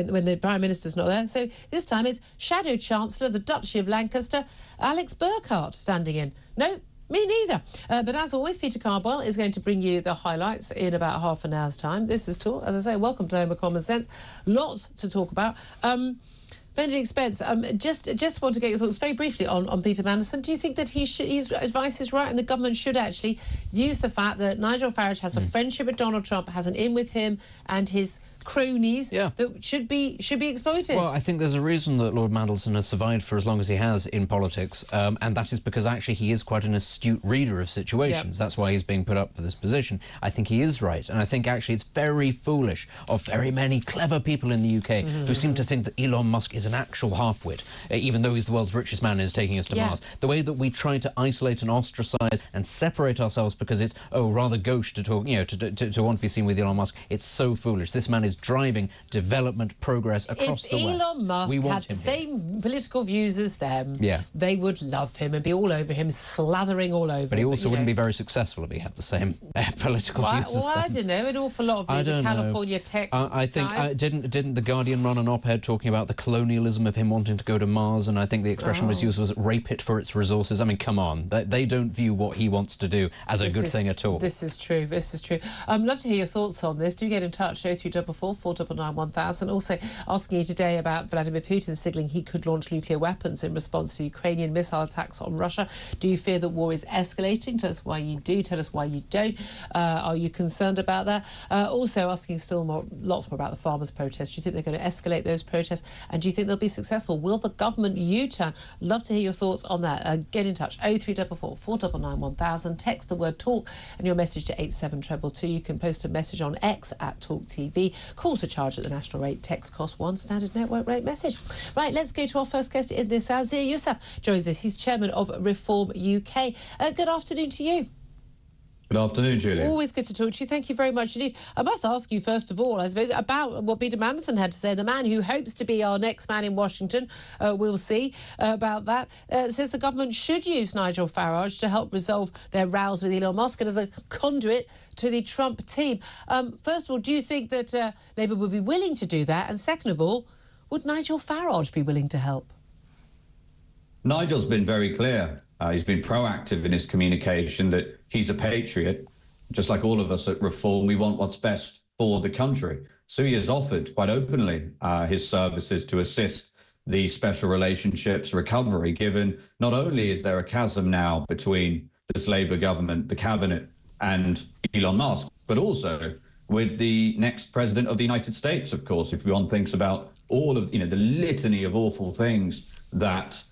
when the Prime Minister's not there. So this time it's Shadow Chancellor of the Duchy of Lancaster, Alex Burkhart, standing in. No, me neither. But as always, Peter Cardwell is going to bring you the highlights in about half an hour's time. This is Talk. As I say, welcome to Home of Common Sense. Lots to talk about. Benedict Spence, just want to get your thoughts very briefly on Peter Mandelson. Do you think that his advice is right and the government should actually use the fact that Nigel Farage has a friendship with Donald Trump, has an in with him and his cronies that should be exploited? Well, I think there's a reason that Lord Mandelson has survived for as long as he has in politics, and that is because actually he is quite an astute reader of situations. That's why he's being put up for this position. I think he is right, and I think actually it's very foolish of very many clever people in the UK who seem to think that Elon Musk is an actual half-wit, even though he's the world's richest man and is taking us to Mars. The way that we try to isolate and ostracize and separate ourselves because it's rather gauche to talk, to want to be seen with Elon Musk, it's so foolish. This man is driving development progress across the West. If Elon Musk had the same political views as them, they would love him and be all over him, slathering all over him. But he also wouldn't be very successful if he had the same political views as them. I don't know. An awful lot of the California tech I think guys. Didn't The Guardian run an op-ed talking about the colonialism of him wanting to go to Mars, and I think the expression was used was rape it for its resources. I mean, come on. They don't view what he wants to do as a good thing at all. This is true. This is true. I'd love to hear your thoughts on this. Do get in touch, 0344 499 1000. Also asking you today about Vladimir Putin signalling he could launch nuclear weapons in response to Ukrainian missile attacks on Russia. Do you fear that war is escalating? Tell us why you do. Tell us why you don't. Are you concerned about that? Also asking lots more about the farmers' protests. Do you think they're going to escalate those protests? And do you think they'll be successful? Will the government U-turn? Love to hear your thoughts on that. Get in touch. 0344 499 1000. Text the word talk and your message to 87222. You can post a message on X at Talk TV. Calls are charged at the national rate. Text cost one standard network rate message. Right, let's go to our first guest in this hour. Zia Youssef joins us. He's chairman of Reform UK. Good afternoon to you. Good afternoon, Julia. Always good to talk to you. Thank you very much indeed. I must ask you, first of all, I suppose, about what Peter Mandelson had to say. The man who hopes to be our next man in Washington, we'll see about that, says the government should use Nigel Farage to help resolve their rows with Elon Musk and as a conduit to the Trump team. First of all, do you think that Labour would be willing to do that? And second of all, would Nigel Farage be willing to help? Nigel's been very clear. He's been proactive in his communication that he's a patriot. Just like all of us at Reform, we want what's best for the country. So he has offered quite openly his services to assist the special relationships recovery, given not only is there a chasm now between this Labour government, the cabinet, and Elon Musk, but also with the next president of the United States, of course, if one thinks about all of, the litany of awful things that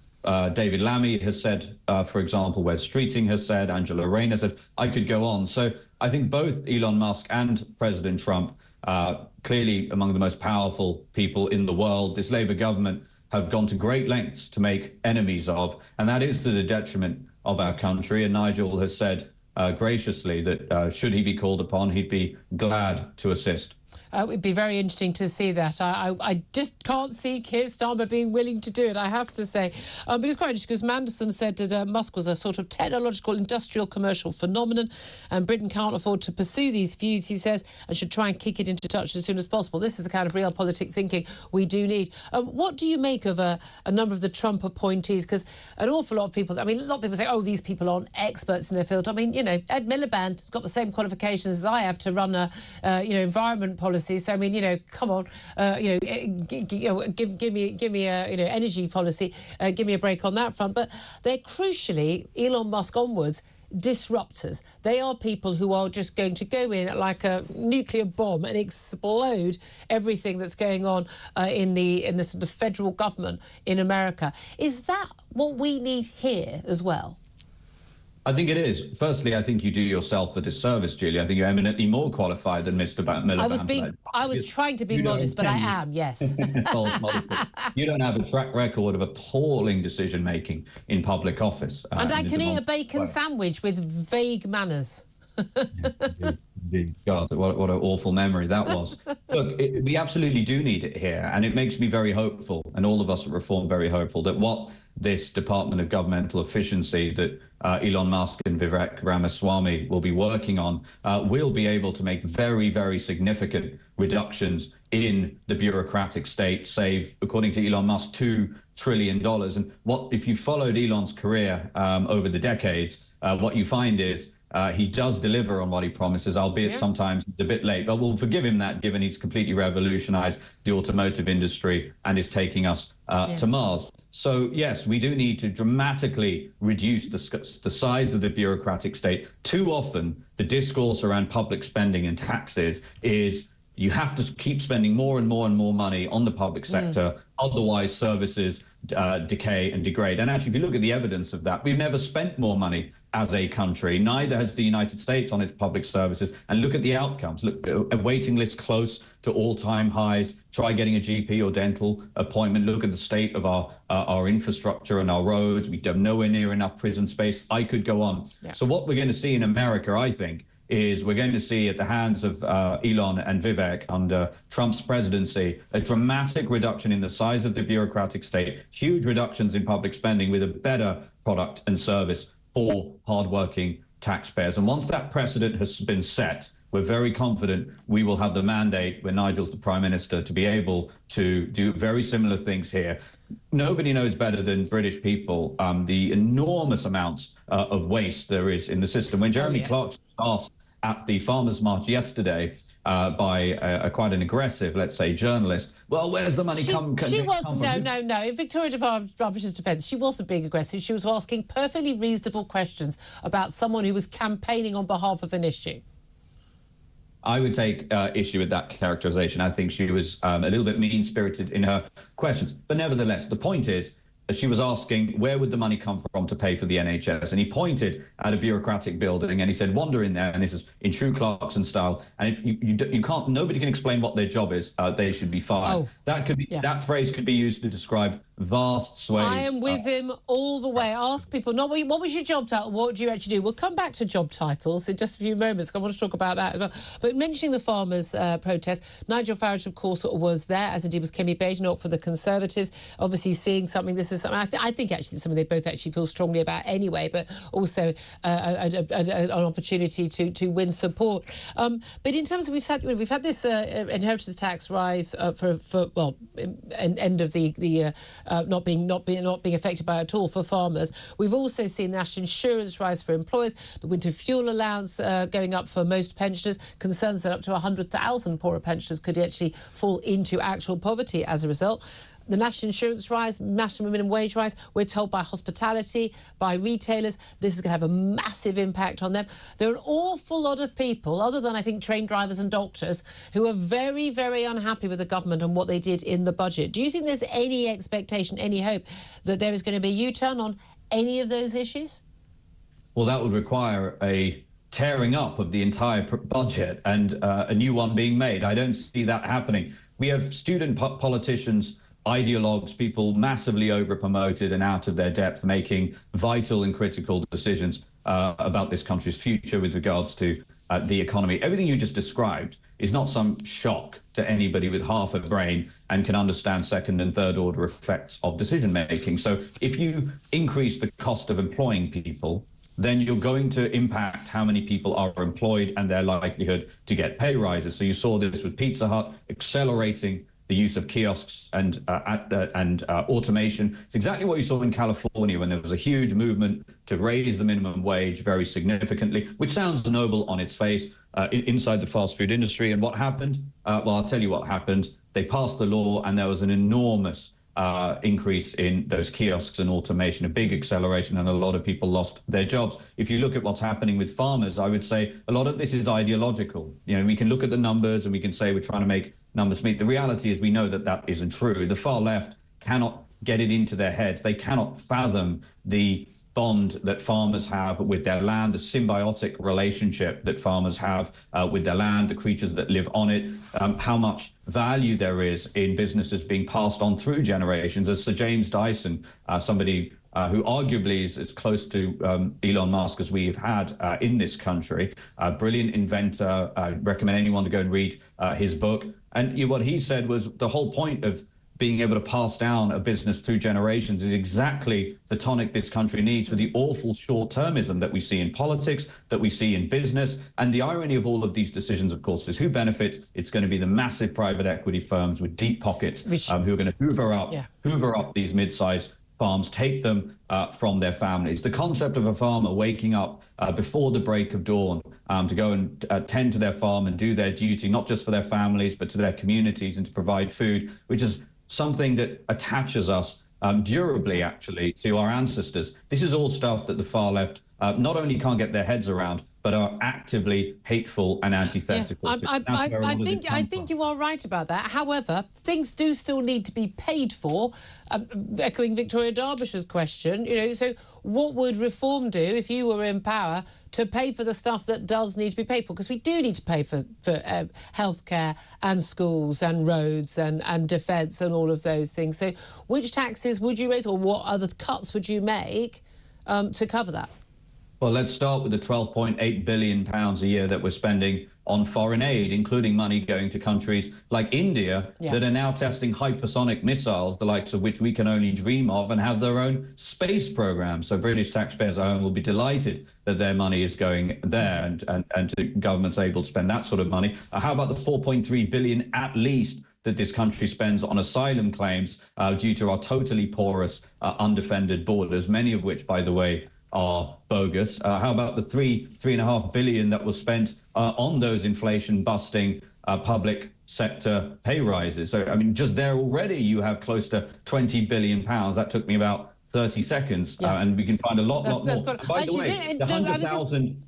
David Lammy has said, for example, Wes Streeting has said, Angela Rayner said, I could go on. So I think both Elon Musk and President Trump, clearly among the most powerful people in the world, this Labour government have gone to great lengths to make enemies of, and that is to the detriment of our country. And Nigel has said graciously that should he be called upon, he'd be glad to assist. It would be very interesting to see that. I just can't see Keir Starmer being willing to do it, I have to say. But it's quite interesting because Mandelson said that Musk was a sort of technological, industrial, commercial phenomenon, and Britain can't afford to pursue these views, he says, and should try and kick it into touch as soon as possible. This is the kind of realpolitik thinking we do need. What do you make of a number of the Trump appointees? Because an awful lot of people, a lot of people say, oh, these people aren't experts in their field. Ed Miliband has got the same qualifications as I have to run a, environment policy. So come on, give me a energy policy, give me a break on that front. But they're crucially Elon Musk onwards disruptors. They are people who are just going to go in like a nuclear bomb and explode everything that's going on in the sort of federal government in America. Is that what we need here as well? I think it is. Firstly, I think you do yourself a disservice, Julia. I think you're eminently more qualified than Mr. Miliband. I was trying to be modest, but I am, yes. False modesty. You don't have a track record of appalling decision-making in public office. And I can eat a bacon sandwich with vague manners. Indeed. God, what an awful memory that was. Look, we absolutely do need it here, and it makes me very hopeful, and all of us at Reform very hopeful, that what this Department of Governmental Efficiency that Elon Musk and Vivek Ramaswamy will be working on will be able to make very, very significant reductions in the bureaucratic state, save, according to Elon Musk, $2 trillion. And what if you followed Elon's career over the decades, what you find is he does deliver on what he promises, albeit sometimes a bit late. But we'll forgive him that, given he's completely revolutionized the automotive industry and is taking us to Mars. So, yes, we do need to dramatically reduce the size of the bureaucratic state. Too often, the discourse around public spending and taxes is you have to keep spending more and more and more money on the public sector. Otherwise, services decay and degrade. And actually, if you look at the evidence of that, we've never spent more money as a country. Neither has the United States on its public services. And look at the outcomes. Look, a waiting list close to all-time highs. Try getting a GP or dental appointment. Look at the state of our infrastructure and our roads. We have nowhere near enough prison space. I could go on. Yeah. So what we're going to see in America, I think, is we're going to see at the hands of Elon and Vivek under Trump's presidency a dramatic reduction in the size of the bureaucratic state, huge reductions in public spending with a better product and service for hardworking taxpayers. And once that precedent has been set, we're very confident we will have the mandate, when Nigel's the Prime Minister, to be able to do very similar things here. Nobody knows better than British people the enormous amounts of waste there is in the system. When Jeremy Clarkson asked at the Farmers' March yesterday by quite an aggressive, let's say, journalist, well, where's the money come from? No. In Victoria Derbyshire defence, she wasn't being aggressive. She was asking perfectly reasonable questions about someone who was campaigning on behalf of an issue. I would take issue with that characterisation. I think she was a little bit mean-spirited in her questions. But nevertheless, the point is, she was asking where would the money come from to pay for the NHS, and he pointed at a bureaucratic building and he said, wander in there, and this is in true Clarkson style, and if you can't, nobody can explain what their job is, they should be fired. That could be that phrase could be used to describe vast swathes. I am with him all the way. Ask people, not what was your job title, what do you actually do? We'll come back to job titles in just a few moments. I want to talk about that as well. But mentioning the farmers' protest, Nigel Farage, of course, was there, as indeed was Kemi Badenoch for the Conservatives. Obviously seeing something, this is something I think actually something they both actually feel strongly about anyway, but also an opportunity to win support. But in terms of we've had this inheritance tax rise for end of the not being affected by it at all for farmers. We've also seen national insurance rise for employers, the winter fuel allowance going up for most pensioners, concerns that up to 100,000 poorer pensioners could actually fall into actual poverty as a result. the national insurance rise, national minimum wage rise. We're told by hospitality, by retailers, this is going to have a massive impact on them. There are an awful lot of people, other than I think train drivers and doctors, who are very, very unhappy with the government and what they did in the budget. Do you think there's any expectation, any hope that there is going to be a U-turn on any of those issues? Well, that would require a tearing up of the entire budget and a new one being made. I don't see that happening. We have student politicians, ideologues, people massively over-promoted and out of their depth, making vital and critical decisions about this country's future with regards to the economy. Everything you just described is not some shock to anybody with half a brain and can understand second and third order effects of decision making. So if you increase the cost of employing people, then you're going to impact how many people are employed and their likelihood to get pay rises. So you saw this with Pizza Hut accelerating the use of kiosks and automation. It's exactly what you saw in California when there was a huge movement to raise the minimum wage very significantly, which sounds noble on its face inside the fast food industry. And what happened? Well, I'll tell you what happened. They passed the law and there was an enormous increase in those kiosks and automation, a big acceleration, and a lot of people lost their jobs. If you look at what's happening with farmers, I would say a lot of this is ideological. You know, we can look at the numbers and we can say we're trying to make numbers meet. The reality is we know that that isn't true. The far left cannot get it into their heads. They cannot fathom the bond that farmers have with their land, the symbiotic relationship that farmers have with their land, the creatures that live on it, how much value there is in businesses being passed on through generations. As Sir James Dyson, somebody who arguably is as close to Elon Musk as we've had in this country, a brilliant inventor. I recommend anyone to go and read his book. And what he said was the whole point of being able to pass down a business through generations is exactly the tonic this country needs for the awful short-termism that we see in politics, that we see in business. And the irony of all of these decisions, of course, is who benefits? It's going to be the massive private equity firms with deep pockets who are going to hoover up these mid-sized farms, take them from their families. The concept of a farmer waking up before the break of dawn to go and tend to their farm and do their duty, not just for their families, but to their communities and to provide food, which is something that attaches us durably, actually, to our ancestors. This is all stuff that the far left not only can't get their heads around, but are actively hateful and antithetical. I think you are right about that. However, things do still need to be paid for. Echoing Victoria Derbyshire's question, you know, so what would Reform do if you were in power to pay for the stuff that does need to be paid for? Because we do need to pay for healthcare and schools and roads and defence and all of those things. So which taxes would you raise, or what other cuts would you make to cover that? Well, let's start with the £12.8 billion a year that we're spending on foreign aid, including money going to countries like India that are now testing hypersonic missiles, the likes of which we can only dream of, and have their own space program. So British taxpayers at home will be delighted that their money is going there and the government's able to spend that sort of money. How about the £4.3 billion at least that this country spends on asylum claims due to our totally porous, undefended borders, many of which, by the way, are bogus? How about the $3.5 billion that was spent on those inflation-busting public sector pay rises? So, I mean, just there already you have close to £20 billion. That took me about 30 seconds, and we can find a lot more. By the way, the 100,000...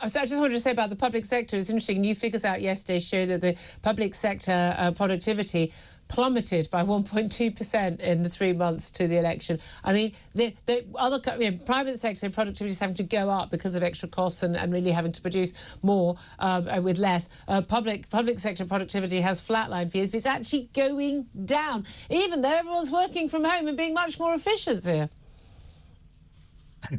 So I just wanted to say about the public sector, it's interesting, new figures out yesterday show that the public sector productivity plummeted by 1.2% in the 3 months to the election. I mean, the other private sector productivity is having to go up because of extra costs and really having to produce more with less. Public sector productivity has flatlined for years, but it's actually going down, even though everyone's working from home and being much more efficient here.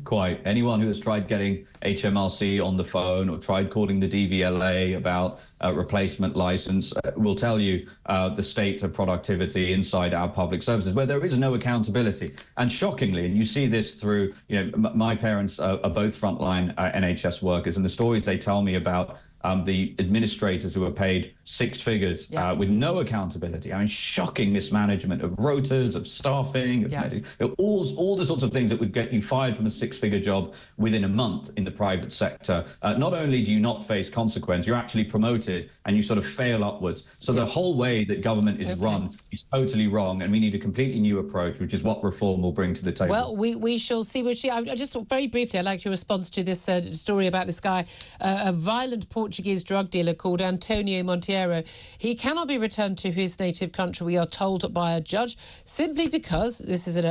Quite. Anyone who has tried getting HMRC on the phone or tried calling the DVLA about a replacement license will tell you the state of productivity inside our public services, where there is no accountability. And shockingly, and you see this through, you know, my parents are both frontline NHS workers, and the stories they tell me about the administrators who are paid six figures with no accountability. I mean, shocking mismanagement of rotas, of staffing, of all the sorts of things that would get you fired from a six-figure job within a month in the private sector. Not only do you not face consequence, you're actually promoted and you sort of fail upwards. So the whole way that government is run is totally wrong, and we need a completely new approach, which is what reform will bring to the table. Well, we shall see. I just very briefly, I'd like your response to this story about this guy, a violent Portuguese drug dealer called Antonio Monteiro. He cannot be returned to his native country, we are told by a judge, simply because this is a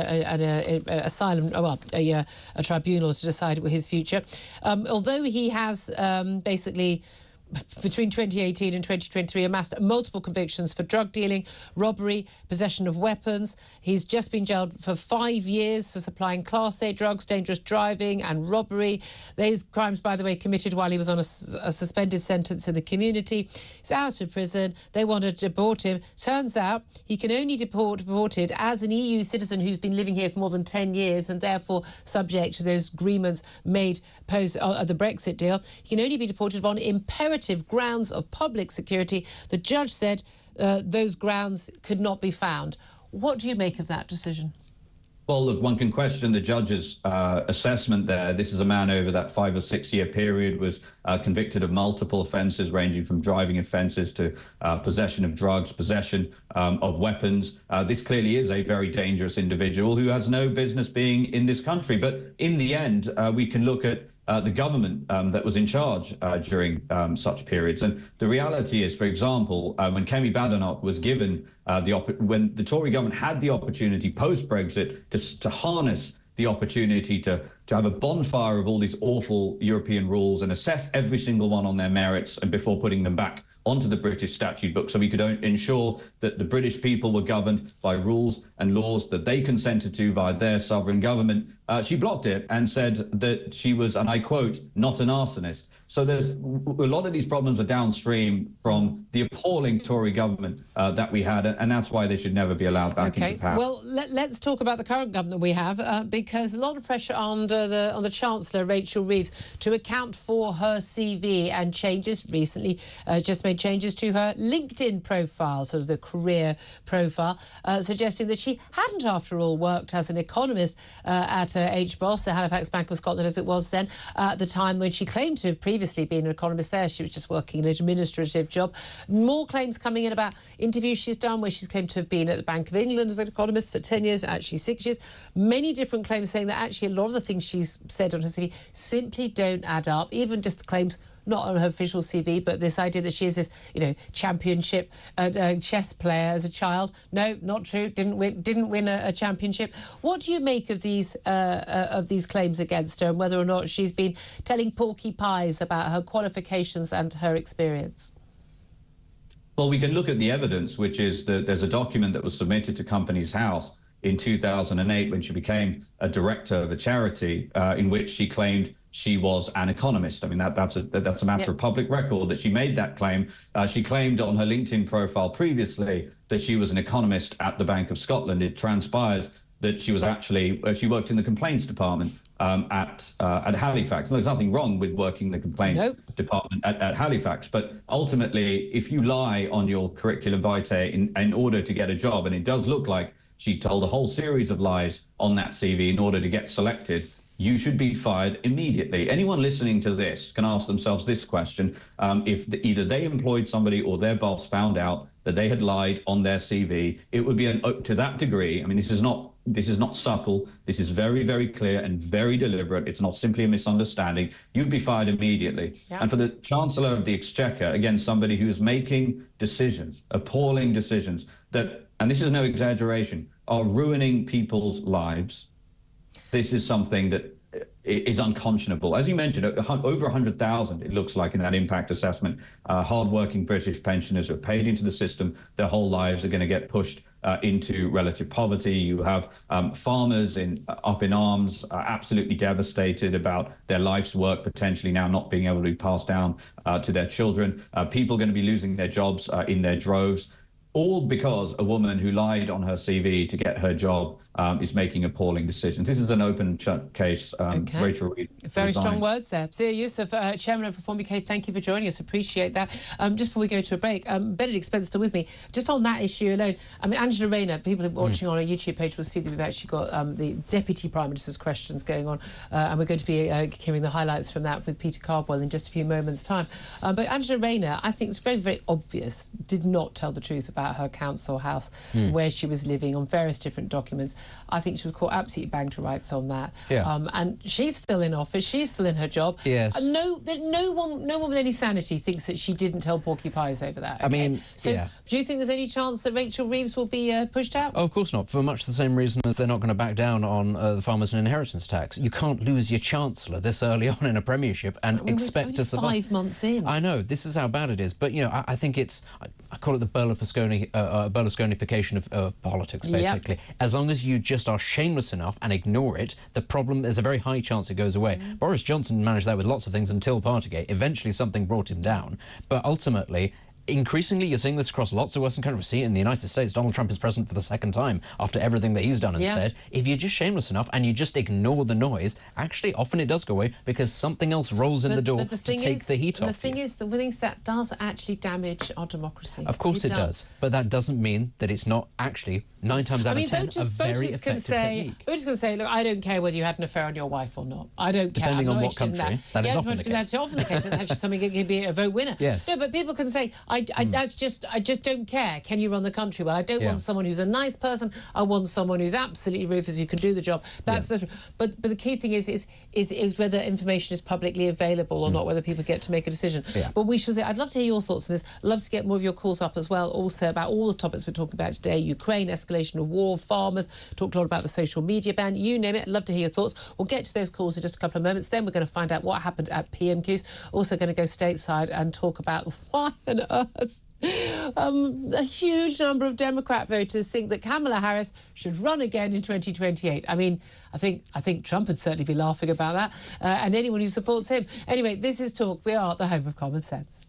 tribunal to decide his future. Although he has basically, between 2018 and 2023, amassed multiple convictions for drug dealing, robbery, possession of weapons. He's just been jailed for 5 years for supplying Class A drugs, dangerous driving and robbery. These crimes, by the way, committed while he was on a suspended sentence in the community. He's out of prison. They want to deport him. Turns out he can only be deported as an EU citizen who's been living here for more than 10 years and therefore subject to those agreements made post the Brexit deal. He can only be deported on imperative grounds of public security. The judge said those grounds could not be found. What do you make of that decision? Well, look, one can question the judge's assessment there. This is a man over that 5 or 6 year period was convicted of multiple offences, ranging from driving offences to possession of drugs, possession of weapons. This clearly is a very dangerous individual who has no business being in this country. But in the end, we can look at the government that was in charge during such periods. And the reality is, for example, when Kemi Badenoch was given when the Tory government had the opportunity post-Brexit to harness the opportunity to have a bonfire of all these awful European rules and assess every single one on their merits and before putting them back onto the British statute book so we could ensure that the British people were governed by rules and laws that they consented to by their sovereign government. She blocked it and said that she was, and I quote, not an arsonist. So there's a lot of these problems are downstream from the appalling Tory government that we had, and that's why they should never be allowed back into power. Well, let's talk about the current government we have, because a lot of pressure on the Chancellor, Rachel Reeves, to account for her CV and changes recently, just made changes to her LinkedIn profile, sort of the career profile, suggesting that she hadn't, after all, worked as an economist at HBOS, the Halifax Bank of Scotland, as it was then, at the time when she claimed to have previously been an economist there. She was just working an administrative job. More claims coming in about interviews she's done where she's claimed to have been at the Bank of England as an economist for 10 years, actually 6 years. Many different claims saying that actually a lot of the things she's said on her CV simply don't add up, even just the claims not on her official CV, but this idea that she is this, championship chess player as a child. No, not true. Didn't win a championship. What do you make of these claims against her, and whether or not she's been telling porky pies about her qualifications and her experience? Well, we can look at the evidence, which is that there's a document that was submitted to Companies House in 2008 when she became a director of a charity, in which she claimed she was an economist. I mean, that's a matter of public record that she made that claim. She claimed on her LinkedIn profile previously that she was an economist at the Bank of Scotland. It transpires that she was actually, she worked in the complaints department at Halifax. Well, there's nothing wrong with working in the complaints department at Halifax, but ultimately, if you lie on your curriculum vitae in order to get a job, and it does look like she told a whole series of lies on that CV in order to get selected, you should be fired immediately. Anyone listening to this can ask themselves this question. If either they employed somebody or their boss found out that they had lied on their CV, it would be to that degree. I mean, this is not subtle. This is very, very clear and very deliberate. It's not simply a misunderstanding. You'd be fired immediately. Yeah. And for the Chancellor of the Exchequer, again, somebody who's making decisions, appalling decisions that, and this is no exaggeration, are ruining people's lives. This is something that is unconscionable. As you mentioned, over 100,000, it looks like, in that impact assessment, hard-working British pensioners who are paid into the system, their whole lives are going to get pushed into relative poverty. You have farmers up in arms, absolutely devastated about their life's work potentially now not being able to be passed down to their children. People going to be losing their jobs in their droves, all because a woman who lied on her CV to get her job is making appalling decisions. This is an open case. Rachel Reed very strong words there. Zia Youssef, Chairman of Reform UK, thank you for joining us. Appreciate that. Just before we go to a break, Benedict Spencer still with me. Just on that issue alone, I mean, Angela Rayner, people watching on our YouTube page will see that we've actually got the Deputy Prime Minister's questions going on, and we're going to be hearing the highlights from that with Peter Cardwell in just a few moments' time. But Angela Rayner, I think it's very, very obvious, did not tell the truth about her council house, where she was living, on various different documents. I think she was caught absolutely bang to rights on that. And she's still in office. She's still in her job. Yes. No one with any sanity thinks that she didn't tell Porky Pies over that. Okay? I mean, do you think there's any chance that Rachel Reeves will be pushed out? Oh, of course not. For much the same reason as they're not going to back down on the farmers and inheritance tax. You can't lose your chancellor this early on in a premiership and expect to survive. 5 months in. I know, this is how bad it is. But, you know, I think it's... I call it the Berlusconification of politics, basically. Yep. As long as you just are shameless enough and ignore it, the problem, there's a very high chance it goes away. Boris Johnson managed that with lots of things until Partygate. Eventually something brought him down. But ultimately... Increasingly, you're seeing this across lots of Western countries. See it in the United States. Donald Trump is president for the second time after everything that he's done and said. If you're just shameless enough and you just ignore the noise, actually, often it does go away because something else rolls in the door to take the heat off. The thing is, that does actually damage our democracy. Of course it does. But that doesn't mean that it's not actually, 9 times out of 10, a very effective technique. Voters can say, look, I don't care whether you had an affair on your wife or not. I don't care. Depending on what country. That is often the case. That's often the case. That's actually something that can be a vote winner. Yes. No, but people can say, I just don't care. Can you run the country well? I don't want someone who's a nice person. I want someone who's absolutely ruthless who can do the job. That's but the key thing is whether information is publicly available or not, whether people get to make a decision. But we shall say, I'd love to hear your thoughts on this. I'd love to get more of your calls up as well, also about all the topics we're talking about today: Ukraine, escalation of war, farmers. Talked a lot about the social media ban. You name it. I'd love to hear your thoughts. We'll get to those calls in just a couple of moments. Then we're going to find out what happened at PMQs. Also going to go stateside and talk about why on earth a huge number of Democrat voters think that Kamala Harris should run again in 2028. I mean, I think Trump would certainly be laughing about that, and anyone who supports him. Anyway, this is Talk. We are the home of common sense.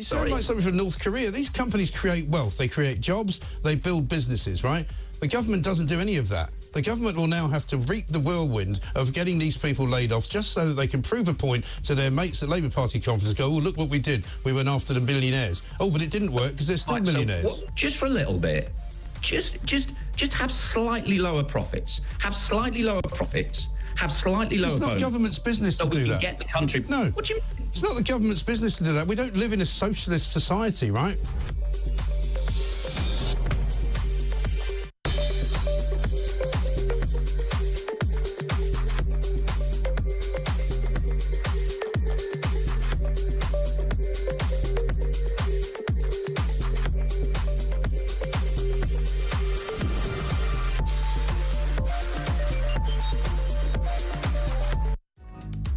sound like something from North Korea. These companies create wealth, they create jobs, they build businesses, right? The government doesn't do any of that. The government will now have to reap the whirlwind of getting these people laid off just so that they can prove a point to their mates at Labour Party conference. Go, oh, look what we did. We went after the billionaires. Oh, but it didn't work because they're still millionaires. So just for a little bit, just have slightly lower profits. Have slightly lower profits. Have slightly lower. It's not government's business to do that. Get the country. No. What do you mean? It's not the government's business to do that. We don't live in a socialist society, right?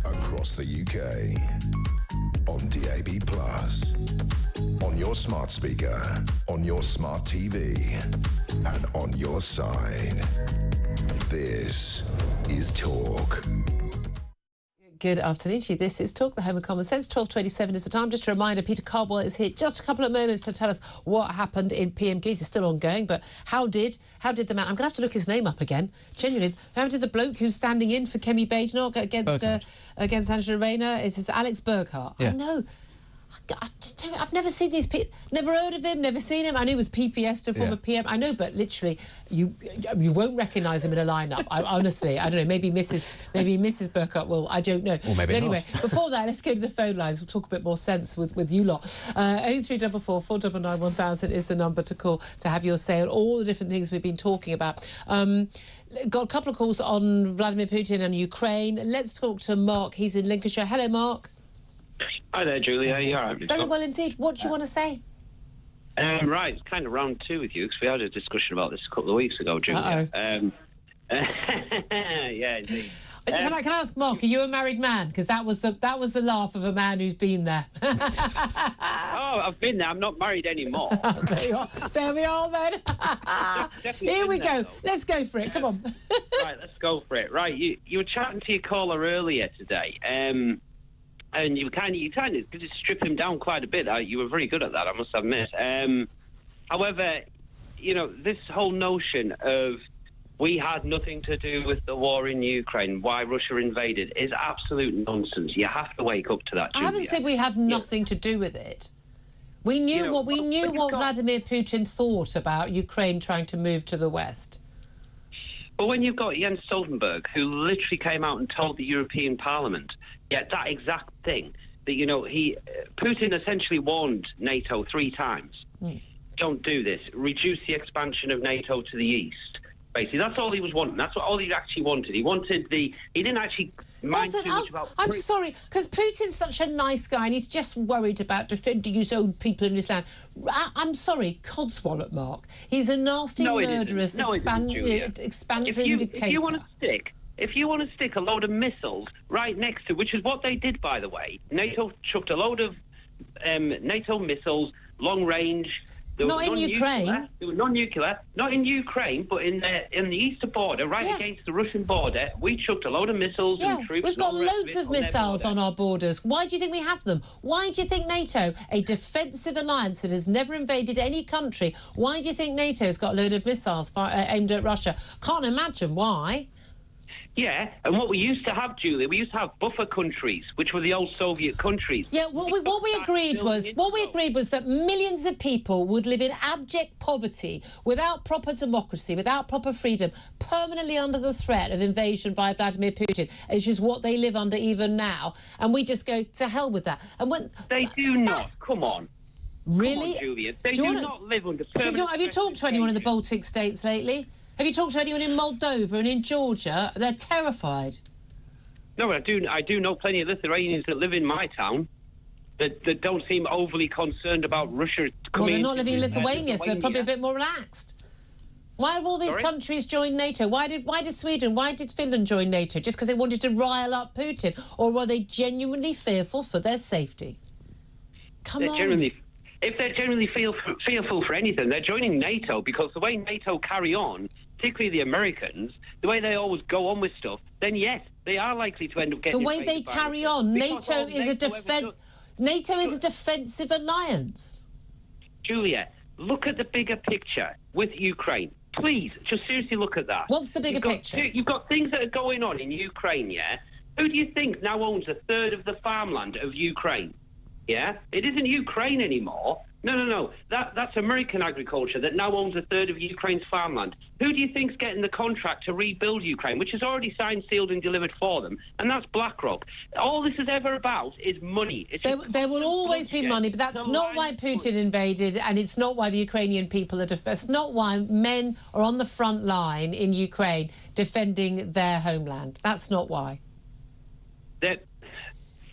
Across the UK, on DAB+, on your smart speaker, on your smart TV, and on your side. This is Talk. Good afternoon to you. This is Talk, the home of common sense. 12:27 is the time. Just a reminder, Peter Cardwell is here just a couple of moments to tell us what happened in PMQs. It's still ongoing, but how did the man... I'm going to have to look his name up again. Genuinely, how did the bloke who's standing in for Kemi Badenoch against Angela Rayner? It's Alex Burkhardt. Yeah. I know. I've never seen these people, never heard of him, never seen him. I knew he was PPS to former PM. I know, but literally, you won't recognise him in a lineup. Honestly, I don't know. Maybe Mrs. Burkhardt will. I don't know. Or maybe but anyway, not. before that, let's go to the phone lines. We'll talk a bit more sense with you lot. 0344 499 1000 is the number to call to have your say on all the different things we've been talking about. Got a couple of calls on Vladimir Putin and Ukraine. Let's talk to Mark. He's in Lincolnshire. Hello, Mark. Hi there, Julia. You all right? Very well indeed. What do you want to say? Right, it's kind of round two with you because we had a discussion about this a couple of weeks ago, Julia. Yeah, indeed. Can I ask, Mark, are you a married man? Because that was the laugh of a man who's been there. Oh, I've been there. I'm not married anymore. There we are, then. Here we go. Let's go for it. Come on. Right, let's go for it. Right, you were chatting to your caller earlier today, and you kind of did strip him down quite a bit. You were very good at that, I must admit. However, this whole notion of we had nothing to do with the war in Ukraine, why Russia invaded, is absolute nonsense. You have to wake up to that, Julia. I haven't said we have nothing to do with it. We knew what Vladimir Putin thought about Ukraine trying to move to the West. But when you've got Jens Stoltenberg, who literally came out and told the European Parliament, that exact thing, that, Putin essentially warned NATO 3 times. Don't do this. Reduce the expansion of NATO to the east. Basically, that's all he was wanting. That's all he actually wanted. He didn't actually mind too much about... I'm sorry, because Putin's such a nice guy and he's just worried about defending his own people in his land. I'm sorry, codswallop, Mark. He's a nasty, murderous, expansive dictator. If you want to stick a load of missiles right next to, which is what they did, by the way, NATO chucked a load of NATO missiles, long range. Not in Ukraine. They were non-nuclear. Not in Ukraine, but in the eastern border, against the Russian border. We chucked a load of missiles and troops. We've got loads of missiles on our borders. Why do you think we have them? Why do you think NATO, a defensive alliance that has never invaded any country, why do you think NATO's got a load of missiles aimed at Russia? Can't imagine why. Yeah, and what we used to have, Julia, we used to have buffer countries, which were the old Soviet countries. Yeah, what we agreed was that millions of people would live in abject poverty, without proper democracy, without proper freedom, permanently under the threat of invasion by Vladimir Putin, which is what they live under even now. And we just go to hell with that. And when they do not, come on. Really? Come on, Julia. They do not live under permanent... Have you talked to anyone in the Baltic states lately? Have you talked to anyone in Moldova and in Georgia? They're terrified. No, I do know plenty of Lithuanians that live in my town that don't seem overly concerned about Russia coming. Well, they're not living in Lithuania, so they're probably a bit more relaxed. Why have all these countries joined NATO? Why did Sweden, why did Finland join NATO? Just because they wanted to rile up Putin? Or were they genuinely fearful for their safety? Come on. If they're genuinely fearful for anything, they're joining NATO because the way NATO carry on, particularly the Americans, the way they always go on with stuff, then yes, they are likely to end up getting... The way they carry on, NATO is a defence... NATO is a defensive alliance. Julia, look at the bigger picture with Ukraine. Please, just seriously look at that. What's the bigger picture? You've got things that are going on in Ukraine, yeah? Who do you think now owns a third of the farmland of Ukraine? Yeah? It isn't Ukraine anymore. No. That's American agriculture that now owns a third of Ukraine's farmland. Who do you think's getting the contract to rebuild Ukraine, which is already signed, sealed and delivered for them? And that's BlackRock. All this is ever about is money. There will always be money, but that's not why Putin invaded, and it's not why the Ukrainian people are It's not why men are on the front line in Ukraine defending their homeland. That's not why.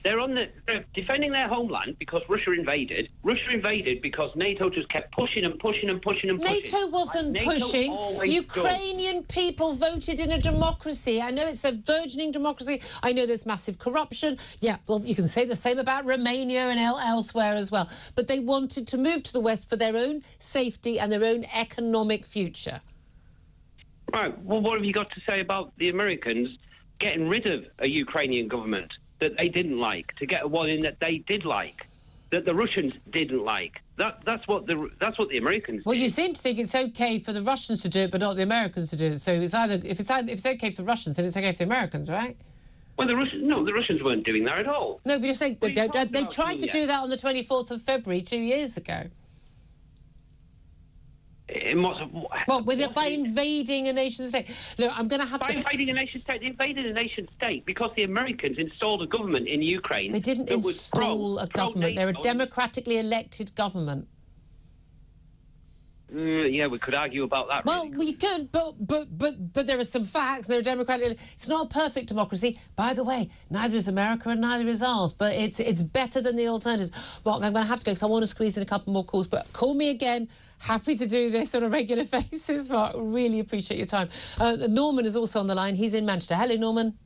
They're defending their homeland because Russia invaded. Russia invaded because NATO just kept pushing and pushing and pushing and pushing. NATO wasn't pushing. Ukrainian people voted in a democracy. I know it's a burgeoning democracy. I know there's massive corruption. Yeah, well, you can say the same about Romania and elsewhere as well. But they wanted to move to the West for their own safety and their own economic future. Right. Well, what have you got to say about the Americans getting rid of a Ukrainian government that they didn't like, to get one in that they did like, that the Russians didn't like? That's what the Americans Well, did. you seem to think it's okay for the Russians to do it, but not the Americans to do it. So it's either if it's okay for the Russians, then it's okay for the Americans, right? Well, the Russians weren't doing that at all. No, but you're saying they tried to do that on the 24th of February 2 years ago. By invading a nation state. Look, I'm going to have By invading a nation state. They invaded a nation state because the Americans installed a government in Ukraine. They didn't install a government. They're a democratically elected government. Yeah, we could argue about that. Well, we could, but there are some facts. They're democratic. It's not a perfect democracy. By the way, neither is America and neither is ours, but it's better than the alternatives. Well, I'm going to have to go because I want to squeeze in a couple more calls, but call me again. Happy to do this on a regular basis, Mark. Really appreciate your time. Norman is also on the line. He's in Manchester. Hello, Norman.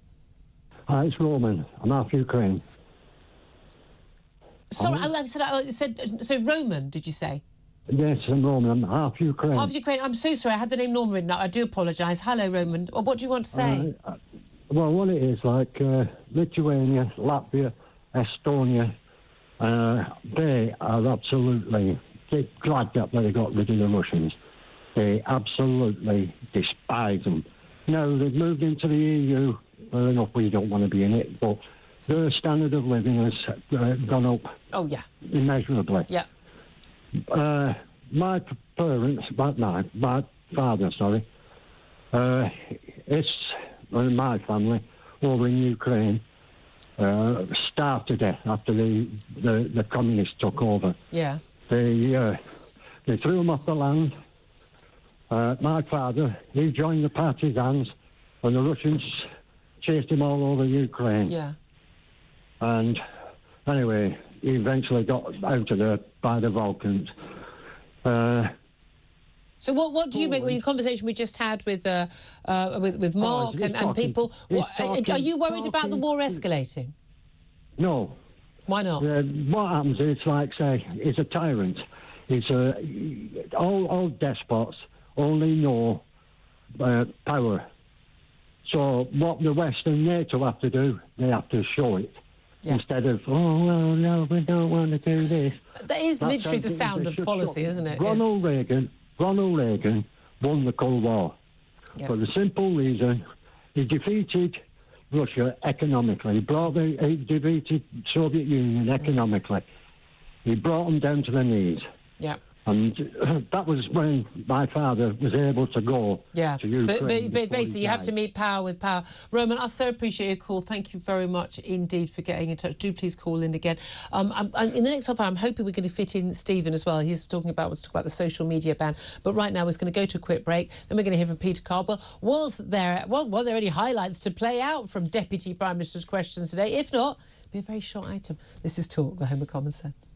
Hi, it's Roman. I'm half Ukraine. Sorry, I said so Roman, did you say? Yes, I'm Roman. I'm half Ukraine. Half Ukraine. I'm so sorry. I had the name Norman written up. I do apologise. Hello, Roman. What do you want to say? Well, what it is, like Lithuania, Latvia, Estonia, they are absolutely... They're glad that they got rid of the Russians. They absolutely despise them. Now, they've moved into the EU. Well, enough, we don't want to be in it, but their standard of living has gone up immeasurably. Yeah. My parents, my father, sorry, my family over in Ukraine starved to death after the communists took over. Yeah. They threw him off the land. My father, he joined the partisans, and the Russians chased him all over Ukraine. Yeah. And anyway, he eventually got out of there by the Balkans. So what do you make of the conversation we just had with Mark and people? Are you worried about the war escalating? No. Why not? What happens is, like, say, he's a tyrant. He's all despots only know power. So what the West and NATO have to do, they have to show it. Yeah. Instead of, oh, well, no, we don't want to do this. That is literally the sound of policy, isn't it? Ronald Reagan won the Cold War. Yeah. For the simple reason he defeated Russia economically. He defeated Soviet Union economically. He brought them down to their knees. Yeah. And that was when my father was able to go to Ukraine. But basically, you have to meet power with power. Roman, I so appreciate your call. Thank you very much indeed for getting in touch. Do please call in again. In the next half hour, I'm hoping we're going to fit in Stephen as well. He's talking about the social media ban. But right now, we're going to go to a quick break. Then we're going to hear from Peter Cardwell. Were there any highlights to play out from Deputy Prime Minister's questions today? If not, it'll be a very short item. This is Talk, the home of common sense.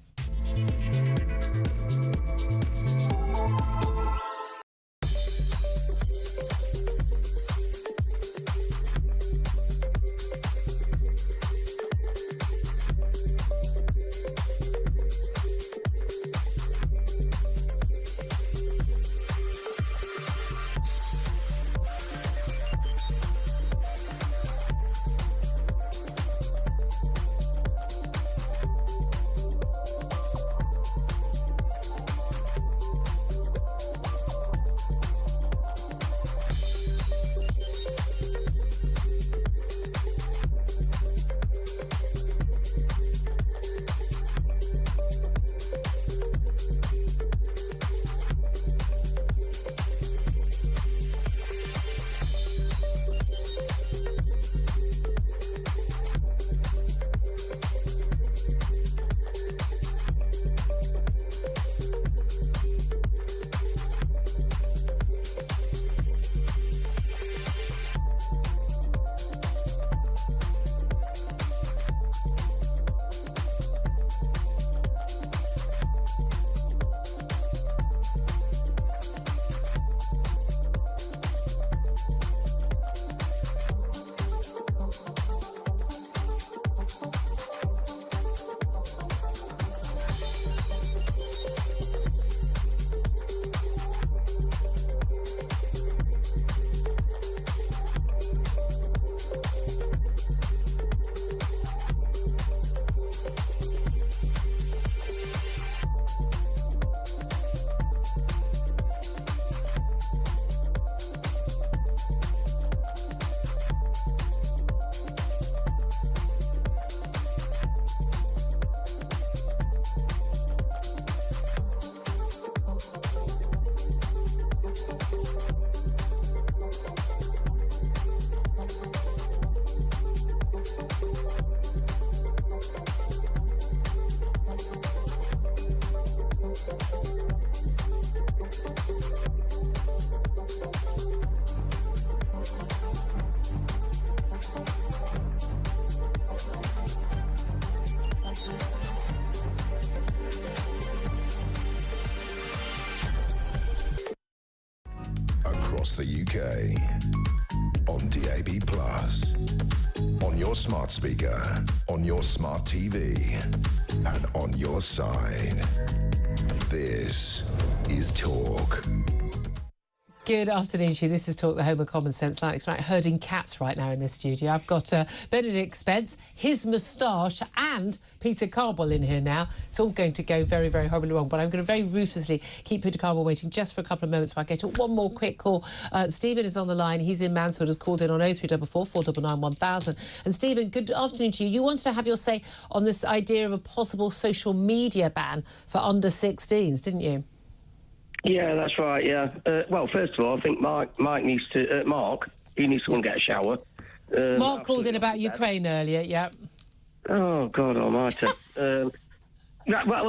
across the UK. On DAB+, on your smart speaker, on your smart TV, and on your side. This is Talk. Good afternoon to you. This is Talk, the home of common sense. Like it's right, herding cats right now in this studio. I've got Benedict Spence, his moustache, and Peter Carball in here now. It's all going to go very, very horribly wrong, but I'm going to very ruthlessly keep Peter Carball waiting just for a couple of moments while I get to one more quick call. Stephen is on the line. He's in Mansfield, has called in on 0344 499 1000. And Stephen, good afternoon to you. You wanted to have your say on this idea of a possible social media ban for under 16s, didn't you? Yeah, that's right, yeah. Well, first of all, I think Mark needs to go and get a shower. Mark called in about Ukraine earlier, yeah. Oh, God almighty. Well,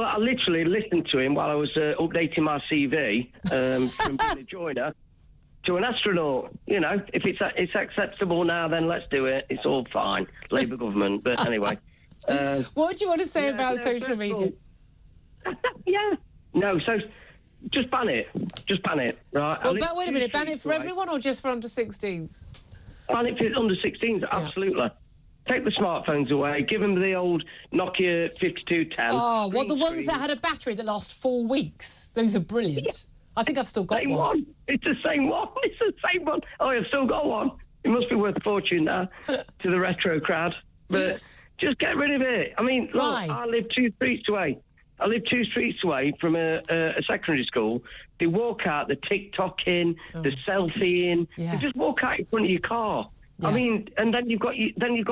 I literally listened to him while I was updating my CV from being a joiner to an astronaut. You know, if it's acceptable now, then let's do it. It's all fine. Labour government, but anyway. What do you want to say about social media? Yeah. No, so... Just ban it. Just ban it, right? Well, wait a minute. Ban it for everyone or just for under 16s? Ban it for under 16s, absolutely. Yeah. Take the smartphones away. Give them the old Nokia 5210. Oh, what, the ones that had a battery that last 4 weeks? Those are brilliant. Yeah. I think I've still got one. It's the same one. It's the same one. Oh, I've still got one. It must be worth a fortune now to the retro crowd. But just get rid of it. I mean, look, I live 2 streets away. I live 2 streets away from a secondary school. They walk out, the TikToking, the selfieing. Yeah. They just walk out in front of your car. Yeah. I mean, and then you've got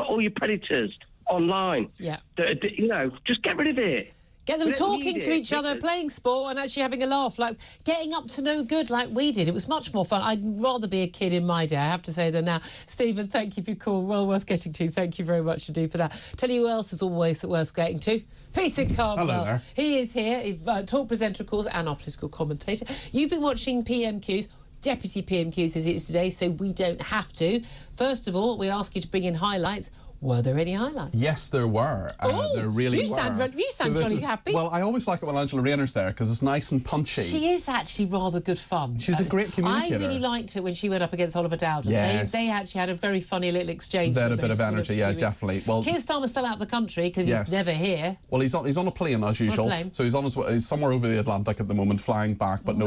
all your predators online. Yeah. You know, just get rid of it. Get them talking to each other, playing sport and actually having a laugh, like getting up to no good like we did. It was much more fun. I'd rather be a kid in my day, I have to say, than now. Stephen, thank you for your call. Well worth getting to. Thank you very much indeed for that. Tell you who else is always worth getting to. Peter Carball. Hello there. He is here, talk presenter, of course, and our political commentator. You've been watching PMQs. Deputy PMQs as it is today, so we don't have to. First of all, we ask you to bring in highlights. Were there any highlights? Yes, there were. There really were. You sound jolly happy. Well, I always like it when Angela Rayner's there because it's nice and punchy. She is actually rather good fun. She's a great communicator. I really liked it when she went up against Oliver Dowden. Yes. They actually had a very funny little exchange. They had a bit of energy, yeah, definitely. Well, Keir Starmer's still out of the country because he's never here. Well, he's on a plane as usual. So he's somewhere over the Atlantic at the moment, flying back. But no,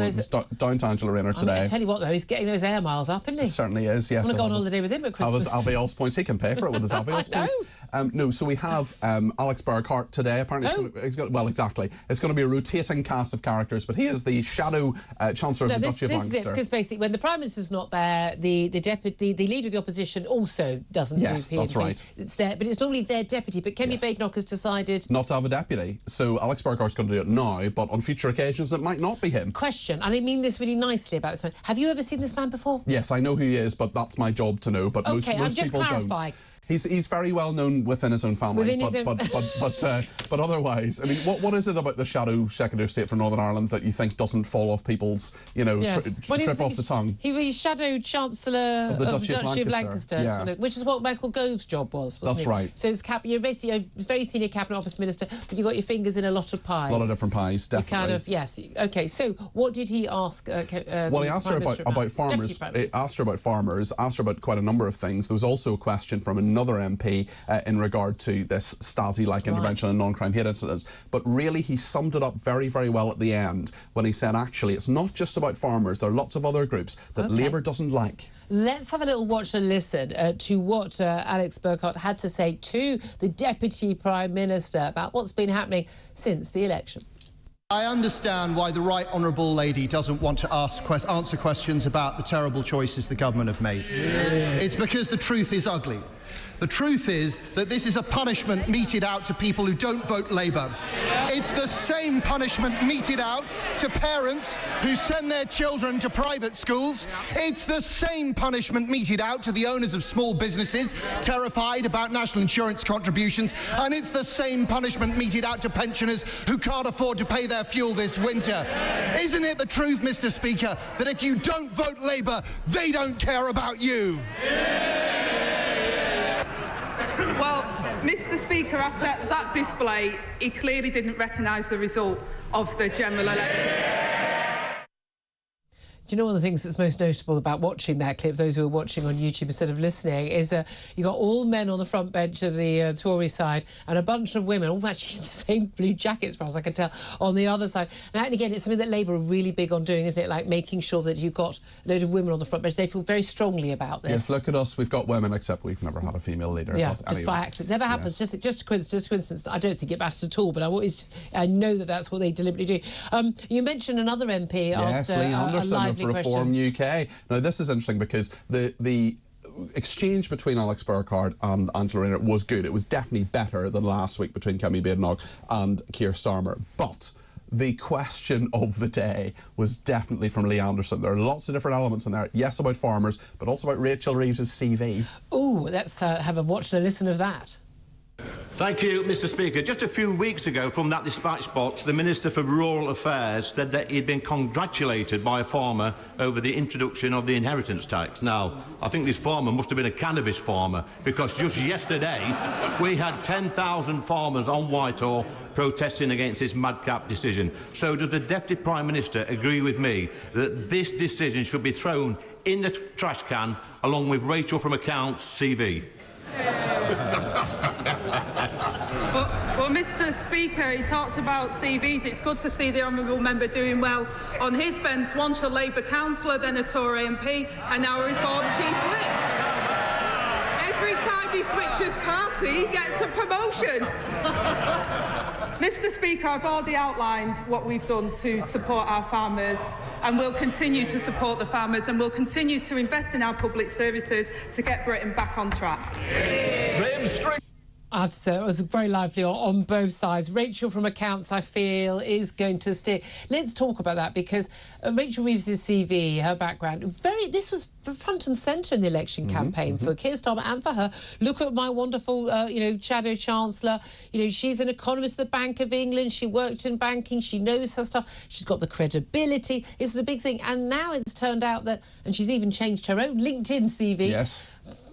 down to Angela Rayner today. I tell you what, though, he's getting those air miles up, isn't he? He certainly is, yes. I want to go on holiday with him at Christmas. Alveol's points. He can pay for it with his Alveol's points. No, so we have Alex Burghardt today. Apparently, it's going to be a rotating cast of characters, but he is the shadow Chancellor of the Duchy of Lancaster. This is it, because basically, when the Prime Minister's not there, the Leader of the Opposition also doesn't do PMQs. That's right. It's there, but it's normally their deputy. But Kemi Badenoch has decided not to have a deputy, so Alex Burghardt's going to do it now, but on future occasions, it might not be him. Question, and I mean this really nicely about this man. Have you ever seen this man before? Yes, I know who he is, but that's my job to know. But most people don't. He's very well known within his own family, but otherwise, I mean, what is it about the shadow Secretary of State for Northern Ireland that you think doesn't fall off people's, trip off the tongue? He was Shadow Chancellor of the Duchy of Lancaster, which is what Michael Gove's job was, wasn't it? That's right. So you're basically a very senior cabinet office minister, but you got your fingers in a lot of pies. A lot of different pies, definitely. Yes. Okay, so what did he ask? Well, he asked her about farmers. He asked her about farmers, asked her about quite a number of things. There was also a question from another MP in regard to this Stasi-like intervention and non-crime hate incidents. But really, he summed it up very, very well at the end when he said, actually, it's not just about farmers. There are lots of other groups that Labour doesn't like. Let's have a little watch and listen to what Alex Burghardt had to say to the Deputy Prime Minister about what's been happening since the election. I understand why the Right Honourable Lady doesn't want to answer questions about the terrible choices the government have made. It's because the truth is ugly. The truth is that this is a punishment meted out to people who don't vote Labour. It's the same punishment meted out to parents who send their children to private schools. It's the same punishment meted out to the owners of small businesses terrified about national insurance contributions. And it's the same punishment meted out to pensioners who can't afford to pay their fuel this winter. Isn't it the truth, Mr. Speaker, that if you don't vote Labour, they don't care about you? Well, Mr. Speaker, after that display, he clearly didn't recognise the result of the general election. Do you know one of the things that's most notable about watching that clip, those who are watching on YouTube instead of listening, is you got all men on the front bench of the Tory side and a bunch of women, all actually in the same blue jackets, as far as I can tell, on the other side. And again, it's something that Labour are really big on doing, isn't it? Like making sure that you've got a load of women on the front bench. They feel very strongly about this. Yes, look at us. We've got women, except we've never had a female leader. Yeah, just by accident. Never happens. Yes. Just a coincidence. I don't think it matters at all, but I know that that's what they deliberately do. You mentioned another MP asked Lee Anderson a lively of Reform UK. Now, this is interesting because the exchange between Alex Burkhardt and Angela Rayner was good. It was definitely better than last week between Kemi Badenoch and Keir Starmer. But the question of the day was definitely from Lee Anderson. There are lots of different elements in there. Yes, about farmers, but also about Rachel Reeves' CV. Oh, let's have a watch and a listen of that. Thank you, Mr Speaker. Just a few weeks ago from that dispatch box, the Minister for Rural Affairs said that he'd been congratulated by a farmer over the introduction of the inheritance tax. Now, I think this farmer must have been a cannabis farmer, because just yesterday we had 10,000 farmers on Whitehall protesting against this madcap decision. So does the Deputy Prime Minister agree with me that this decision should be thrown in the trash can along with Rachel from Accounts' CV? Well, Mr Speaker, he talks about CVs. It's good to see the honourable member doing well on his bench, once a Labour councillor, then a Tory MP, and now a Reform Chief Whip. Every time he switches party, he gets a promotion. Mr Speaker, I've already outlined what we've done to support our farmers, and we'll continue to support the farmers, and we'll continue to invest in our public services to get Britain back on track. I have to say, it was very lively on both sides. Rachel from Accounts, I feel, is going to stick. Let's talk about that, because Rachel Reeves' CV, her background, this was front and centre in the election campaign for Keir Starmer and for her. Look at my wonderful, Shadow Chancellor. She's an economist at the Bank of England. She worked in banking. She knows her stuff. She's got the credibility. It's a big thing. And now it's turned out that, and she's even changed her own LinkedIn CV. Yes.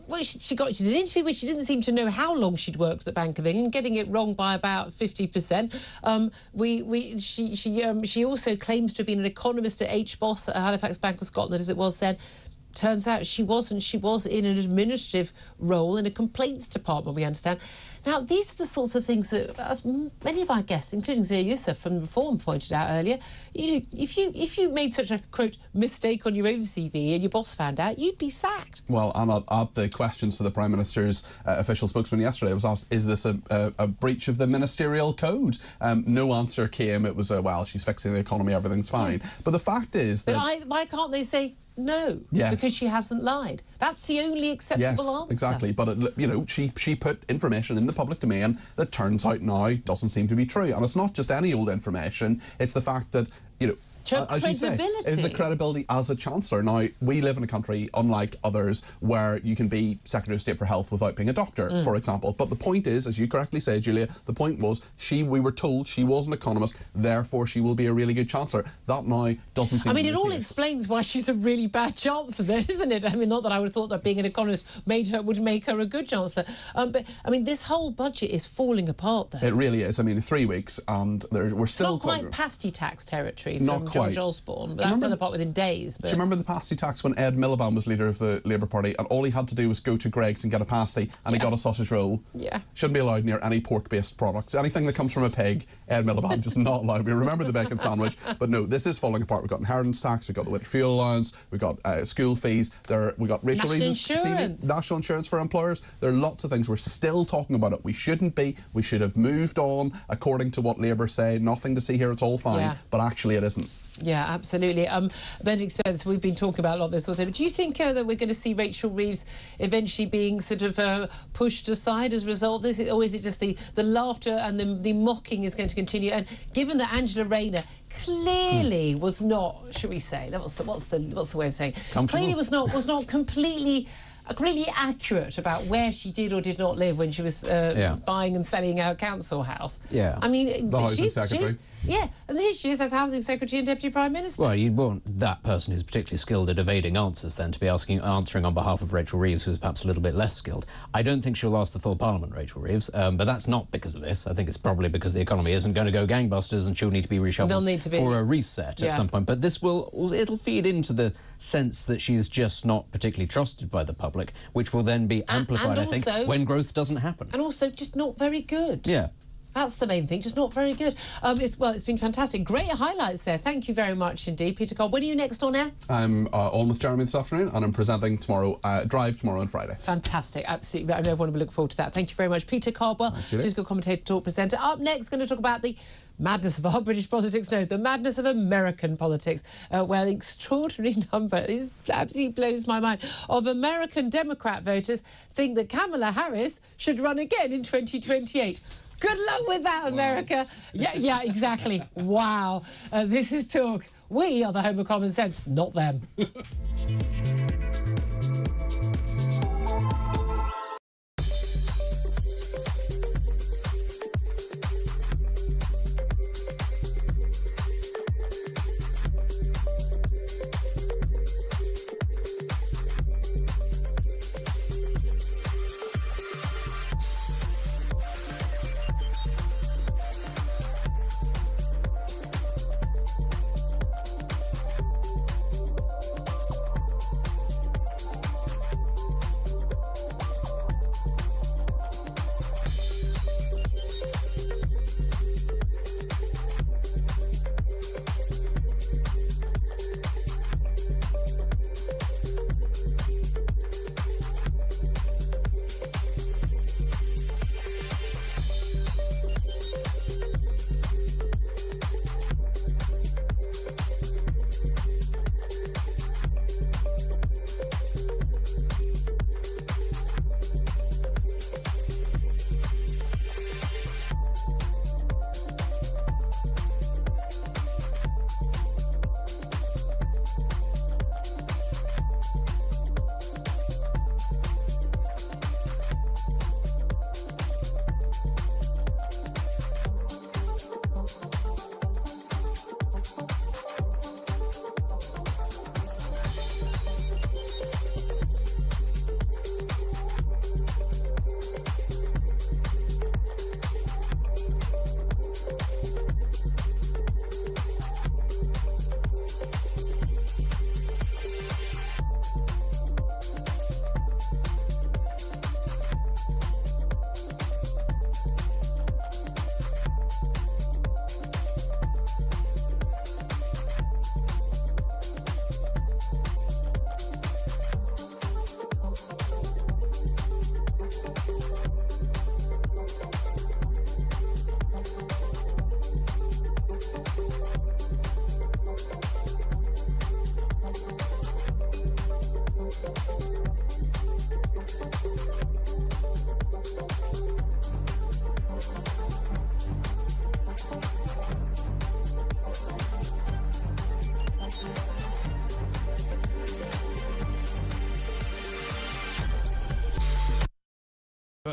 Well, she did an interview where she didn't seem to know how long she'd worked at the Bank of England, getting it wrong by about 50%. She also claims to have been an economist at HBOS at Halifax Bank of Scotland, as it was then. Turns out she wasn't. She was in an administrative role in a complaints department, we understand. Now, these are the sorts of things that, as many of our guests, including Zia Youssef from Reform, pointed out earlier, if you made such a, quote, mistake on your own CV and your boss found out, you'd be sacked. Well, and at the questions to the Prime Minister's official spokesman yesterday, was asked, is this a breach of the ministerial code? No answer came. It was, well, she's fixing the economy, everything's fine. But the fact is that... But why can't they say... No, because she hasn't lied. That's the only acceptable answer. Exactly. But, she put information in the public domain that turns out now doesn't seem to be true. And it's not just any old information. It's the fact that, as you say, is the credibility as a Chancellor. Now, we live in a country, unlike others, where you can be Secretary of State for Health without being a doctor, for example. But the point is, as you correctly say, Julia, the point was we were told she was an economist, therefore she will be a really good Chancellor. That now doesn't seem to be the case. It all explains why she's a really bad Chancellor, then, isn't it? Not that I would have thought that being an economist would make her a good Chancellor. This whole budget is falling apart, though. It really is. 3 weeks, and we're still... It's not quite pasty tax territory from George Osborne. That fell apart within days. But... Do you remember the pasty tax when Ed Miliband was leader of the Labour Party, and all he had to do was go to Greggs and get a pasty, and he got a sausage roll? Yeah. Shouldn't be allowed near any pork-based products. Anything that comes from a pig, Ed Miliband just not allowed. We remember the bacon sandwich, but no, this is falling apart. We've got inheritance tax, we've got the winter fuel allowance, we've got school fees, we've got Rachel Reeves' national insurance for employers. There are lots of things. We're still talking about it. We shouldn't be. We should have moved on, according to what Labour say. Nothing to see here, it's all fine. But actually it isn't. Yeah, absolutely. Benedict Spence, we've been talking about a lot of this all day, but do you think that we're going to see Rachel Reeves eventually being sort of pushed aside as a result of this, or is it just the laughter and the mocking is going to continue? And given that Angela Rayner clearly was not, should we say, what's the way of saying, clearly was not completely accurate about where she did or did not live when she was buying and selling her council house. Yeah. The housing secretary. Yeah, and here she is as Housing Secretary and Deputy Prime Minister. Well, you'd want that person who's particularly skilled at evading answers then to be answering on behalf of Rachel Reeves, who's perhaps a little bit less skilled. I don't think she'll last the full Parliament, Rachel Reeves, but that's not because of this. I think it's probably because the economy isn't going to go gangbusters and she'll need to be reshuffled for a reset at some point. But this it'll feed into the sense that she's just not particularly trusted by the public, which will then be amplified, I think, when growth doesn't happen. And also just not very good. Yeah. That's the main thing, just not very good. It's been fantastic. Great highlights there. Thank you very much indeed, Peter Cobb. When are you next on air? I'm on with Jeremy this afternoon, and I'm presenting tomorrow, Drive tomorrow and Friday. Fantastic, absolutely. I know everyone will look forward to that. Thank you very much, Peter Cardwell, political commentator, talk presenter. Up next, going to talk about the madness of our British politics. No, the madness of American politics, where an extraordinary number, this absolutely blows my mind, of American Democrat voters think that Kamala Harris should run again in 2028. Good luck with that, America. Yeah, exactly. Wow. This is Talk. We are the home of common sense, not them.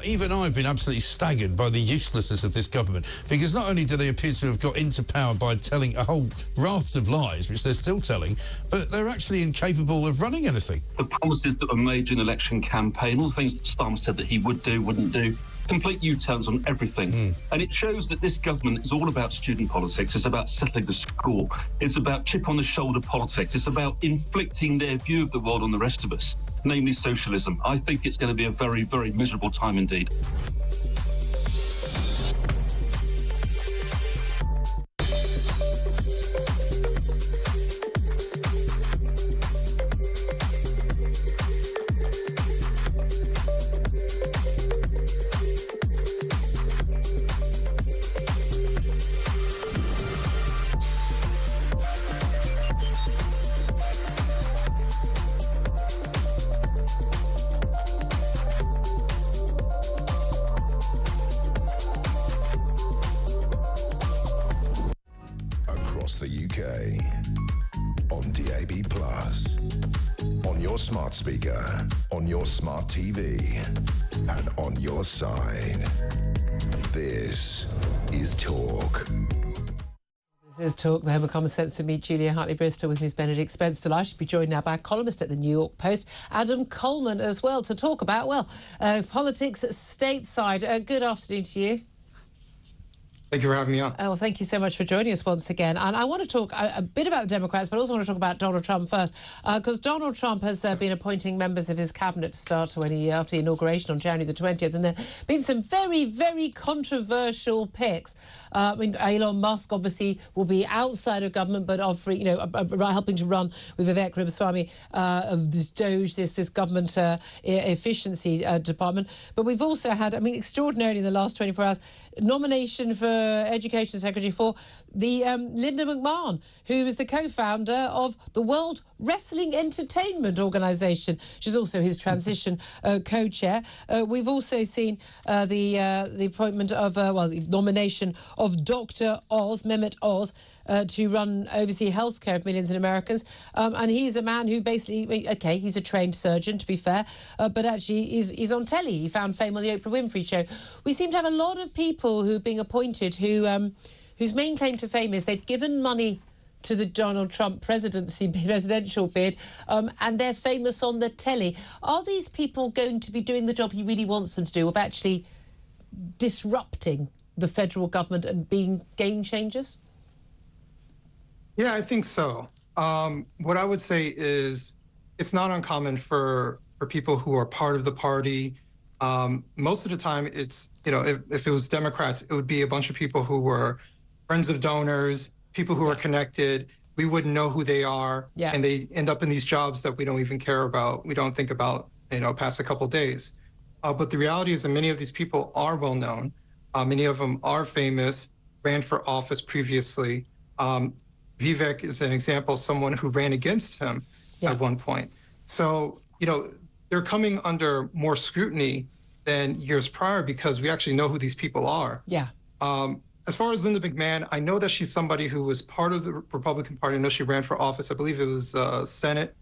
Even I've been absolutely staggered by the uselessness of this government, because not only do they appear to have got into power by telling a whole raft of lies, which they're still telling, but they're actually incapable of running anything. The promises that were made during the election campaign, all the things that Starmer said that he would do, wouldn't do, complete U-turns on everything. And it shows that this government is all about student politics. It's about settling the score. It's about chip-on-the-shoulder politics. It's about inflicting their view of the world on the rest of us, namely socialism. I think it's going to be a very, very miserable time indeed. Across the UK, on DAB+, on your smart speaker, on your smart TV, and on your side. This is Talk. This is Talk, the Home of Common Sense with me, Julia Hartley-Brewer, still with Ms Benedict Spence. Delighted to be joined now by a columnist at the New York Post, Adam Coleman, as well, to talk about, politics stateside. Good afternoon to you. Thank you for having me on. Oh, thank you so much for joining us once again. And I want to talk a bit about the Democrats, but I also want to talk about Donald Trump first, because Donald Trump has been appointing members of his cabinet to start after the inauguration on January the 20th, and there have been some very, very controversial picks. Elon Musk obviously will be outside of government, but offering, helping to run with Vivek Ramaswamy of this DOGE, this government efficiency department. But we've also had, extraordinarily in the last 24 hours, nomination for Education Secretary for the Linda McMahon, who is the co-founder of the World Wrestling Entertainment Organisation. She's also his transition co-chair. We've also seen the appointment of, the nomination of Dr. Oz, Mehmet Oz, to oversee healthcare of millions of Americans. And he's a man who basically, he's a trained surgeon, to be fair, but actually he's on telly. He found fame on the Oprah Winfrey Show. We seem to have a lot of people who are being appointed whose main claim to fame is they've given money to the Donald Trump presidential bid, and they're famous on the telly. Are these people going to be doing the job he really wants them to do, of actually disrupting the federal government and being game changers? Yeah, I think so. What I would say is it's not uncommon for people who are part of the party. Most of the time, it's, if it was Democrats, it would be a bunch of people who were friends of donors, people who are connected. We wouldn't know who they are, and they end up in these jobs that we don't even care about. We don't think about, past a couple of days. But the reality is that many of these people are well known. Many of them are famous, ran for office previously. Vivek is an example of someone who ran against him at one point. So, they're coming under more scrutiny than years prior because we actually know who these people are. Yeah. As far as Linda McMahon, I know that she's somebody who was part of the Republican Party. I know she ran for office. I believe it was Senate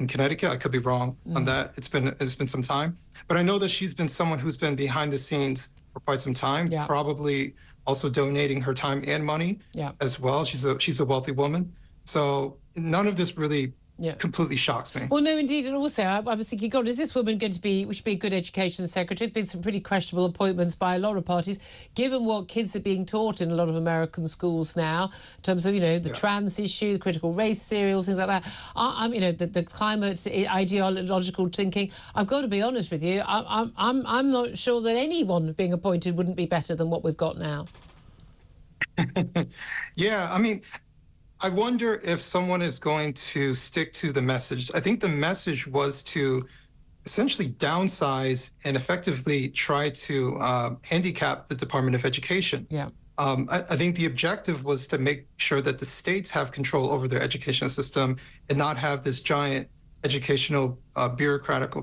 in Connecticut. I could be wrong on that. It's been some time. But I know that she's been someone who's been behind the scenes for quite some time, probably also donating her time and money as well. She's a wealthy woman. So none of this really completely shocks me. Well, no, indeed. And also, I was thinking, God, is this woman going to be a good education secretary? There's been some pretty questionable appointments by a lot of parties, given what kids are being taught in a lot of American schools now, in terms of, the trans issue, the critical race theory, all things like that. The climate ideological thinking. I've got to be honest with you. I'm not sure that anyone being appointed wouldn't be better than what we've got now. Yeah, I wonder if someone is going to stick to the message. I think the message was to essentially downsize and effectively try to handicap the Department of Education. Yeah. I think the objective was to make sure that the states have control over their educational system and not have this giant educational bureaucratic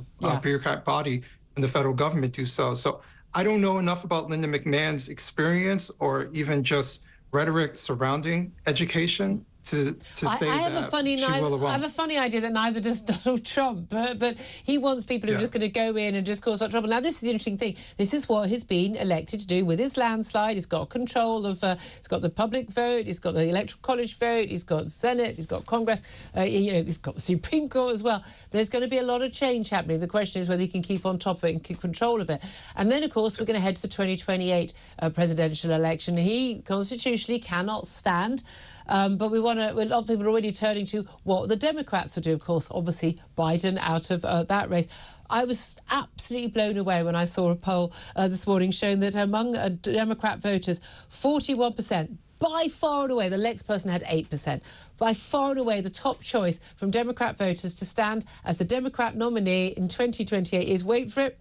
body in the federal government do so. So I don't know enough about Linda McMahon's experience or even just rhetoric surrounding education to say I have that I have a funny idea that neither does Donald Trump, but he wants people who are just going to go in and just cause that trouble. Now, this is the interesting thing. This is what he's been elected to do with his landslide. He's got control of, he's got the public vote, he's got the Electoral College vote, he's got Senate, he's got Congress, he's got the Supreme Court as well. There's going to be a lot of change happening. The question is whether he can keep on top of it and keep control of it. And then, of course, we're going to head to the 2028 presidential election. He constitutionally cannot stand. But a lot of people are already turning to what the Democrats will do. Of course, obviously, Biden out of that race. I was absolutely blown away when I saw a poll this morning showing that among Democrat voters, 41%, by far and away, the next person had 8%. By far and away, the top choice from Democrat voters to stand as the Democrat nominee in 2028 is, wait for it,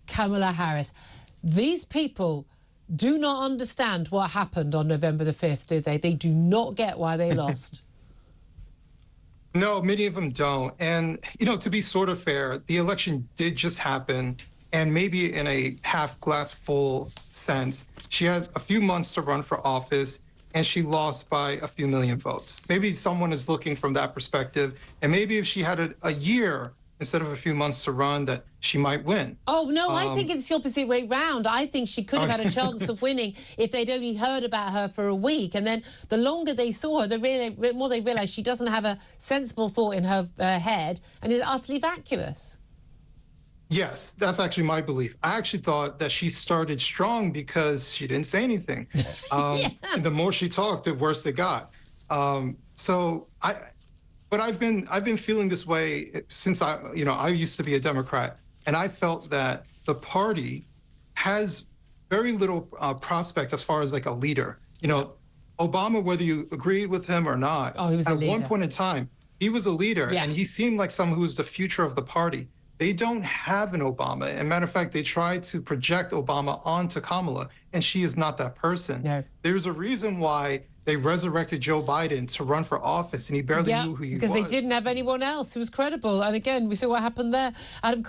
Kamala Harris. These people do not understand what happened on November the 5th, do they? They do not get why they lost. No, many of them don't. And, to be sort of fair, the election did just happen. And maybe in a half glass full sense, she had a few months to run for office and she lost by a few million votes. Maybe someone is looking from that perspective. And maybe if she had a year instead of a few months to run, that she might win. Oh, no, I think it's the opposite way round. I think she could have had a chance of winning if they'd only heard about her for a week. And then the longer they saw her, the more they realised she doesn't have a sensible thought in her head and is utterly vacuous. Yes, that's actually my belief. I actually thought that she started strong because she didn't say anything. And the more she talked, the worse it got. But I've been feeling this way since I used to be a Democrat, and I felt that the party has very little prospect as far as like a leader. You know, Obama, whether you agree with him or not, he was a leader. At one point in time, he was a leader, and he seemed like someone who was the future of the party. They don't have an Obama. As a matter of fact, they tried to project Obama onto Kamala, and she is not that person. No. There's a reason why they resurrected Joe Biden to run for office, and he barely knew who he was. Because they didn't have anyone else who was credible. And again, we saw what happened there. Adam